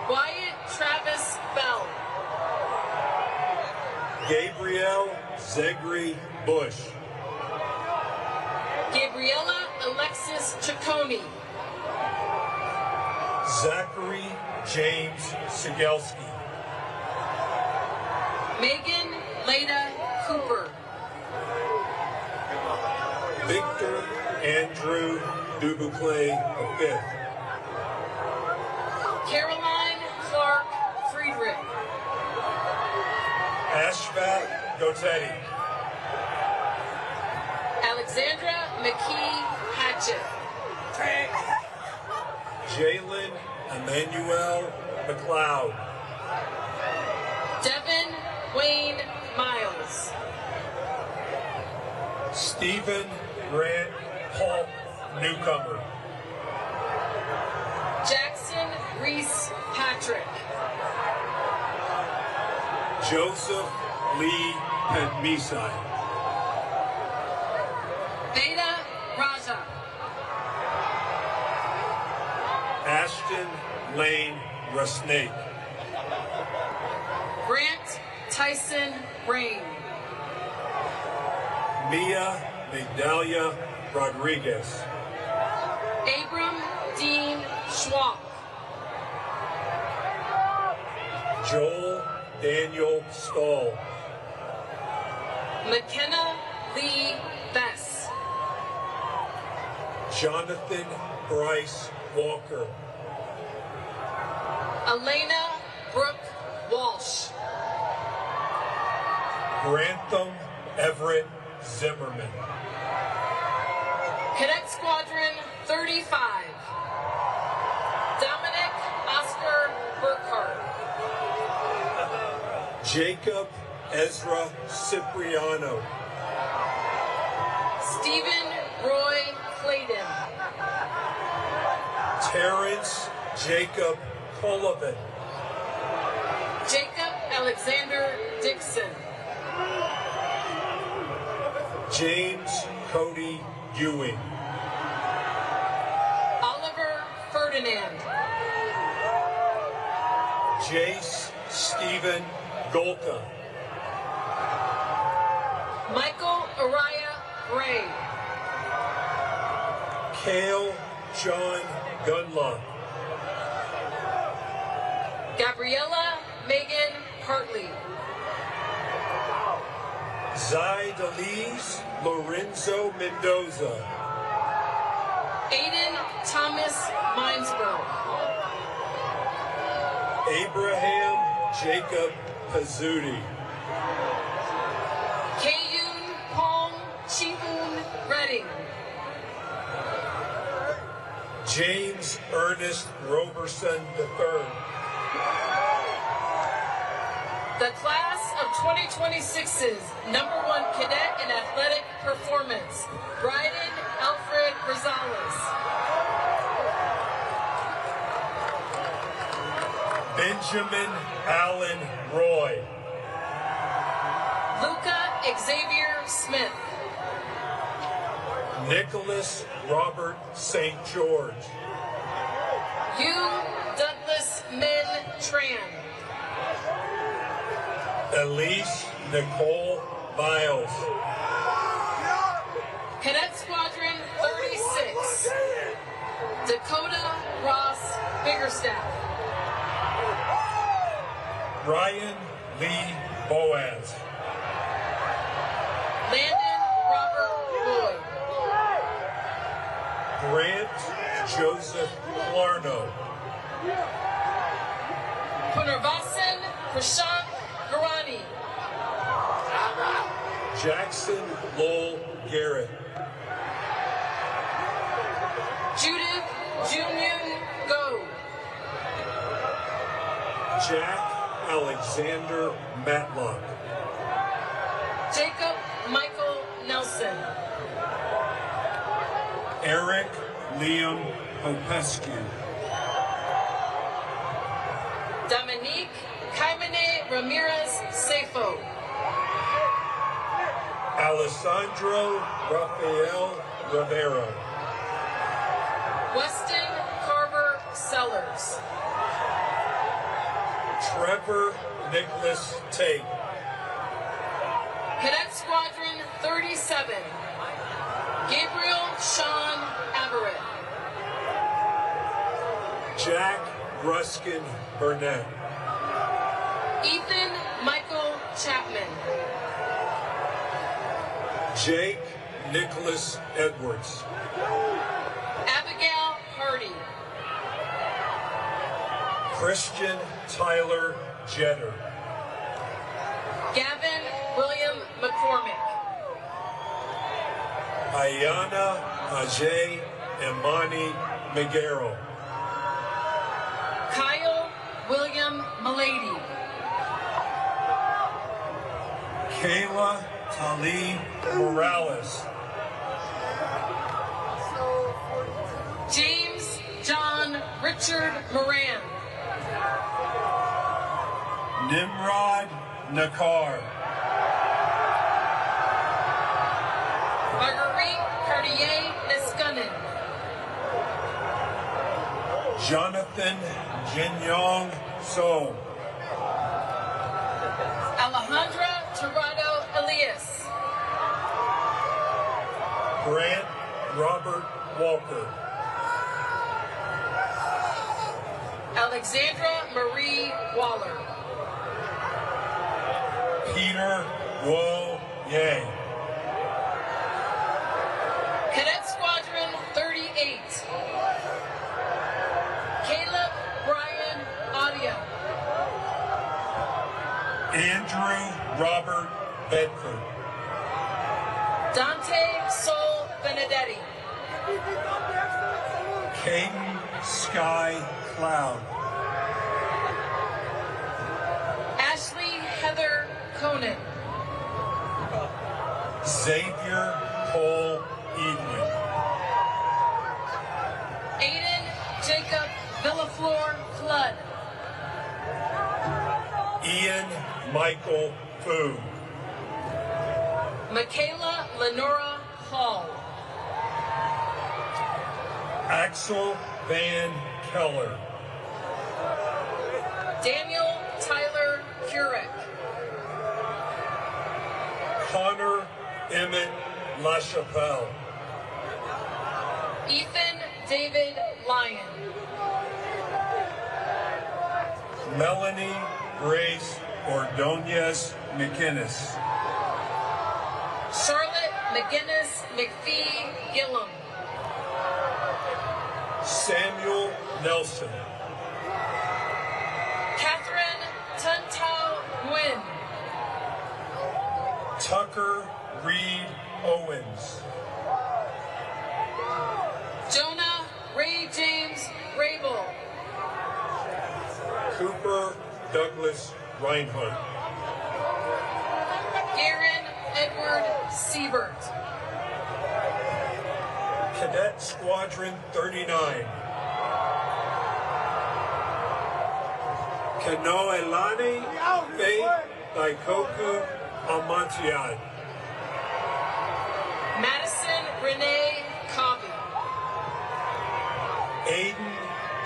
Wyatt Travis Bell. Gabrielle Zegri Bush. Gabriella Alexis Ciccone. Zachary James Sigelski. Megan Leda Cooper. Victor Andrew Dubuclet V. Caroline Clark Friedrich. Ashvat Gotetti. Alexandra McKee Hatchett. Jalen Emmanuel McLeod. Devin Wayne Miles. Stephen Grant Paul Newcomer. Jackson Reese Patrick. Joseph Lee Penmisai. Veda Raja. Ashton Lane Rusnake. Grant Tyson Rain. Mia Migdalia Rodriguez. Abram Dean Schwab. Joel Daniel Stahl. McKenna Lee Bess. Jonathan Bryce Walker. Elena Brooke Walsh. Grantham Everett Zimmerman. Cadet Squadron 35. Dominic Oscar Burkhart. Jacob Ezra Cipriano. Stephen Roy Clayton. Terrence Jacob Colvin. Jacob Alexander Dixon. James Cody Ewing. Oliver Ferdinand. Jace Stephen Golka. Michael Araya Gray. Cale John Gunlock. Gabriella Megan Hartley. Zaidalise Lorenzo Mendoza. Aiden Thomas Minesburg. Abraham Jacob Pizzuti. Kayun Pong Chiun Redding. James Ernest Roberson III. The class of 2026's #1 cadet in athletic performance, Bryden Alfred Rosales. Benjamin Allen Roy. Luca Xavier Smith. Nicholas Robert St. George. Hugh Douglas Min Tran. Elise Nicole Biles. Cadet Squadron 36, Dakota Ross Biggerstaff. Ryan Lee Boaz. Landon Robert Boyd. Grant Joseph Larno. Punarvasan Prashant Garani. Jackson Lowell Garrett. Judith Junyun Go. Jack Alexander Matlock. Jacob Michael Nelson. Eric Liam Popescu. Dominique Caimene Ramirez Sefo. Alessandro Rafael Rivera. Weston Carver Sellers. Trevor Nicholas Tate. Cadet Squadron 37, Gabriel Sean Averett. Jack Ruskin Burnett. Ethan Michael Chapman. Jake Nicholas Edwards. Abigail Hardy. Christian Tyler Jetter. Gavin William McCormick. Ayana Ajay Imani Miguero. Kyle William Milady. Kayla Tali Morales. James John Richard Moran. Nimrod Nakar. Marguerite Cartier Niskanen. Jonathan Jinyong So. Alejandra Tirado Elias. Grant Robert Walker. Alexandra Marie Waller. Peter Wo Yang. Cadet Squadron 38. Caleb Brian Audio. Andrew Robert Bedford. Dante Sol Benedetti. Caden Sky Cloud. Ashley Heather Conan. Xavier Cole Edwin. Aiden Jacob Villaflor Flood. Ian Michael Fu. Michaela Lenora Hall. Axel Van Keller. Daniel Tyler Kurek. Connor Emmett LaChapelle. Ethan David Lyon. Melanie Grace Ordonez McInnes. Charlotte McGinnis McPhee Gillum. Samuel Nelson. Catherine Tuntau Nguyen. Tucker Reed Owens. Jonah Ray James Rabel. Cooper Douglas Reinhardt. Aaron Edward Siebert. Cadet Squadron 39. Kanoelani Faith Daikoku Amantiad. Madison Renee Cobby. Aiden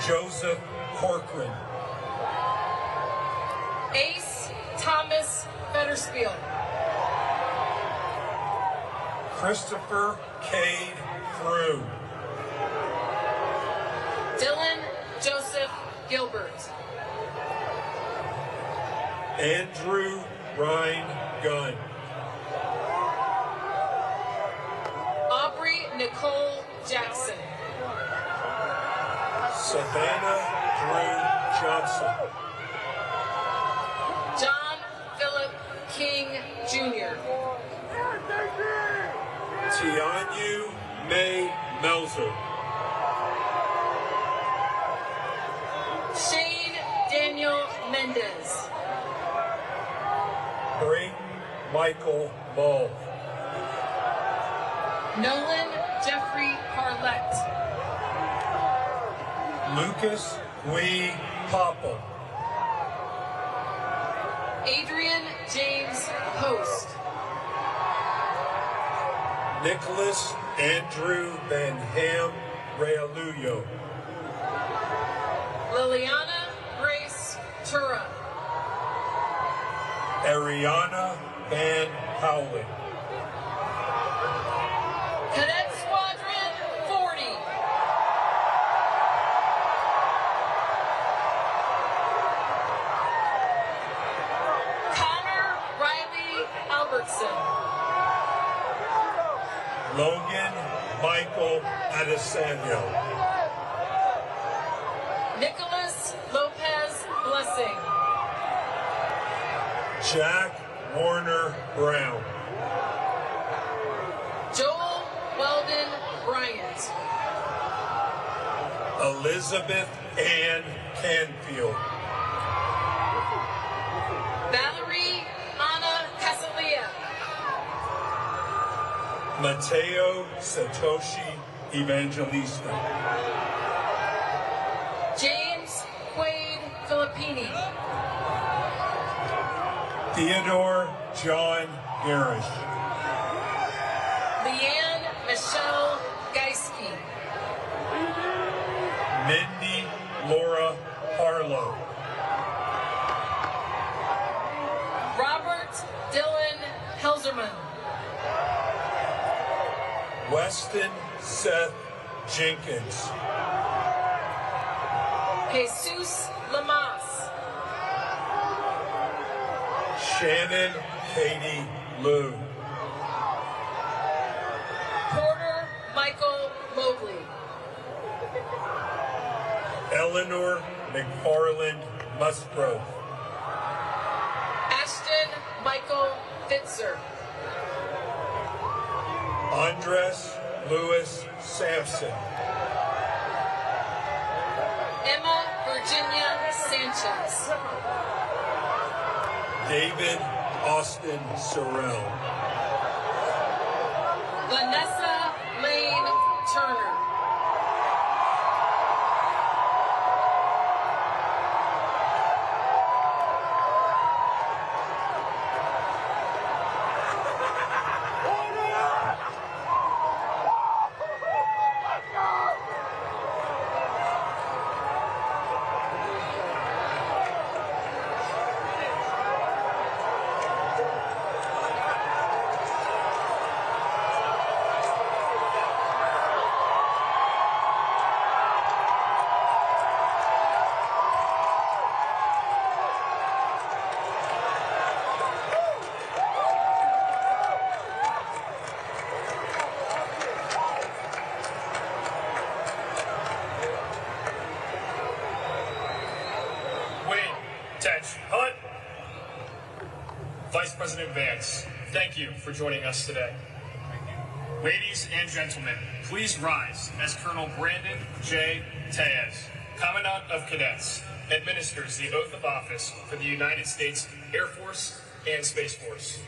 Joseph Corcoran. Ace Thomas Fetterspiel. Christopher Cade Frew. Dylan Joseph Gilbert. Andrew Ryan Gunn. Aubrey Nicole Jackson. Savannah Drew Johnson. John Philip King Jr. Tianyu May Melzer. Shane Daniel Mendez. Brayden Michael Ball. Nolan Jeffrey Harlett. Lucas Wee Poppel. Adrian James Post. Nicholas Andrew Van Ham Realuyo. Liliana Grace Tura. Ariana Van Howling. Cadet Squadron 40. Connor Riley Albertson. Logan Michael Adesanya. Nicholas Lopez Blessing. Jack Warner Brown. Joel Weldon Bryant. Elizabeth Ann Canfield. Valerie Anna Casalia. Mateo Satoshi Evangelista. James Quaid Filippini. Theodore John Garish. Leanne Michelle Geiske. Mindy Laura Harlow. Robert Dylan Helserman. Weston Seth Jenkins. Jesus Lamas. Shannon Katie Liu. Porter Michael Mobley. Eleanor McFarland Musgrove. Ashton Michael Fitzer. Andres Lewis Sampson. Emma Virginia Sanchez. David Austin Sorrell. Vanessa Lane Turner. Vice President Vance, thank you for joining us today. Ladies and gentlemen, please rise as Colonel Brandon J. Tejas, Commandant of Cadets, administers the oath of office for the United States Air Force and Space Force.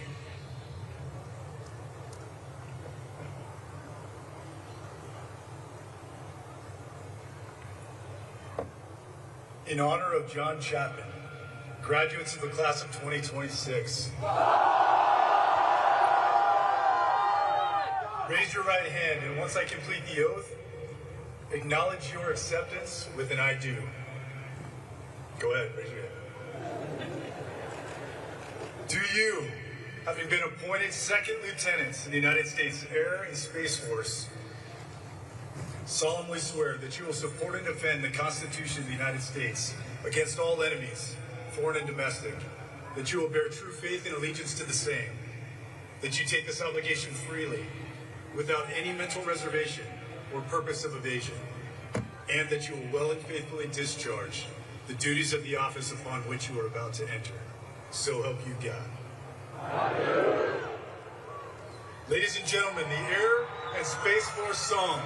In honor of John Chapman, graduates of the class of 2026, raise your right hand, and once I complete the oath, acknowledge your acceptance with an I do. Go ahead, raise your hand. Do you, having been appointed second lieutenants in the United States Air and Space Force, solemnly swear that you will support and defend the Constitution of the United States against all enemies, foreign and domestic, that you will bear true faith and allegiance to the same, that you take this obligation freely, without any mental reservation or purpose of evasion, and that you will well and faithfully discharge the duties of the office upon which you are about to enter. So help you God. Ladies and gentlemen, the Air and Space Force song.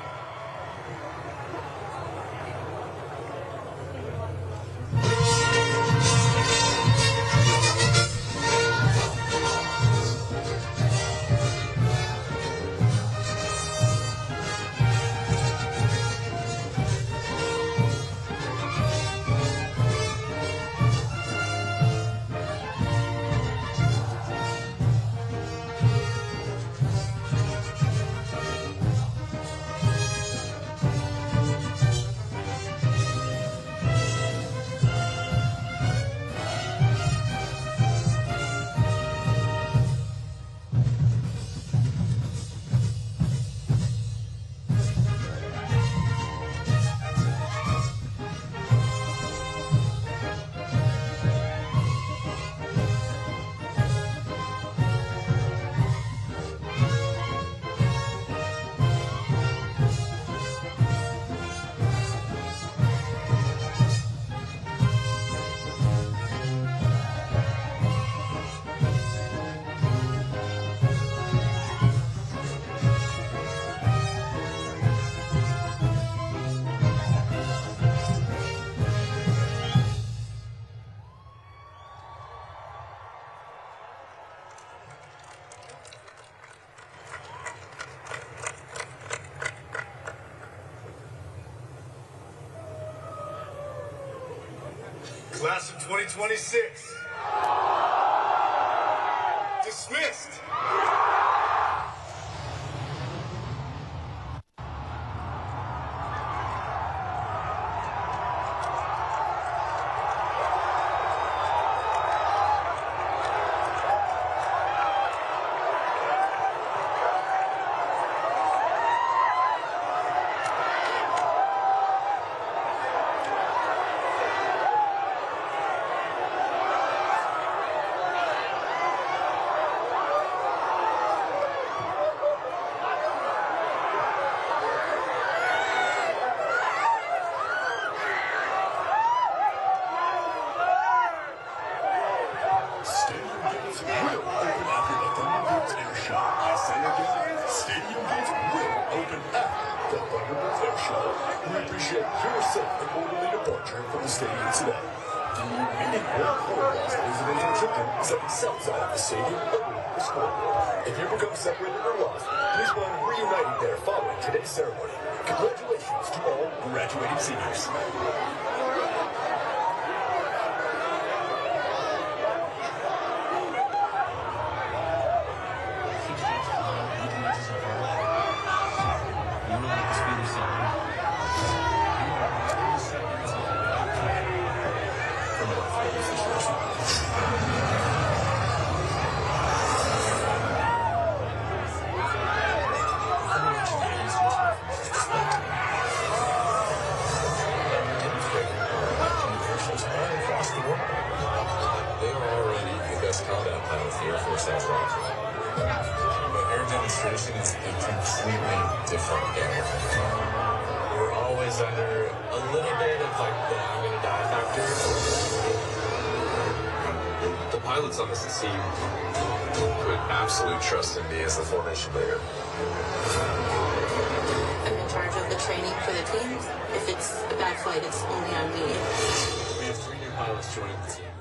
Class of 2026. Dismissed. We appreciate your safe and orderly departure from the stadium today. The remaining one lost visiting children is at the south side of the stadium underneath the scoreboard. If you become separated or lost, please find reuniting there following today's ceremony. Congratulations to all graduating seniors. Combat pilots the Air Force has offered. But air demonstration is a completely different animal. We're always under a little bit of like the I'm gonna die factor. The pilots on this team put absolute trust in me as the formation leader. I'm in charge of the training for the team. If it's a bad flight, it's only on me. We have 3 new pilots joining the team.